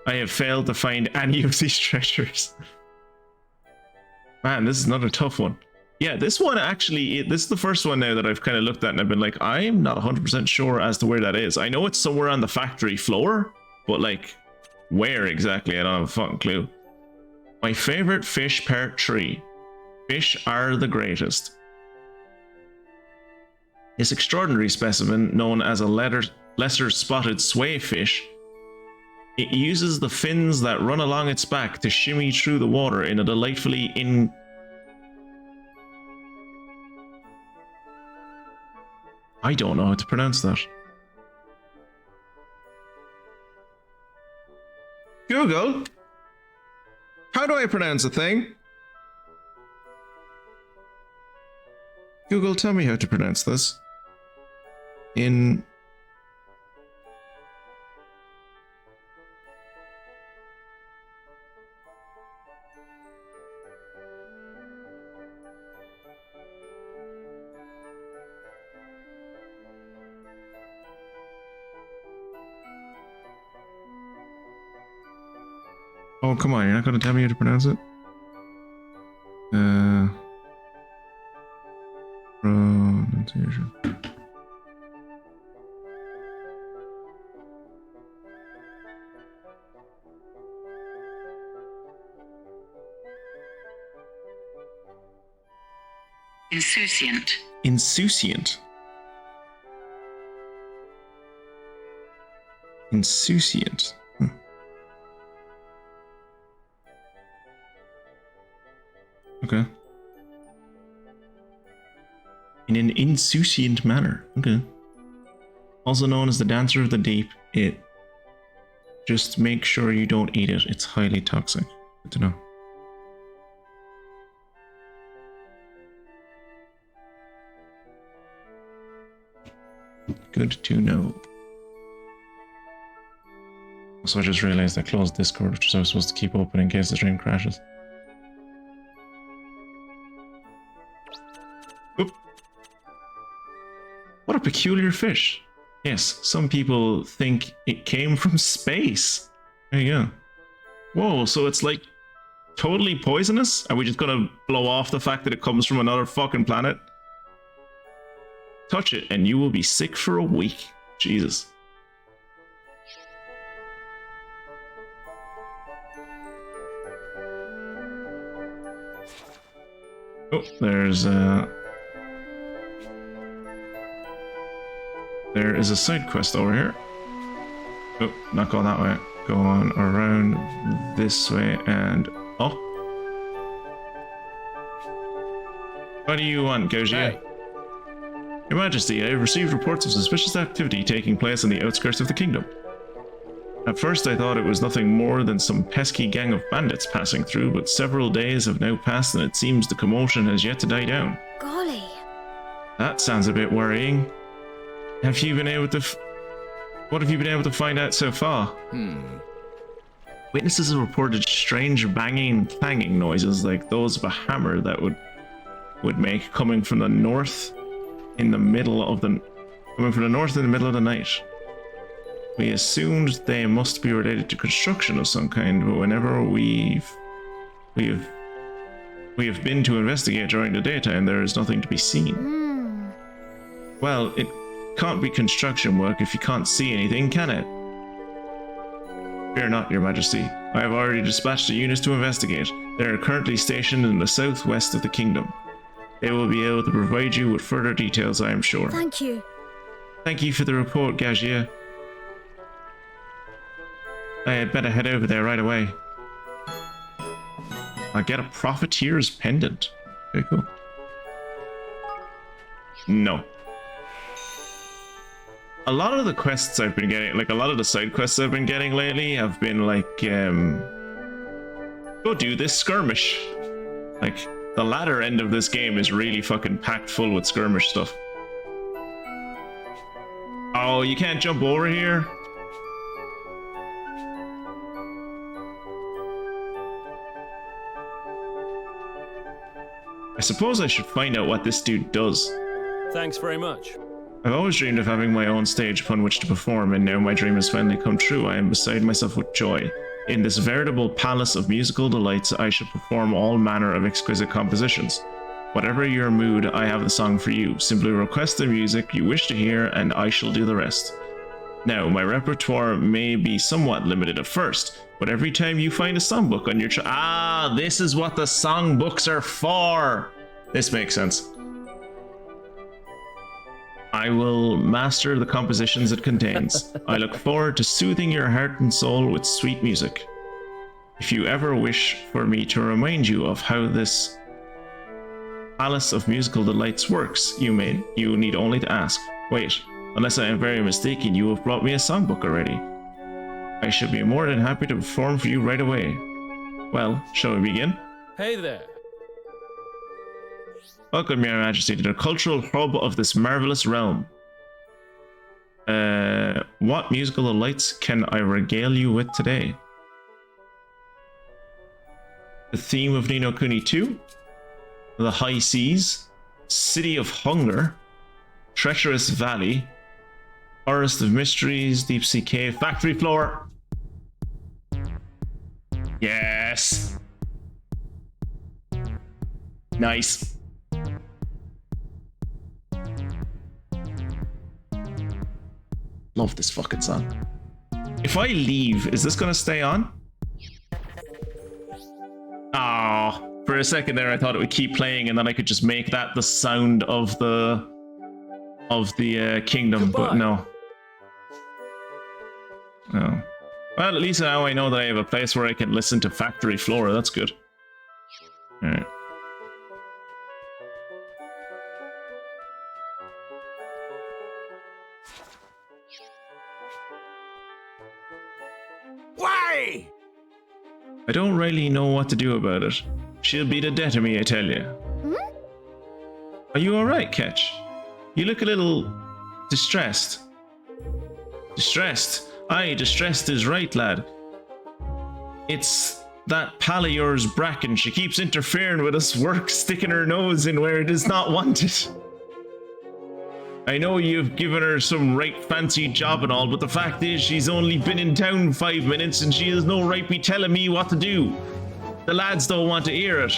I have failed to find any of these treasures. Man, this is another tough one. Yeah, this one actually, this is the first one now that I've kind of looked at and I've been like, I'm not 100% sure as to where that is. I know it's somewhere on the factory floor, but like, where exactly? I don't have a fucking clue. My favorite fish part 3. Fish are the greatest. This extraordinary specimen, known as a lesser spotted sway fish, it uses the fins that run along its back to shimmy through the water in a delightfully I don't know how to pronounce that. Google, how do I pronounce a thing? Google, tell me how to pronounce this. Oh, come on, you're not going to tell me how to pronounce it? Pronunciation. Insouciant. Insouciant. Insouciant. Okay. In an insouciant manner. Okay. Also known as the Dancer of the Deep, it just make sure you don't eat it. It's highly toxic. Good to know. Good to know. Also, I just realized I closed Discord, which I was supposed to keep open in case the stream crashes. Oop. What a peculiar fish. Yes, some people think it came from space. There you go. Whoa, so it's like totally poisonous? Are we just gonna blow off the fact that it comes from another fucking planet? Touch it and you will be sick for a week. Jesus. Oh, there's There is a side quest over here. Oh, not going that way. Going around this way and up. What do you want, Gojia? Hey. Your Majesty, I have received reports of suspicious activity taking place on the outskirts of the kingdom. At first I thought it was nothing more than some pesky gang of bandits passing through, but several days have now passed and it seems the commotion has yet to die down. Golly. That sounds a bit worrying. Have you been able to... What have you been able to find out so far? Witnesses have reported strange banging and clanging noises like those of a hammer that would make coming from the north in the middle of the night. We assumed they must be related to construction of some kind, but whenever we have been to investigate during the daytime, there is nothing to be seen. Well, it can't be construction work if you can't see anything, can it? Fear not, Your Majesty. I have already dispatched the units to investigate. They are currently stationed in the southwest of the kingdom. They will be able to provide you with further details, I am sure. Thank you. Thank you for the report, Gajia. I had better head over there right away. I'll get a Profiteer's Pendant. Okay, cool. No. A lot of the quests I've been getting, like a lot of the side quests I've been getting lately have been like, go do this skirmish. Like, the latter end of this game is really fucking packed full with skirmish stuff. Oh, you can't jump over here? I suppose I should find out what this dude does. Thanks very much. I've always dreamed of having my own stage upon which to perform, and now my dream has finally come true. I am beside myself with joy. In this veritable palace of musical delights, I shall perform all manner of exquisite compositions. Whatever your mood, I have the song for you. Simply request the music you wish to hear, and I shall do the rest. Now, my repertoire may be somewhat limited at first, but every time you find a songbook on your this is what the songbooks are for! This makes sense. I will master the compositions it contains. I look forward to soothing your heart and soul with sweet music. If you ever wish for me to remind you of how this palace of musical delights works, you need only to ask. Wait, unless I am very mistaken, you have brought me a songbook already. I shall be more than happy to perform for you right away. Well, shall we begin? Hey there. Welcome, Your Majesty, to the cultural hub of this marvelous realm. What musical delights can I regale you with today? The theme of Ni no Kuni 2, The High Seas, City of Hunger, Treacherous Valley, Forest of Mysteries, Deep Sea Cave, Factory Floor. Yes. Nice. Love this fucking song. If I leave, is this gonna stay on? Ah, for a second there I thought it would keep playing and then I could just make that the sound of the kingdom. Goodbye. But no. Oh. Well, at least now I know that I have a place where I can listen to Factory Floor. That's good. Alright. Why? I don't really know what to do about it. She'll be the death of me, I tell you. Hmm? Are you alright, Ketch? You look a little distressed. Distressed? Aye, distressed is right, lad. It's that pal of yours, Bracken. She keeps interfering with us work, sticking her nose in where it is not wanted. I know you've given her some right fancy job and all, but the fact is she's only been in town 5 minutes and she has no right be telling me what to do. The lads don't want to hear it.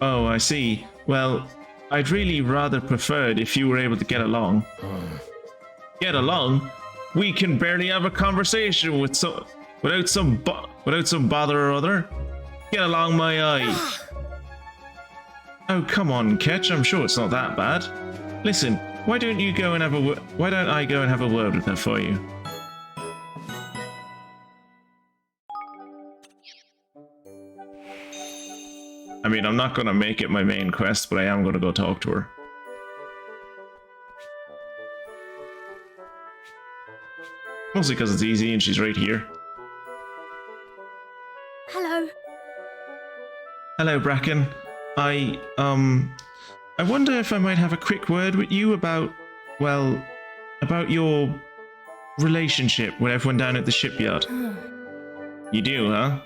Oh, I see. Well, I'd really rather prefer it if you were able to get along. Get along? We can barely have a conversation without some bother or other. Get along, my eye. Oh, come on, Ketch. I'm sure it's not that bad. Listen, Why don't you go and have a why don't I go and have a word with her for you? I mean, I'm not gonna make it my main quest, but I am gonna go talk to her. Mostly because it's easy and she's right here. Hello. Hello, Bracken. I wonder if I might have a quick word with you about, well, about your relationship with everyone down at the shipyard. You do, huh?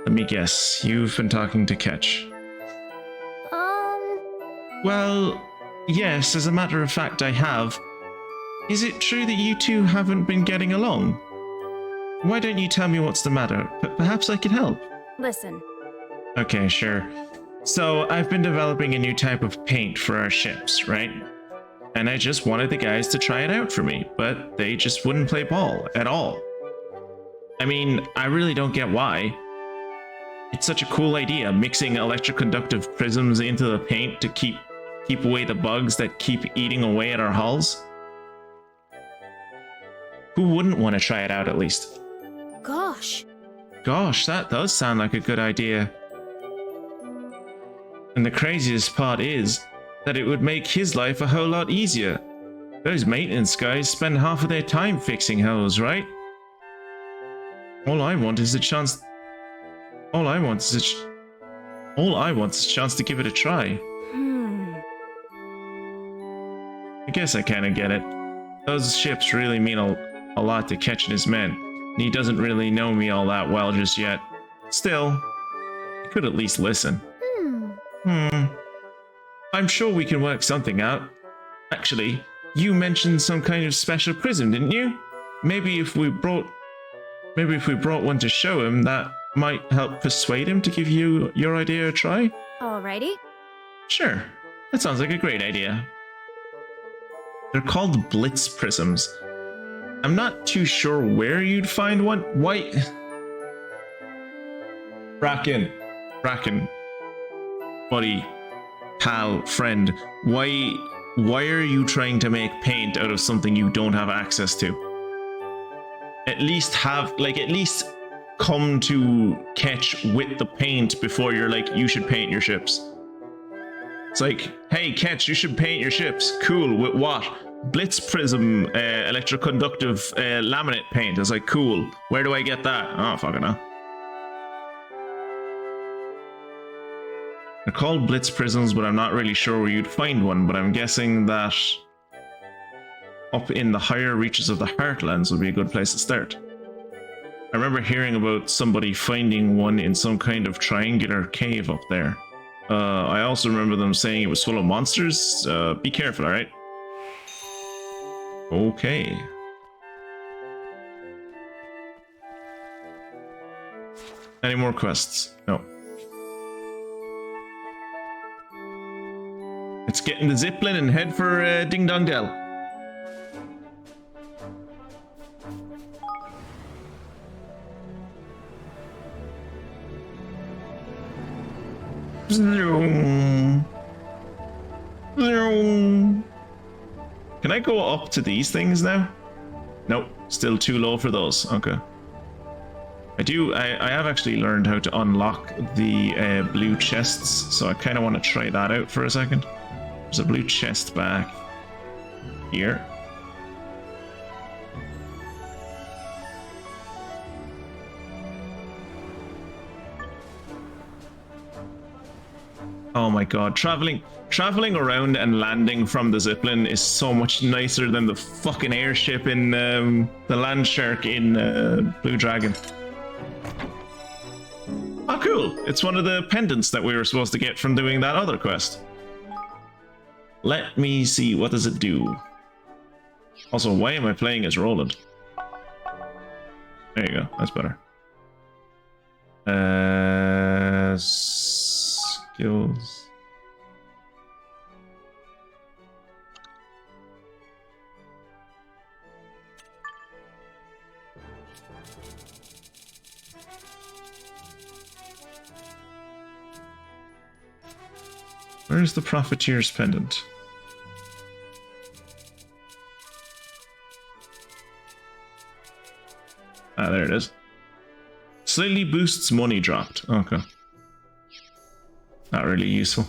Let me guess, you've been talking to Ketch. Well, yes, as a matter of fact, I have. Is it true that you two haven't been getting along? Why don't you tell me what's the matter? Perhaps I can help. Listen. Okay, sure. So, I've been developing a new type of paint for our ships, right? And I just wanted the guys to try it out for me, but they just wouldn't play ball at all. I mean, I really don't get why. It's such a cool idea, mixing electroconductive prisms into the paint to keep away the bugs that keep eating away at our hulls. Who wouldn't want to try it out at least? Gosh. Gosh, that does sound like a good idea. And the craziest part is that it would make his life a whole lot easier. Those maintenance guys spend half of their time fixing hulls, right? All I want is a chance to give it a try. I guess I kind of get it. Those ships really mean a lot to Ketch and his men, and he doesn't really know me all that well just yet. Still, he could at least listen. I'm sure we can work something out. Actually, you mentioned some kind of special prism, didn't you? Maybe if we brought one to show him, that might help persuade him to give you your idea a try? Alrighty. Sure. That sounds like a great idea. They're called Blitz prisms. I'm not too sure where you'd find one. Why? Bracken. Buddy. Pal. Friend. Why are you trying to make paint out of something you don't have access to? At least come to Ketch with the paint before you're like, you should paint your ships. It's like, hey Ketch, you should paint your ships. Cool, with what? Blitz prism, electroconductive laminate paint. It's like, cool. Where do I get that? Oh, fucking hell. They're called Blitz prisms, but I'm not really sure where you'd find one, but I'm guessing that up in the higher reaches of the Heartlands would be a good place to start. I remember hearing about somebody finding one in some kind of triangular cave up there. I also remember them saying it was full of monsters. Be careful, alright? Okay. Any more quests? No. Let's get in the Zeppelin and head for Ding Dong Dell. Can I go up to these things now? Nope, still too low for those. Okay. I have actually learned how to unlock the blue chests, so I kind of want to try that out for a second. There's a blue chest back here. Oh my god, traveling around and landing from the Zeppelin is so much nicer than the fucking airship in the Land Shark in Blue Dragon. Oh cool, it's one of the pendants that we were supposed to get from doing that other quest. Let me see, what does it do? Also, why am I playing as Roland? There you go, that's better. Skills. Where's the Profiteer's Pendant? Ah, there it is. Slightly boosts money dropped. Okay. Not really useful.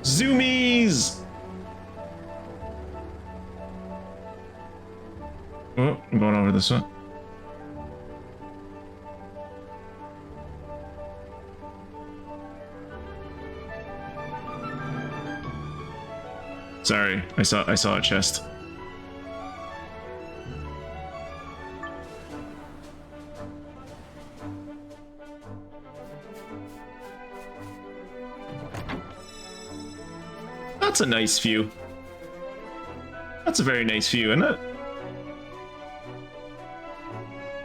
Zoomies! Oh, I'm going over this one. Sorry, I saw a chest. That's a nice view. That's a very nice view, isn't it?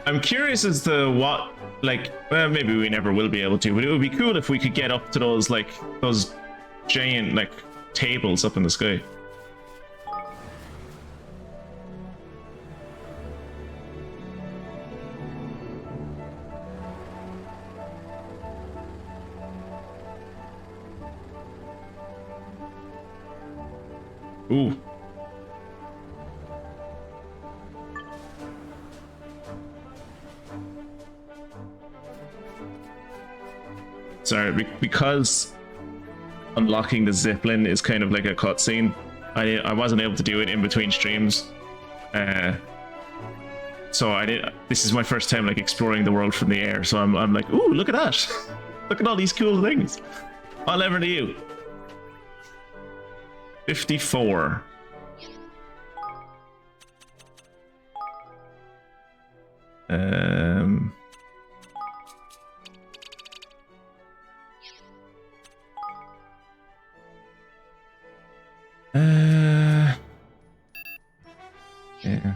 I'm curious as to what, like, well, maybe we never will be able to, but it would be cool if we could get up to those, like, those giant, like, tables up in the sky. Ooh. Sorry, because unlocking the zipline is kind of like a cutscene. I wasn't able to do it in between streams, so I did. This is my first time like exploring the world from the air. So I'm like, ooh, look at that! Look at all these cool things. What level are you? 54. Yeah.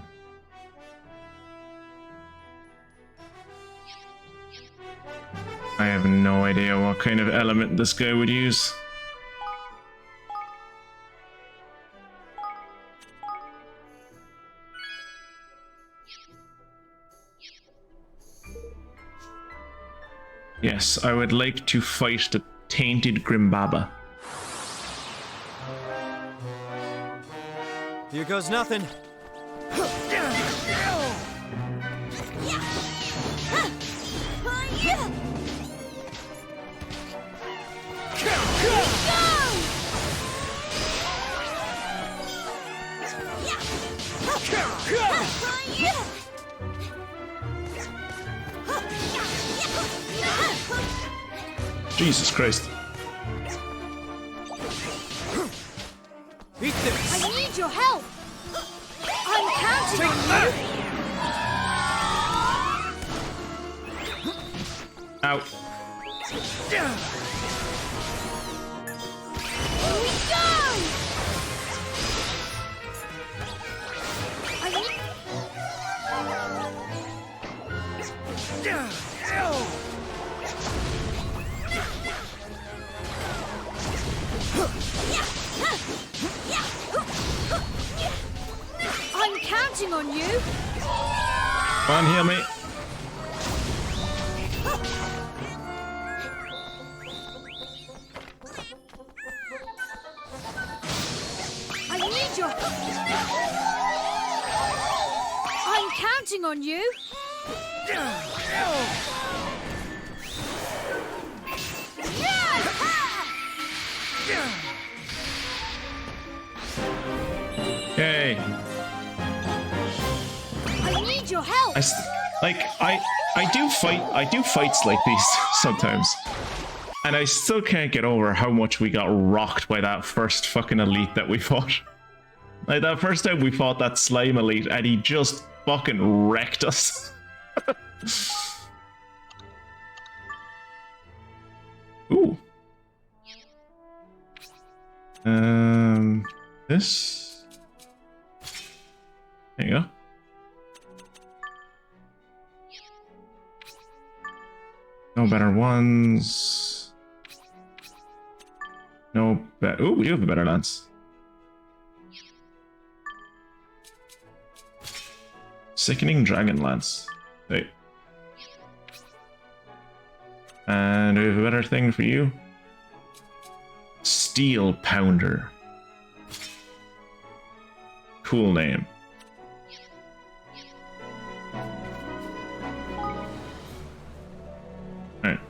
I have no idea what kind of element this guy would use. Yes, I would like to fight the tainted Grimbaba. Here goes nothing. Jesus Christ. Eat this. I need your help. I'm counting on you. Out. Here we go. I'm counting on you. Come on, heal me. I need your help. I'm counting on you. Yay. I need your help. I do fights like these sometimes. And I still can't get over how much we got rocked by that first fucking elite that we fought. Like that first time we fought that slime elite and he just fucking wrecked us. Ooh. This. There you go. No better ones. No better. Ooh, we do have a better lance. Sickening Dragon Lance. Wait. And we have a better thing for you. Steel Pounder. Cool name. Alright.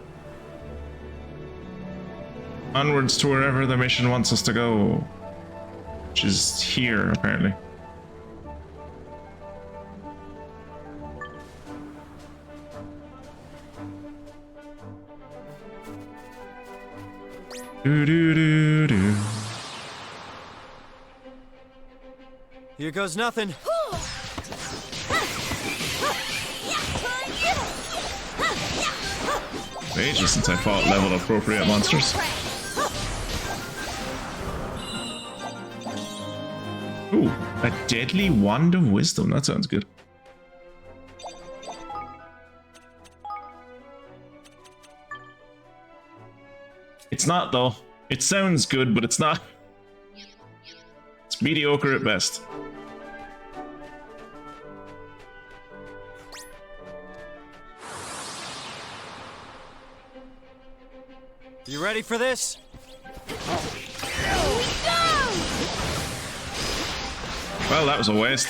Onwards to wherever the mission wants us to go. Which is here, apparently. Do do do do. Here goes nothing. Ages since I fought level appropriate monsters. Ooh, a deadly wand of wisdom. That sounds good. It's not though. It sounds good, but it's not. It's mediocre at best. You ready for this? Well, that was a waste.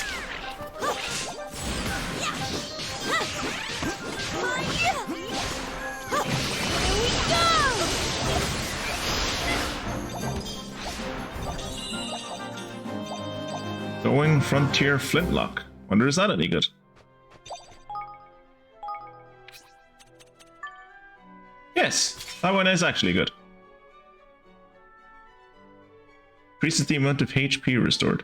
Going Frontier Flintlock. Wonder is that any good? Yes, that one is actually good. Increases the amount of HP restored.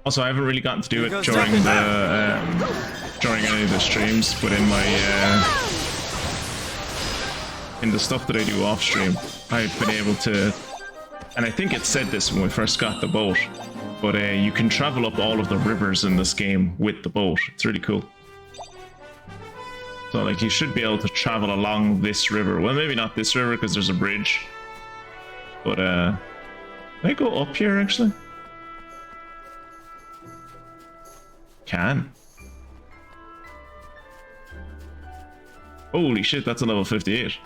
Also, I haven't really gotten to do it during any of the streams, but in my in the stuff that I do off stream, I've been able to, and I think it said this when we first got the boat, but you can travel up all of the rivers in this game with the boat. It's really cool. So like you should be able to travel along this river. Well, maybe not this river because there's a bridge, but can I go up here actually? Can. Holy shit, that's a level 58.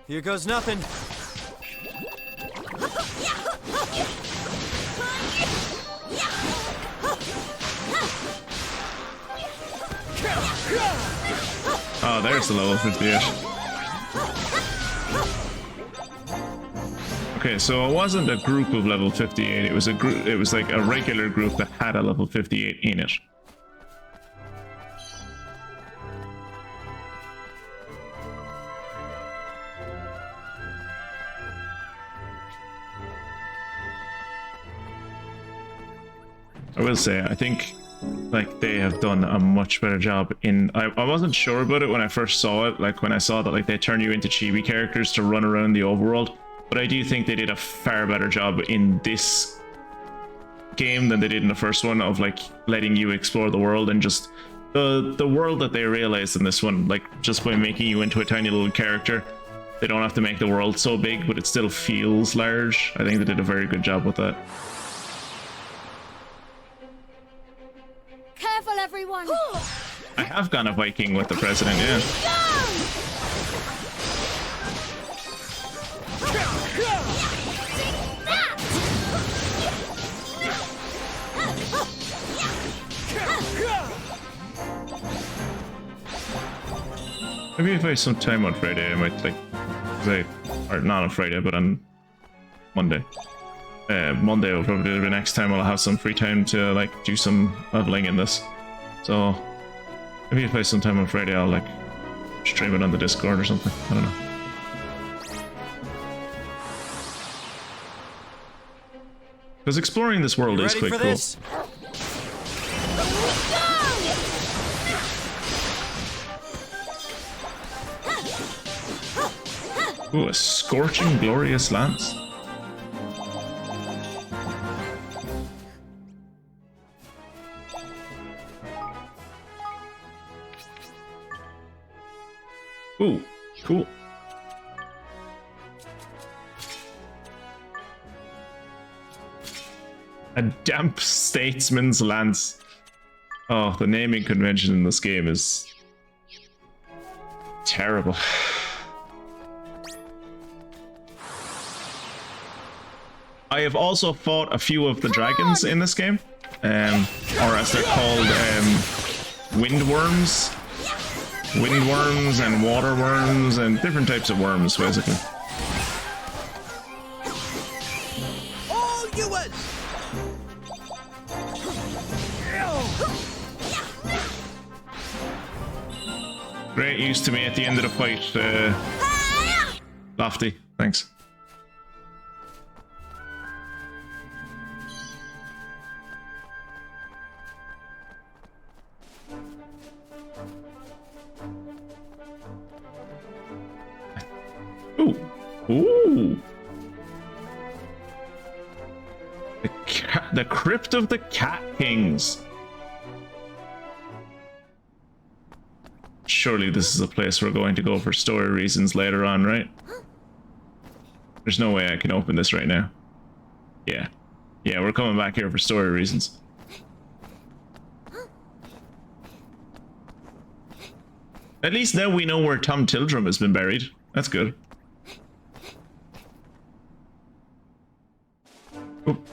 Here goes nothing. Oh, there's the level 58. Okay, so it wasn't a group of level 58, it was a group, it was like a regular group that had a level 58 in it. I will say, I think like they have done a much better job in, I wasn't sure about it when I first saw it, like when I saw that like they turn you into chibi characters to run around the overworld. But I do think they did a far better job in this game than they did in the first one of like letting you explore the world, and just the world that they realized in this one, like just by making you into a tiny little character. They don't have to make the world so big, but it still feels large. I think they did a very good job with that. Careful, everyone! I have gone a Viking with the president, yeah. Maybe if I have some time on Friday, I might like, or not on Friday, but on Monday. Monday will probably be the next time I'll have some free time to like do some leveling in this. So maybe if I have some time on Friday, I'll like stream it on the Discord or something. I don't know. Because exploring this world is quite cool. Ooh, a scorching glorious lance. Ooh, cool. A damp statesman's lance. Oh, the naming convention in this game is terrible. I have also fought a few of the dragons in this game, or as they're called, windworms. Windworms and water worms and different types of worms, basically. All yours! Great use to me at the end of the fight, Lofty. Thanks. Ooh. Ooh. The Crypt of the Cat Kings. Surely this is a place we're going to go for story reasons later on, right? There's no way I can open this right now. Yeah. Yeah, we're coming back here for story reasons. At least now we know where Tom Tildrum has been buried. That's good. Oop.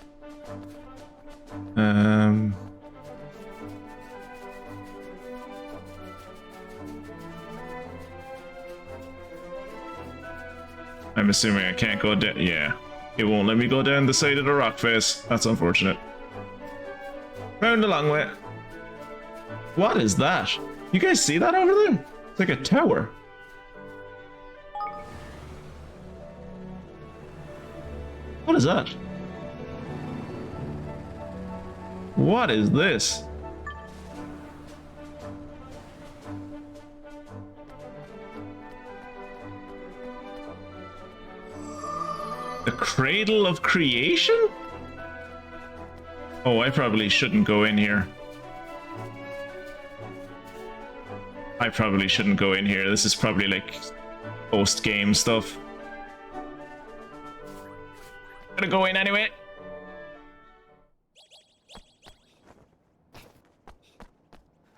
I'm assuming I can't go down. Yeah, it won't let me go down the side of the rock face. That's unfortunate. Round a long way. What is that? You guys see that over there? It's like a tower. What is that? What is this? The Cradle of Creation? Oh, I probably shouldn't go in here. I probably shouldn't go in here. This is probably like post-game stuff. Gonna go in anyway.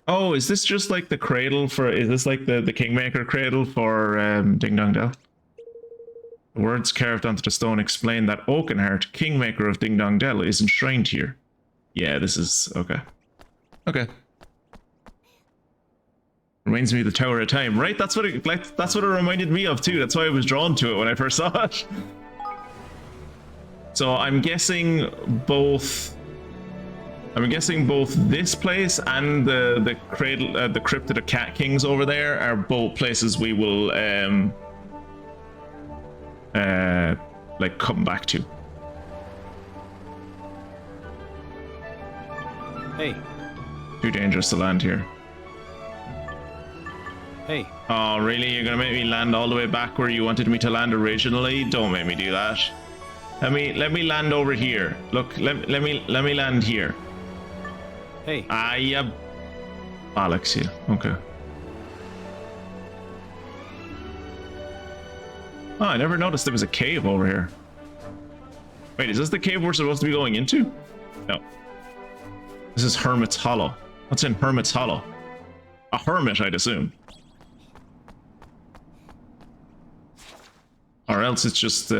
Oh, is this just like the cradle for... Is this like the Kingmaker cradle for Ding Dong Dell? The words carved onto the stone explain that Oakenheart, Kingmaker of Ding Dong Dell, is enshrined here. Yeah, this is... okay. Okay. Reminds me of the Tower of Time, right? That's what it, like, that's what it reminded me of too. That's why I was drawn to it when I first saw it. So I'm guessing both this place and the cradle, the Crypt of the Cat Kings over there are both places we will like come back to. Hey. Too dangerous to land here. Hey. Oh, really? You're gonna make me land all the way back where you wanted me to land originally? Don't make me do that. Let me land over here. Look, let me land here. Hey. Ah, yeah. Bollocks, yeah. Okay. Oh, I never noticed there was a cave over here. Wait, is this the cave we're supposed to be going into? No. This is Hermit's Hollow. What's in Hermit's Hollow? A hermit, I'd assume. Or else it's just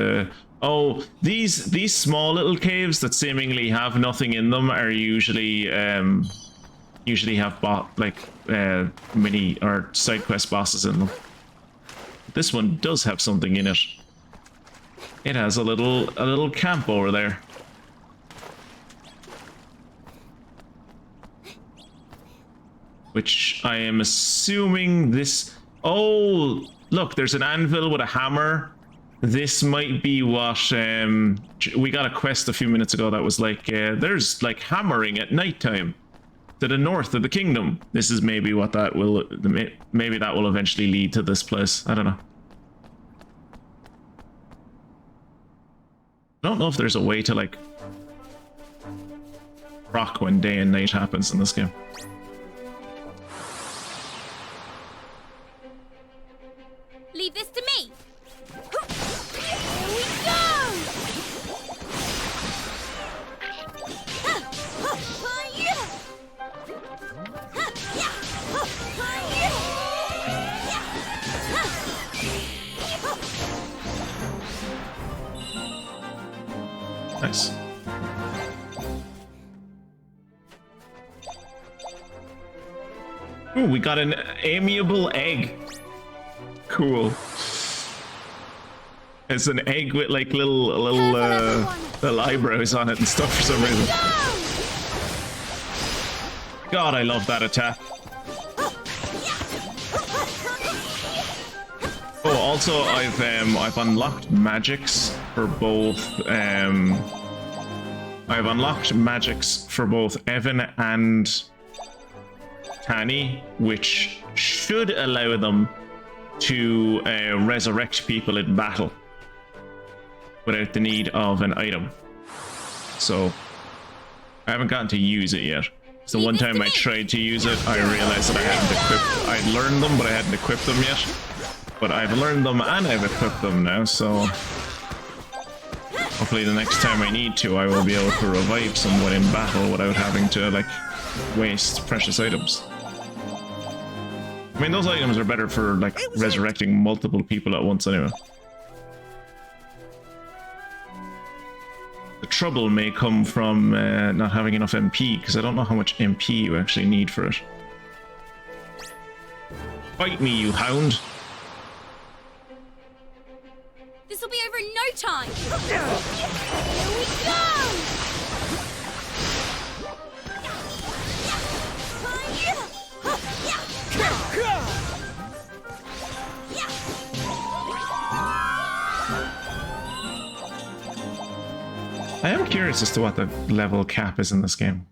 oh, these small little caves that seemingly have nothing in them are usually have mini or side quest bosses in them. This one does have something in it. It has a little camp over there. Which I am assuming this... Oh, look, there's an anvil with a hammer. This might be what... we got a quest a few minutes ago that was like, there's like hammering at nighttime to the north of the kingdom. This is maybe what that will... Maybe that will eventually lead to this place. I don't know. I don't know if there's a way to like... rock when day and night happens in this game. Leave this to me. Here we go! Nice. Ooh, we got an amiable egg. Cool. It's an egg with like little eyebrows on it and stuff for some reason. God, I love that attack. Oh, also I've unlocked magics for both Evan and Tani, which should allow them to resurrect people in battle without the need of an item. So I haven't gotten to use it yet. So one time I tried to use it, I realized that I'd learned them, but I hadn't equipped them yet. But I've learned them and I've equipped them now, so hopefully the next time I need to, I will be able to revive someone in battle without having to like waste precious items. I mean, those items are better for like resurrecting multiple people at once anyway. The trouble may come from not having enough MP, because I don't know how much MP you actually need for it. Fight me, you hound! This'll be over in no time! Here we go! I am curious as to what the level cap is in this game.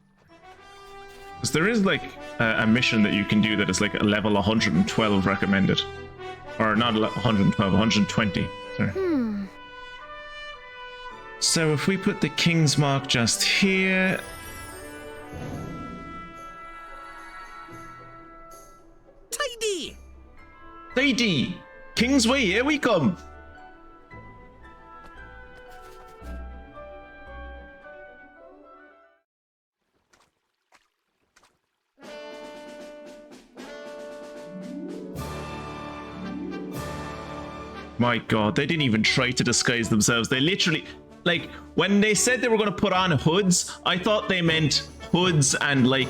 Because there is like a mission that you can do that is like a level 112 recommended. Or not 112, 120. Sorry. So if we put the King's Mark just here... Tidy! Tidy! King's Way, here we come! My god, they didn't even try to disguise themselves. They literally, like, when they said they were going to put on hoods, I thought they meant hoods and, like,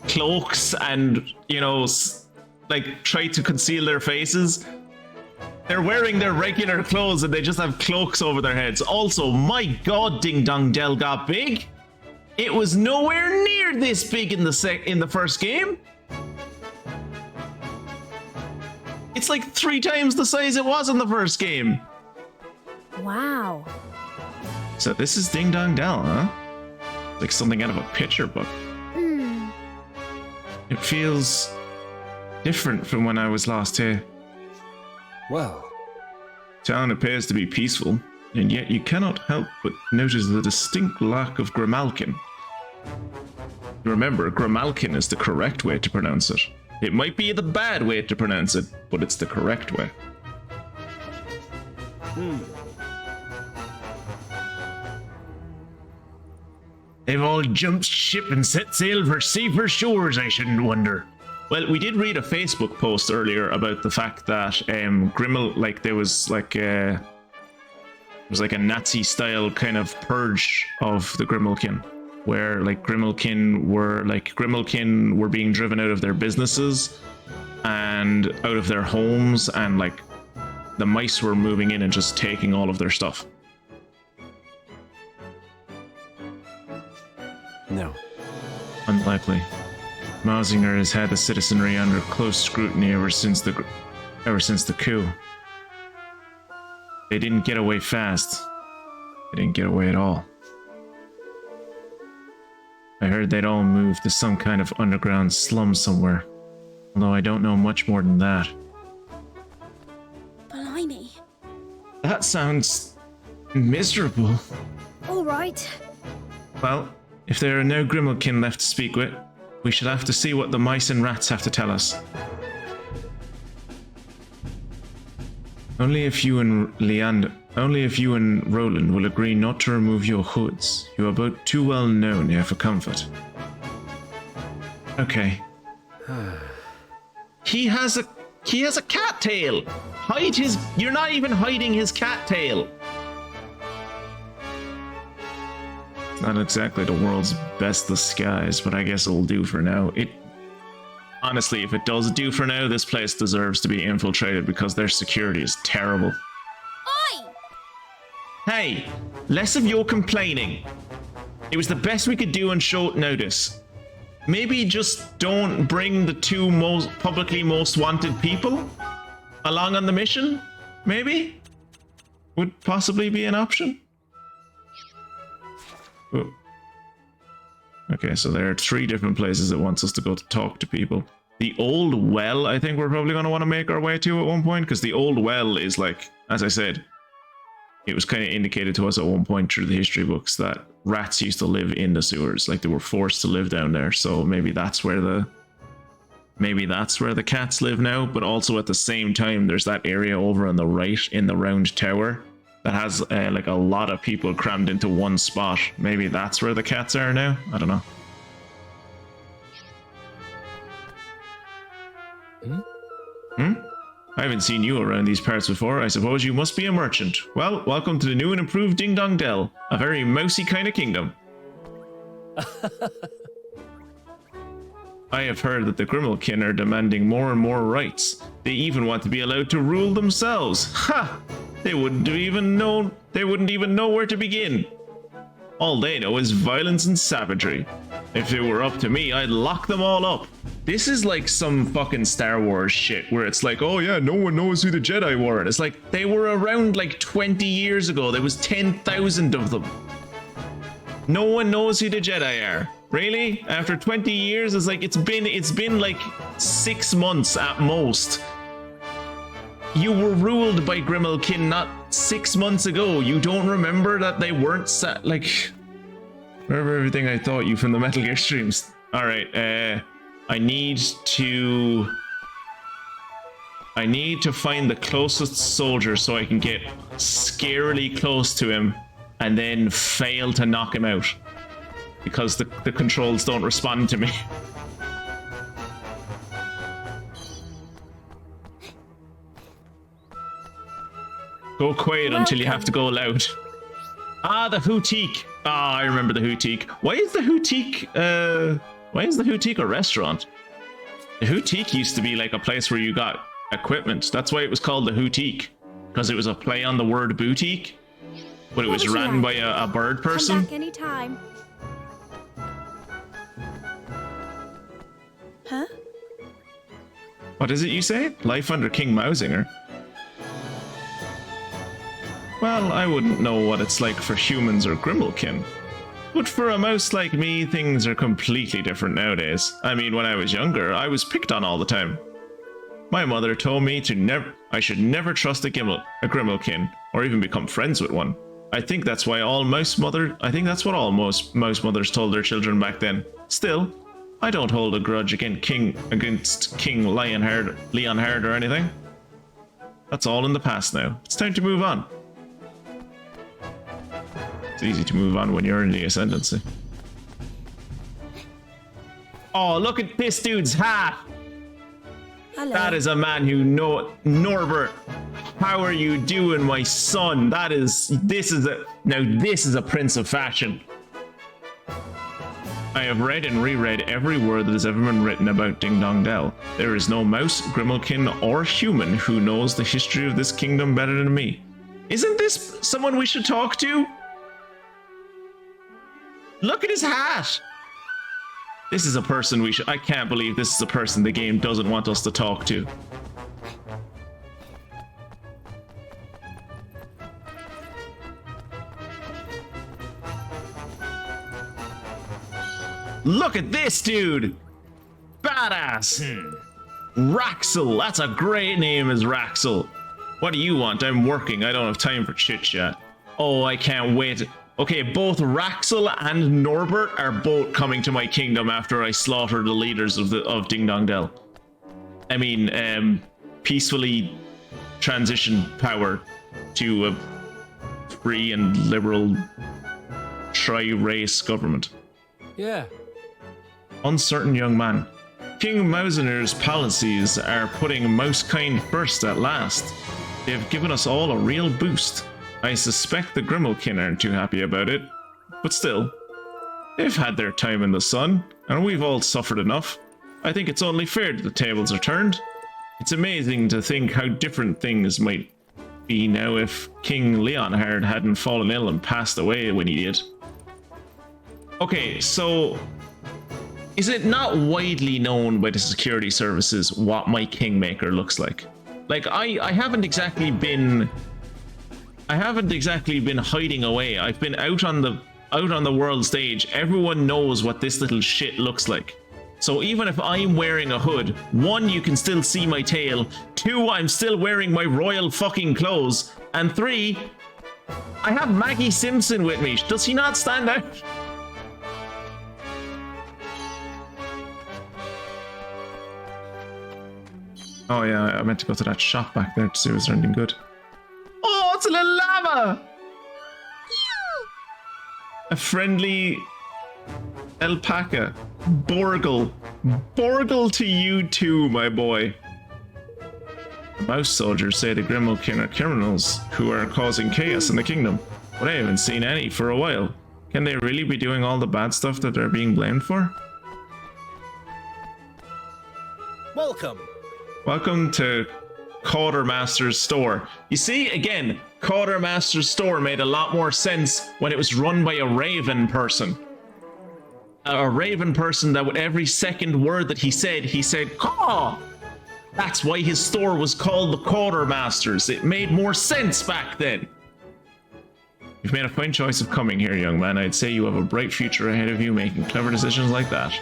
cloaks and, you know, like, try to conceal their faces. They're wearing their regular clothes and they just have cloaks over their heads. Also, my god, Ding Dong Dell got big. It was nowhere near this big in the first game. It's like 3 times the size it was in the first game. Wow. So this is Ding Dong Dell, huh? Like something out of a picture book. It feels different from when I was last here. Well, Town appears to be peaceful, and yet you cannot help but notice the distinct lack of Grimalkin. Remember, Grimalkin is the correct way to pronounce it. It might be the bad way to pronounce it, but it's the correct way. They've all jumped ship and set sail for safer shores, I shouldn't wonder. Well, we did read a Facebook post earlier about the fact that Grimmel, like there was like a Nazi-style kind of purge of the Grimalkin, where like Grimalkin were being driven out of their businesses and out of their homes, and like the mice were moving in and just taking all of their stuff. No. Unlikely. Mazinger has had the citizenry under close scrutiny ever since the coup. They didn't get away fast. They didn't get away at all. I heard they'd all moved to some kind of underground slum somewhere, although I don't know much more than that. Blimey. That sounds miserable. All right. Well, if there are no Grimalkin left to speak with, we shall have to see what the mice and rats have to tell us. Only if you and Roland will agree not to remove your hoods. You are both too well known here for comfort. Okay. He has a cat tail. You're not even hiding his cat tail. Not exactly the world's best disguise, but I guess it'll do for now. Honestly, if it does do for now, this place deserves to be infiltrated because their security is terrible. Oi! Hey, less of your complaining. It was the best we could do on short notice. Maybe just don't bring the two publicly most wanted people along on the mission? Maybe? Would possibly be an option? Ooh. Okay, so there are 3 different places it wants us to go to talk to people. The old well, I think we're probably going to want to make our way to at one point, because the old well is like, as I said, it was kind of indicated to us at one point through the history books that rats used to live in the sewers, like they were forced to live down there. So maybe that's where the cats live now. But also at the same time, there's that area over on the right in the round tower that has like a lot of people crammed into one spot. Maybe that's where the cats are now. I don't know. I haven't seen you around these parts before. I suppose you must be a merchant. Well, welcome to the new and improved Ding Dong Dell. A very mousy kind of kingdom. I have heard that the Grimalkin are demanding more and more rights. They even want to be allowed to rule themselves. Ha! They wouldn't even know where to begin. All they know is violence and savagery. If it were up to me, I'd lock them all up. This is like some fucking Star Wars shit where it's like, oh yeah, no one knows who the Jedi were. And it's like, they were around like 20 years ago. There was 10,000 of them. No one knows who the Jedi are. Really? After 20 years, it's like, it's been like 6 months at most. You were ruled by Grimalkin not 6 months ago. You don't remember that they weren't like... Remember everything I taught you from the Metal Gear streams. Alright, I need to find the closest soldier so I can get scarily close to him and then fail to knock him out. Because the controls don't respond to me. Go quiet until you have to go loud. Ah, the Hootique. Ah, I remember the Hootique. Why is the Hootique a restaurant? The Hootique used to be like a place where you got equipment. That's why it was called the Hootique. Because it was a play on the word boutique. But it was ran by a bird person. Come back anytime. Huh? What is it you say? Life under King Mausinger. Well, I wouldn't know what it's like for humans or Grimalkin. But for a mouse like me, things are completely different nowadays. I mean, when I was younger, I was picked on all the time. My mother told me I should never trust a Grimalkin, or even become friends with one. I think that's what all mouse mothers told their children back then. Still, I don't hold a grudge against King Leonhard or anything. That's all in the past now. It's time to move on. It's easy to move on when you're in the ascendancy. Oh, look at this dude's hat! Hello. That is a man who Norbert, how are you doing, my son? This is a prince of fashion. I have read and reread every word that has ever been written about Ding Dong Dell. There is no mouse, Grimalkin, or human who knows the history of this kingdom better than me. Isn't this someone we should talk to? Look at his hat! This is a person I can't believe this is a person the game doesn't want us to talk to. Look at this dude! Badass! Raxel, that's a great name, is Raxel. What do you want? I'm working, I don't have time for chit-chat. Oh, I can't wait. Okay, both Raxel and Norbert are both coming to my kingdom after I slaughter the leaders of Ding Dong Dell. I mean, peacefully transition power to a free and liberal tri-race government. Yeah. Uncertain young man. King Mausiner's policies are putting Mousekind first at last. They have given us all a real boost. I suspect the Grimalkin aren't too happy about it, but still, They've had their time in the sun, and we've all suffered enough. I think it's only fair that the tables are turned. It's amazing to think how different things might be now if King Leonhard hadn't fallen ill and passed away when he did. Okay, so is it not widely known by the security services what my Kingmaker looks like? Like, I haven't exactly been hiding away. I've been out on the world stage. Everyone knows what this little shit looks like. So even if I'm wearing a hood, 1, you can still see my tail, 2, I'm still wearing my royal fucking clothes, and 3, I have Maggie Simpson with me. Does he not stand out? Oh yeah, I meant to go to that shop back there to see if there's anything good. Oh, it's a little llama! A friendly alpaca. Borgle. Borgle to you too, my boy. The mouse soldiers say the Grimalkin are criminals who are causing chaos in the kingdom, but I haven't seen any for a while. Can they really be doing all the bad stuff that they're being blamed for? Welcome. Welcome to Quartermaster's store. You see, again, Quartermaster's store made a lot more sense when it was run by a raven person. A raven person that with every second word that he said, caw! That's why his store was called the Quartermasters. It made more sense back then. You've made a fine choice of coming here, young man. I'd say you have a bright future ahead of you making clever decisions like that.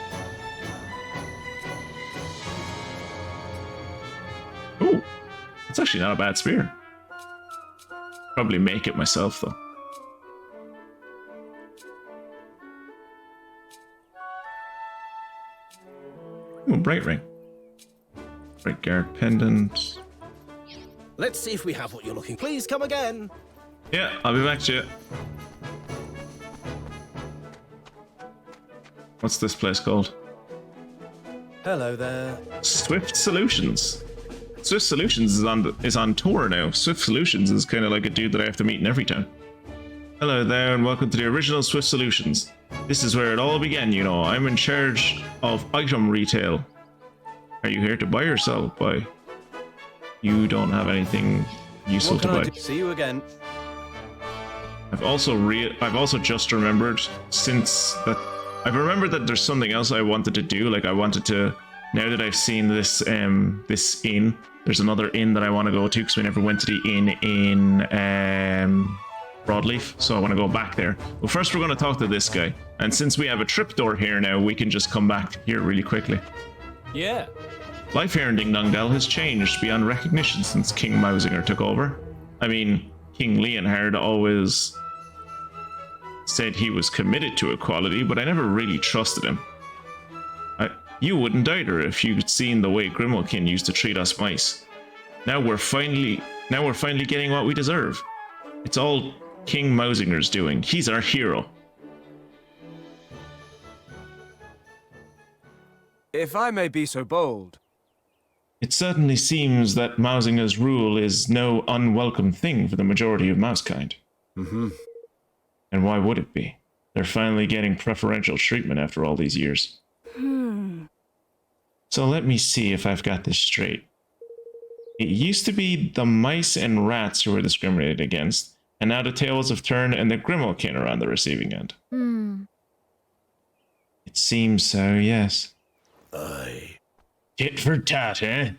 Ooh, it's actually not a bad spear. Probably make it myself, though. Ooh, bright ring. Bright guard pendant. Let's see if we have what you're looking. Please come again. Yeah, I'll be back to you. What's this place called? Hello there. Swift Solutions. Swift Solutions is on tour now. Swift Solutions is kind of like a dude that I have to meet in every town. Hello there, and welcome to the original Swift Solutions. This is where it all began, you know. I'm in charge of item retail. Are you here to buy or sell? Buy. You don't have anything useful to buy. See you again. I've also just remembered I've remembered that there's something else I wanted to do. Like I wanted to, now that I've seen this this inn, there's another inn that I want to go to because we never went to the inn in Broadleaf, so I want to go back there. But first we're going to talk to this guy, and since we have a trapdoor here now, we can just come back here really quickly. Yeah. Life here in Ding Dong Dell has changed beyond recognition since King Mausinger took over. I mean, King Leonhard always said he was committed to equality, but I never really trusted him. You wouldn't either if you'd seen the way Grimalkin used to treat us mice. Now we're finally getting what we deserve. It's all King Mausinger's doing. He's our hero. If I may be so bold. It certainly seems that Mausinger's rule is no unwelcome thing for the majority of mousekind. Mm-hmm. And why would it be? They're finally getting preferential treatment after all these years. So let me see if I've got this straight. It used to be the mice and rats who were discriminated against, and now the tables have turned and the Grimalkin are on the receiving end. It seems so, yes. Aye. Tit for tat, eh?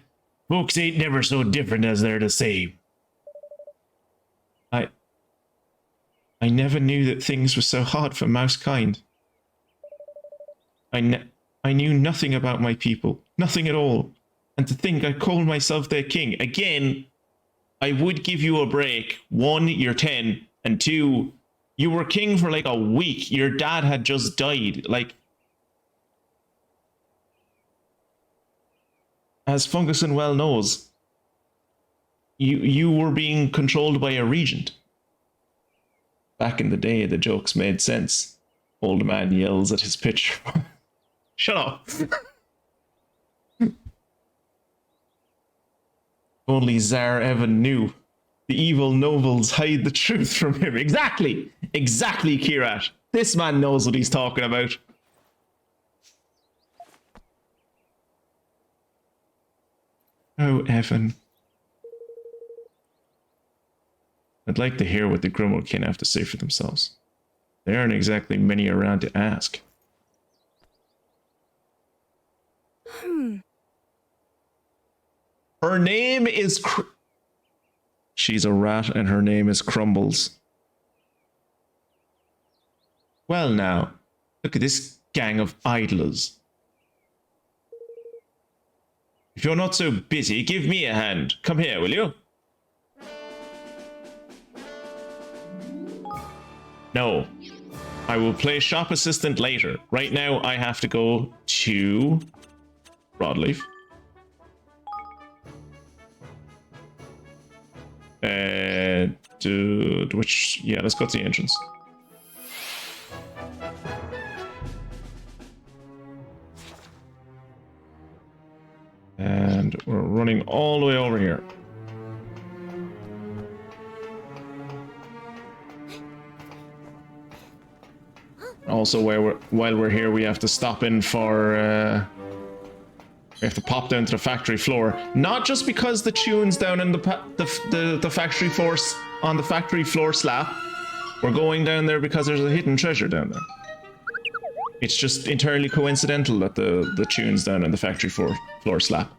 Folks ain't never so different as they're the same. I never knew that things were so hard for mousekind. I knew nothing about my people, nothing at all. And to think I called myself their king. Again, I would give you a break. 1, you're 10, and 2, you were king for like a week. Your dad had just died. Like, as Funguson well knows, you were being controlled by a regent. Back in the day, the jokes made sense. Old man yells at his picture. Shut up. Only Tsar Evan knew. The evil nobles hide the truth from him. Exactly, Kirat. This man knows what he's talking about. Oh, Evan. I'd like to hear what the Grimoire have to say for themselves. There aren't exactly many around to ask. Her name is She's a rat and her name is Crumbles. Well now, look at this gang of idlers. If you're not so busy, give me a hand. Come here, will you? No. I will play shop assistant later. Right now, I have to go to Broadleaf. Yeah, let's go to the entrance. And we're running all the way over here. Also, while we're here, we have to stop in for... we have to pop down to the factory floor. Not just because the tunes down in the factory floor on the factory floor slap. We're going down there because there's a hidden treasure down there. It's just entirely coincidental that the tunes down in the factory floor slap.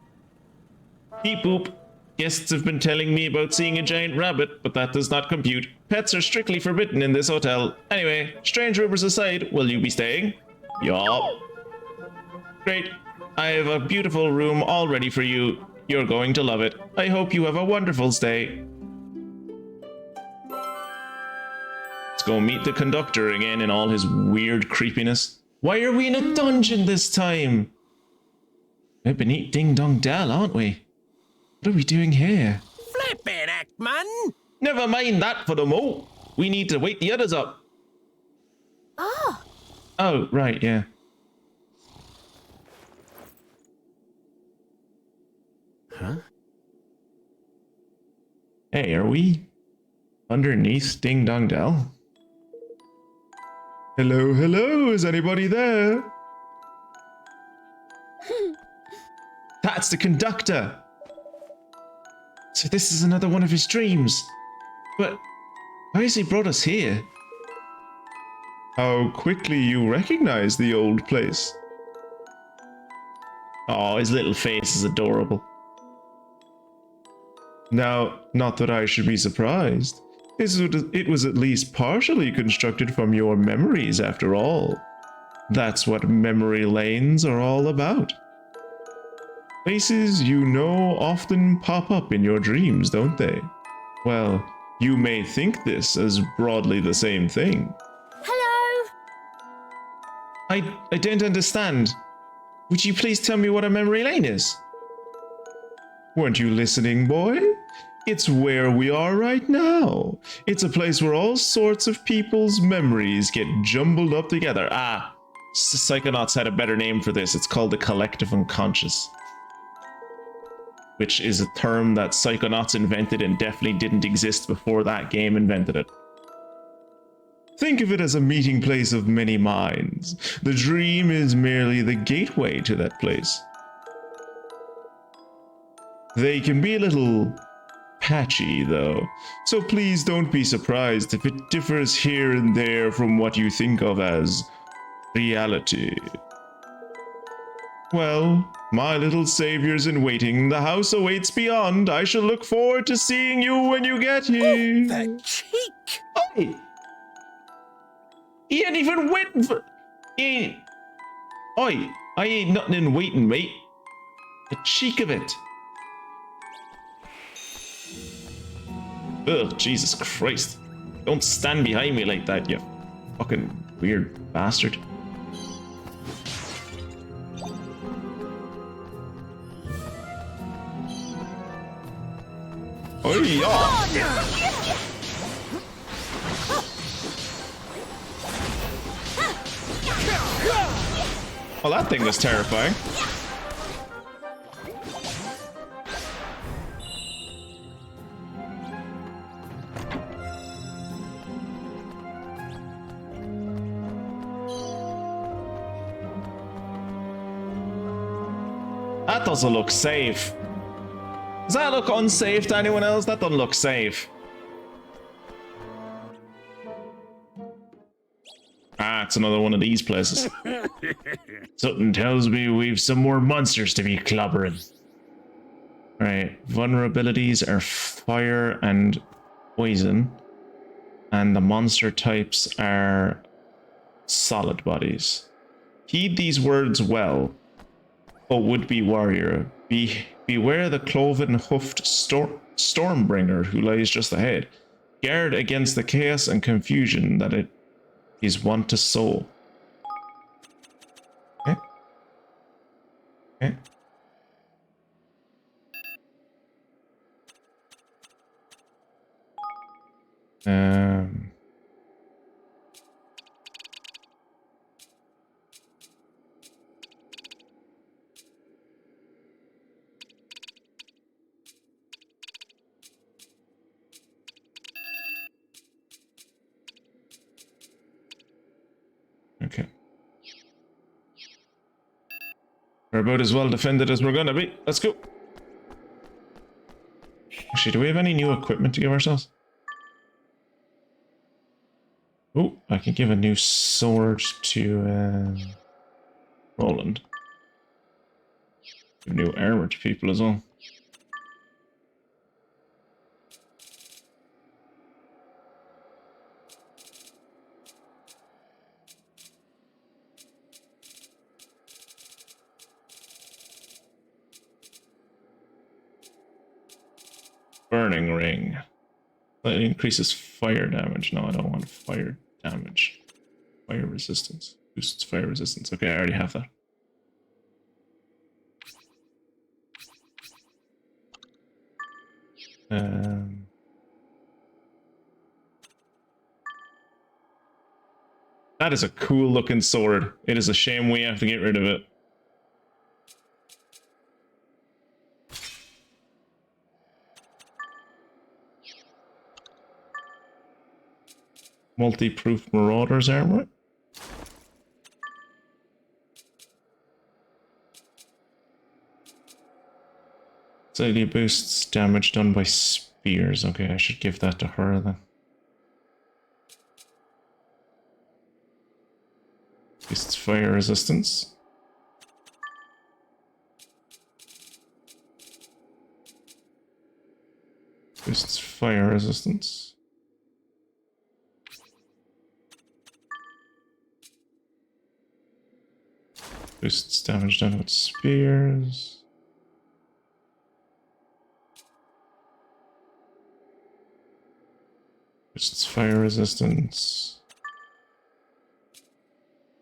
Beep boop. Guests have been telling me about seeing a giant rabbit, but that does not compute. Pets are strictly forbidden in this hotel. Anyway, strange rumors aside, will you be staying? Yup. Great. I have a beautiful room all ready for you. You're going to love it. I hope you have a wonderful stay. Let's go meet the conductor again in all his weird creepiness. Why are we in a dungeon this time? We're beneath Ding Dong Dell, aren't we? What are we doing here? Flippin' act, man! Never mind that for the mo. We need to wake the others up. Oh. Oh, right, yeah. Huh? Hey, are we underneath Ding Dong Dell? Hello, hello, is anybody there? That's the conductor. So this is another one of his dreams. But why has he brought us here? How quickly you recognize the old place. Oh, his little face is adorable. Now, not that I should be surprised. It was at least partially constructed from your memories, after all. That's what memory lanes are all about. Places you know often pop up in your dreams, don't they? Well, you may think this as broadly the same thing. Hello? I don't understand. Would you please tell me what a memory lane is? Weren't you listening, boy? It's where we are right now. It's a place where all sorts of people's memories get jumbled up together. Ah, Psychonauts had a better name for this. It's called the collective unconscious. Which is a term that Psychonauts invented and definitely didn't exist before that game invented it. Think of it as a meeting place of many minds. The dream is merely the gateway to that place. They can be a little patchy, though, so please don't be surprised if it differs here and there from what you think of as reality. Well, my little saviors in waiting, the house awaits beyond. I shall look forward to seeing you when you get here. Oh, that cheek! Oi! He ain't even waiting for... Oi, I ain't nothing in waiting, mate. The cheek of it. Ugh, Jesus Christ. Don't stand behind me like that, you fucking weird bastard. Oh yeah! Well, that thing was terrifying. that doesn't look safe. Does that look unsafe to anyone else? That doesn't look safe. Ah, it's another one of these places. Something tells me we've some more monsters to be clobbering. Right, vulnerabilities are fire and poison, and the monster types are solid bodies. Heed these words well, O would-be warrior. Beware the cloven-hoofed Stormbringer who lies just ahead. Guard against the chaos and confusion that it is wont to sow. Okay. Okay. Okay. We're about as well defended as we're gonna be. Let's go. Actually, do we have any new equipment to give ourselves? Oh, I can give a new sword to Roland. Give new armor to people as well. Burning ring. That increases fire damage. No, I don't want fire damage. Fire resistance. Boosts fire resistance. Okay, I already have that. That is a cool looking sword. It is a shame we have to get rid of it. Multi-proof Marauder's armor. Slightly boosts damage done by spears. Okay, I should give that to her then. Boosts fire resistance. Boosts fire resistance. Boosts damage done with spears. Boosts fire resistance.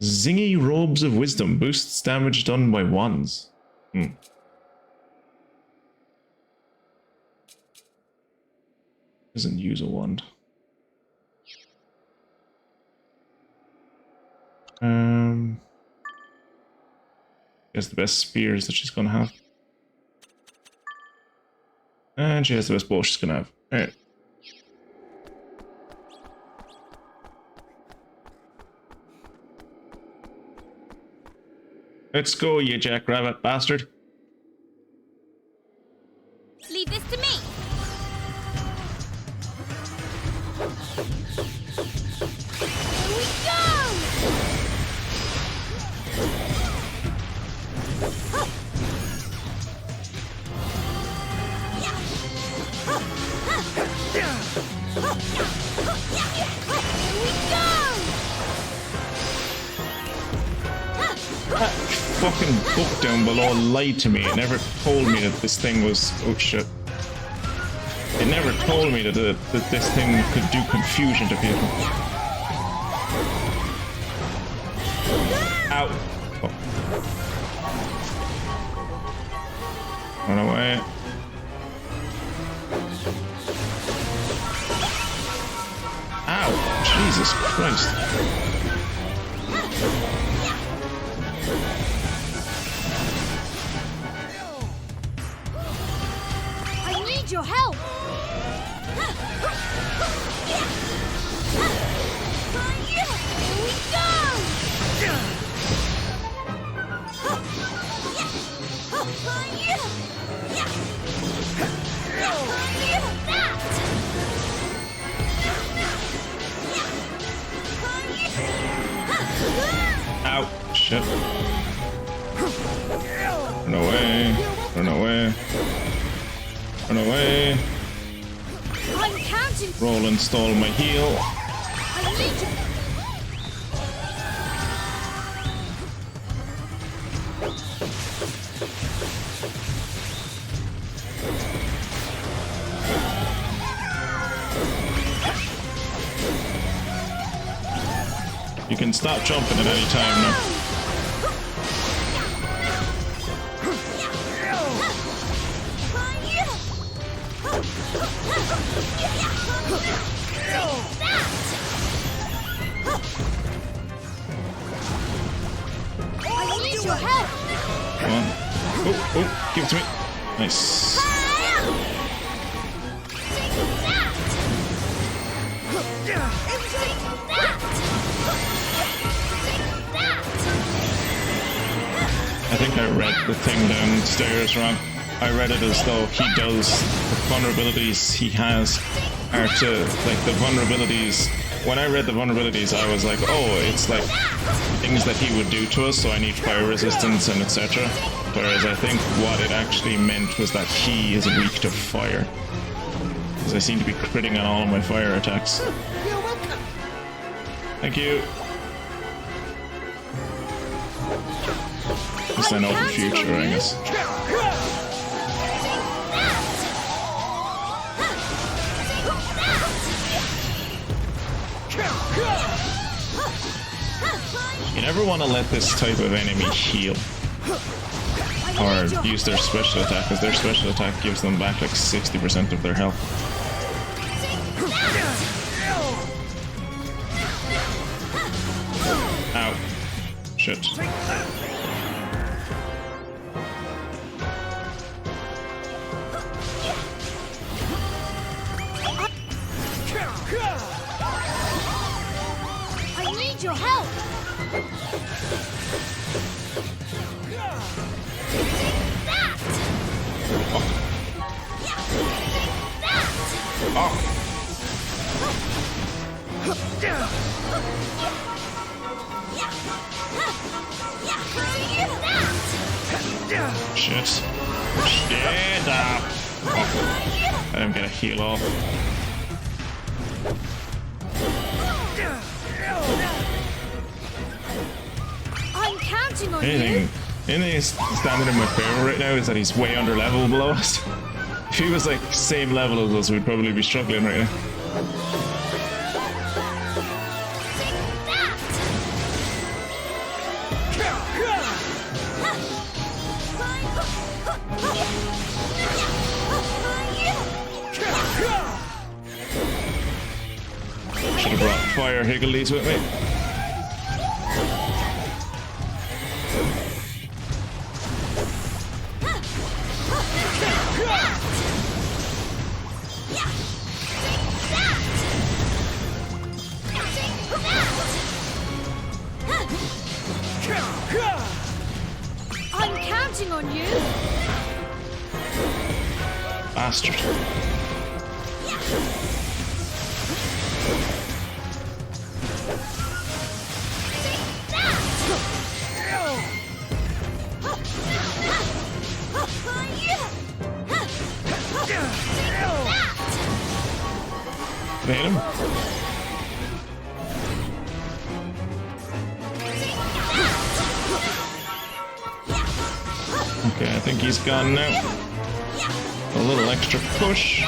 Zingy Robes of Wisdom. Boosts damage done by wands. Doesn't use a wand. Has the best spears that she's gonna have. And she has the best bow she's gonna have. Alright. Let's go, you jackrabbit bastard. Leave this to me. Here we go! That fucking book down below lied to me. It never told me that this thing was... Oh shit. It never told me that this thing could do confusion to people. Ow. Oh. Run away. Ow. Jesus Christ. Your help! Here we go! Ow! Shit. Run away. Run away. Run away. I'm counting. Roland stole my heal. I need you. You can stop jumping at any time now. I need your help. Come on. Oh, oh, give it to me. Nice. I think I read the thing downstairs wrong. I read it as though he does the vulnerabilities he has are to, like, the vulnerabilities. When I read the vulnerabilities, I was like, oh, it's like things that he would do to us, so I need fire resistance and etc. Whereas I think what it actually meant was that he is weak to fire. Because I seem to be critting on all of my fire attacks. Thank you. Because I know the future, I guess. You never want to let this type of enemy heal. Or use their special attack, because their special attack gives them back like 60% of their health. Ow. Shit. I need your help. Shit. Shit up. Oh. I didn't get a heal off. I'm counting on you. Anything standing in my favor right now is that he's way under level below us. If he was like same level as us, we'd probably be struggling right now. Should have brought fire higgledies with me. I'm counting on you. Bastard. Hit him. Okay, I think he's gone now. A little extra push.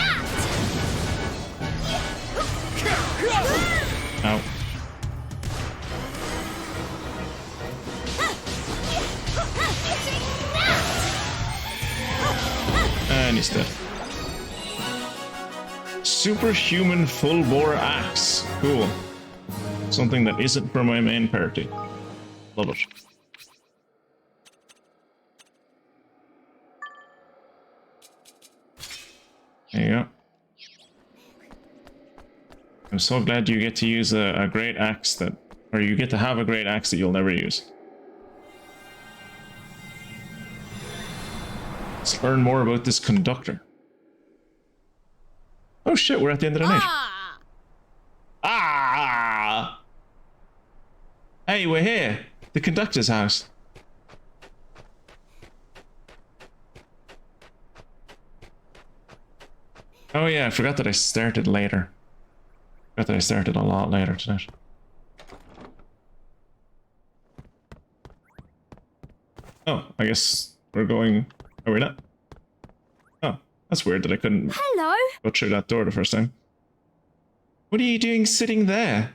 Ow. And he's dead. Superhuman full bore axe. Cool. Something that isn't for my main party. Love it. There you go. I'm so glad you get to use a great axe that, or you get to have a great axe that you'll never use. Let's learn more about this conductor. Oh shit, we're at the end of the night. Ah! Hey, we're here. The conductor's house. Oh yeah, I forgot that I started later. Forgot that I started a lot later tonight. Oh, I guess we're going... Are we not? Oh, that's weird that I couldn't Hello. go through that door the first time. What are you doing sitting there?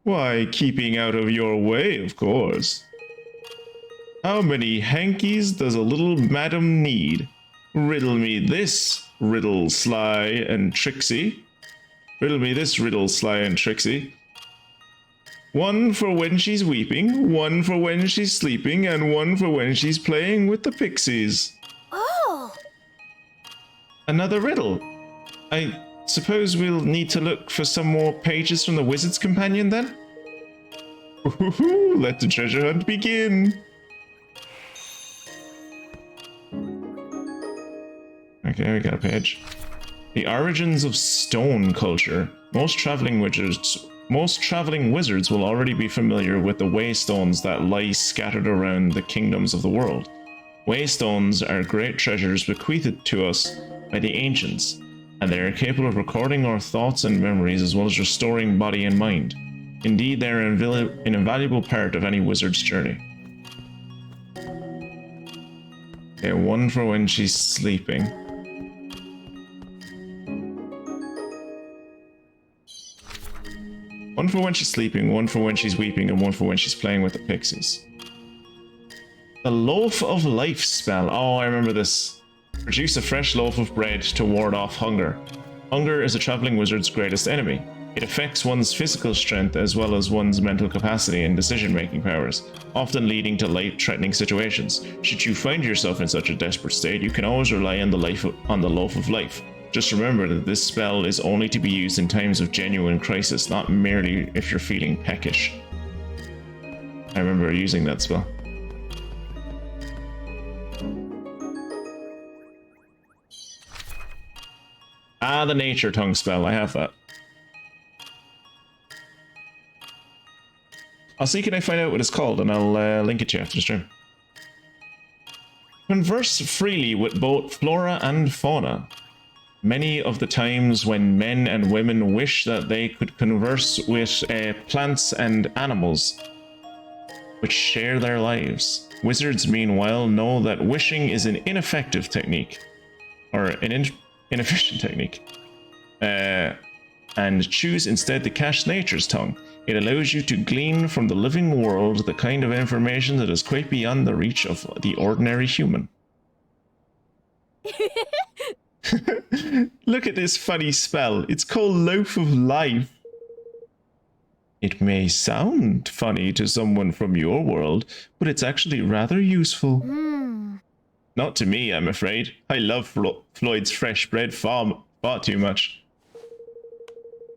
Why, keeping out of your way, of course. How many hankies does a little madam need? Riddle me this, riddle sly and tricksy. Riddle me this, riddle sly and tricksy. One for when she's weeping, one for when she's sleeping, and one for when she's playing with the pixies. Oh. Another riddle. I suppose we'll need to look for some more pages from the Wizard's Companion then? Ooh, let the treasure hunt begin. Okay, we got a page. The origins of stone culture. Most traveling wizards will already be familiar with the waystones that lie scattered around the kingdoms of the world. Waystones are great treasures bequeathed to us by the ancients, and they are capable of recording our thoughts and memories as well as restoring body and mind. Indeed, they are an invaluable part of any wizard's journey. Okay, one for when she's sleeping. One for when she's sleeping, one for when she's weeping, and one for when she's playing with the pixies. The Loaf of Life spell. Oh, I remember this. Produce a fresh loaf of bread to ward off hunger. Hunger is a traveling wizard's greatest enemy. It affects one's physical strength as well as one's mental capacity and decision-making powers, often leading to life-threatening situations. Should you find yourself in such a desperate state, you can always rely on the Loaf of Life. Just remember that this spell is only to be used in times of genuine crisis, not merely if you're feeling peckish. I remember using that spell. Ah, the Nature Tongue spell, I have that. I'll see can I find out what it's called, and I'll link it to you after the stream. Converse freely with both flora and fauna. Many of the times when men and women wish that they could converse with plants and animals, which share their lives. Wizards, meanwhile, know that wishing is an ineffective technique, or an inefficient technique, and choose instead to cast Nature's Tongue. It allows you to glean from the living world the kind of information that is quite beyond the reach of the ordinary human. Look at this funny spell. It's called Loaf of Life. It may sound funny to someone from your world, but it's actually rather useful. Not to me, I'm afraid. I love Floyd's fresh bread far too much.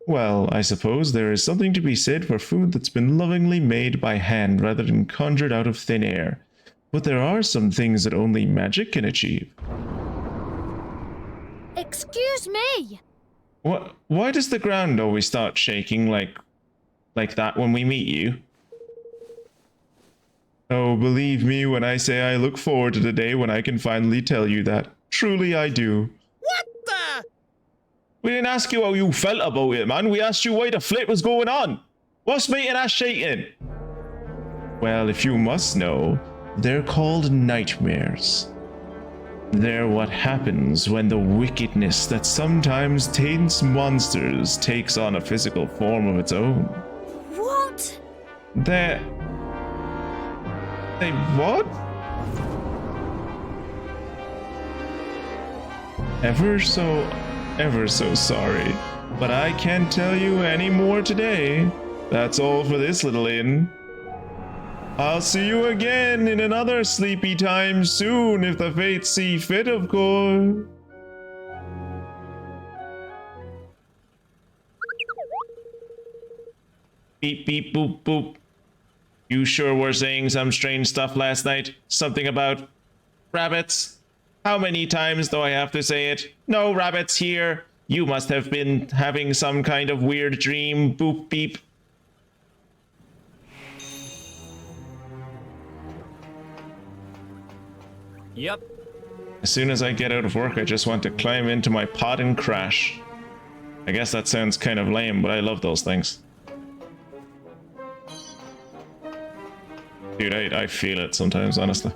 Well, I suppose there is something to be said for food that's been lovingly made by hand rather than conjured out of thin air. But there are some things that only magic can achieve. Excuse me. What? Why does the ground always start shaking like that when we meet you? Oh, believe me when I say I look forward to the day when I can finally tell you that. Truly I do. What the? We didn't ask you how you felt about it, man. We asked you why the flip was going on. What's making us shaking? Well, if you must know, they're called nightmares. They're what happens when the wickedness that sometimes taints monsters takes on a physical form of its own. What? They what? Ever so sorry, but I can't tell you any more today. That's all for this little inn. I'll see you again in another sleepy time soon, if the fates see fit, of course. Beep, beep, boop, boop. You sure were saying some strange stuff last night? Something about rabbits? How many times do I have to say it? No rabbits here. You must have been having some kind of weird dream. Boop, beep. Yep. As soon as I get out of work, I just want to climb into my pod and crash. I guess that sounds kind of lame, but I love those things. Dude, I feel it sometimes, honestly.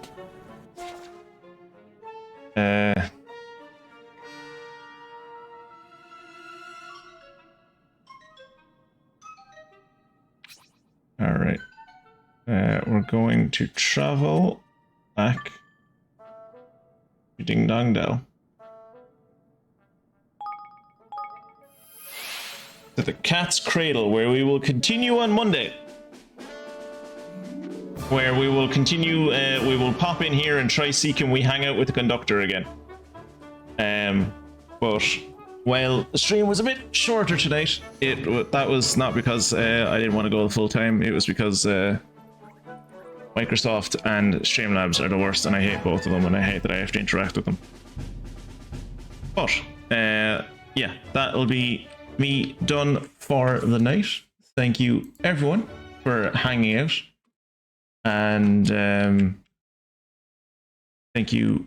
Alright. We're going to travel back to Ding Dong Dell. To the Cat's Cradle, where we will continue on Monday. Where we will continue, we will pop in here and try see can we hang out with the conductor again. But while the stream was a bit shorter tonight, that was not because I didn't want to go full time. It was because Microsoft and Streamlabs are the worst, and I hate both of them, and I hate that I have to interact with them. But yeah, that'll be me done for the night. Thank you everyone for hanging out, and thank you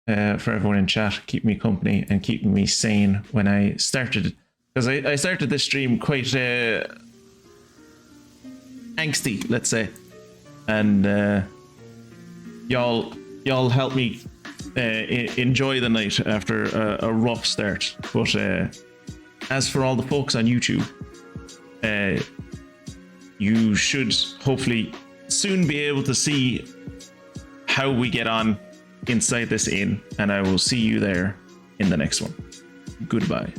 for everyone in chat, keeping me company and keeping me sane when I started, because I started this stream quite angsty, let's say, and y'all helped me enjoy the night after a rough start. But as for all the folks on YouTube, you should hopefully soon be able to see how we get on inside this inn, and I will see you there in the next one. Goodbye.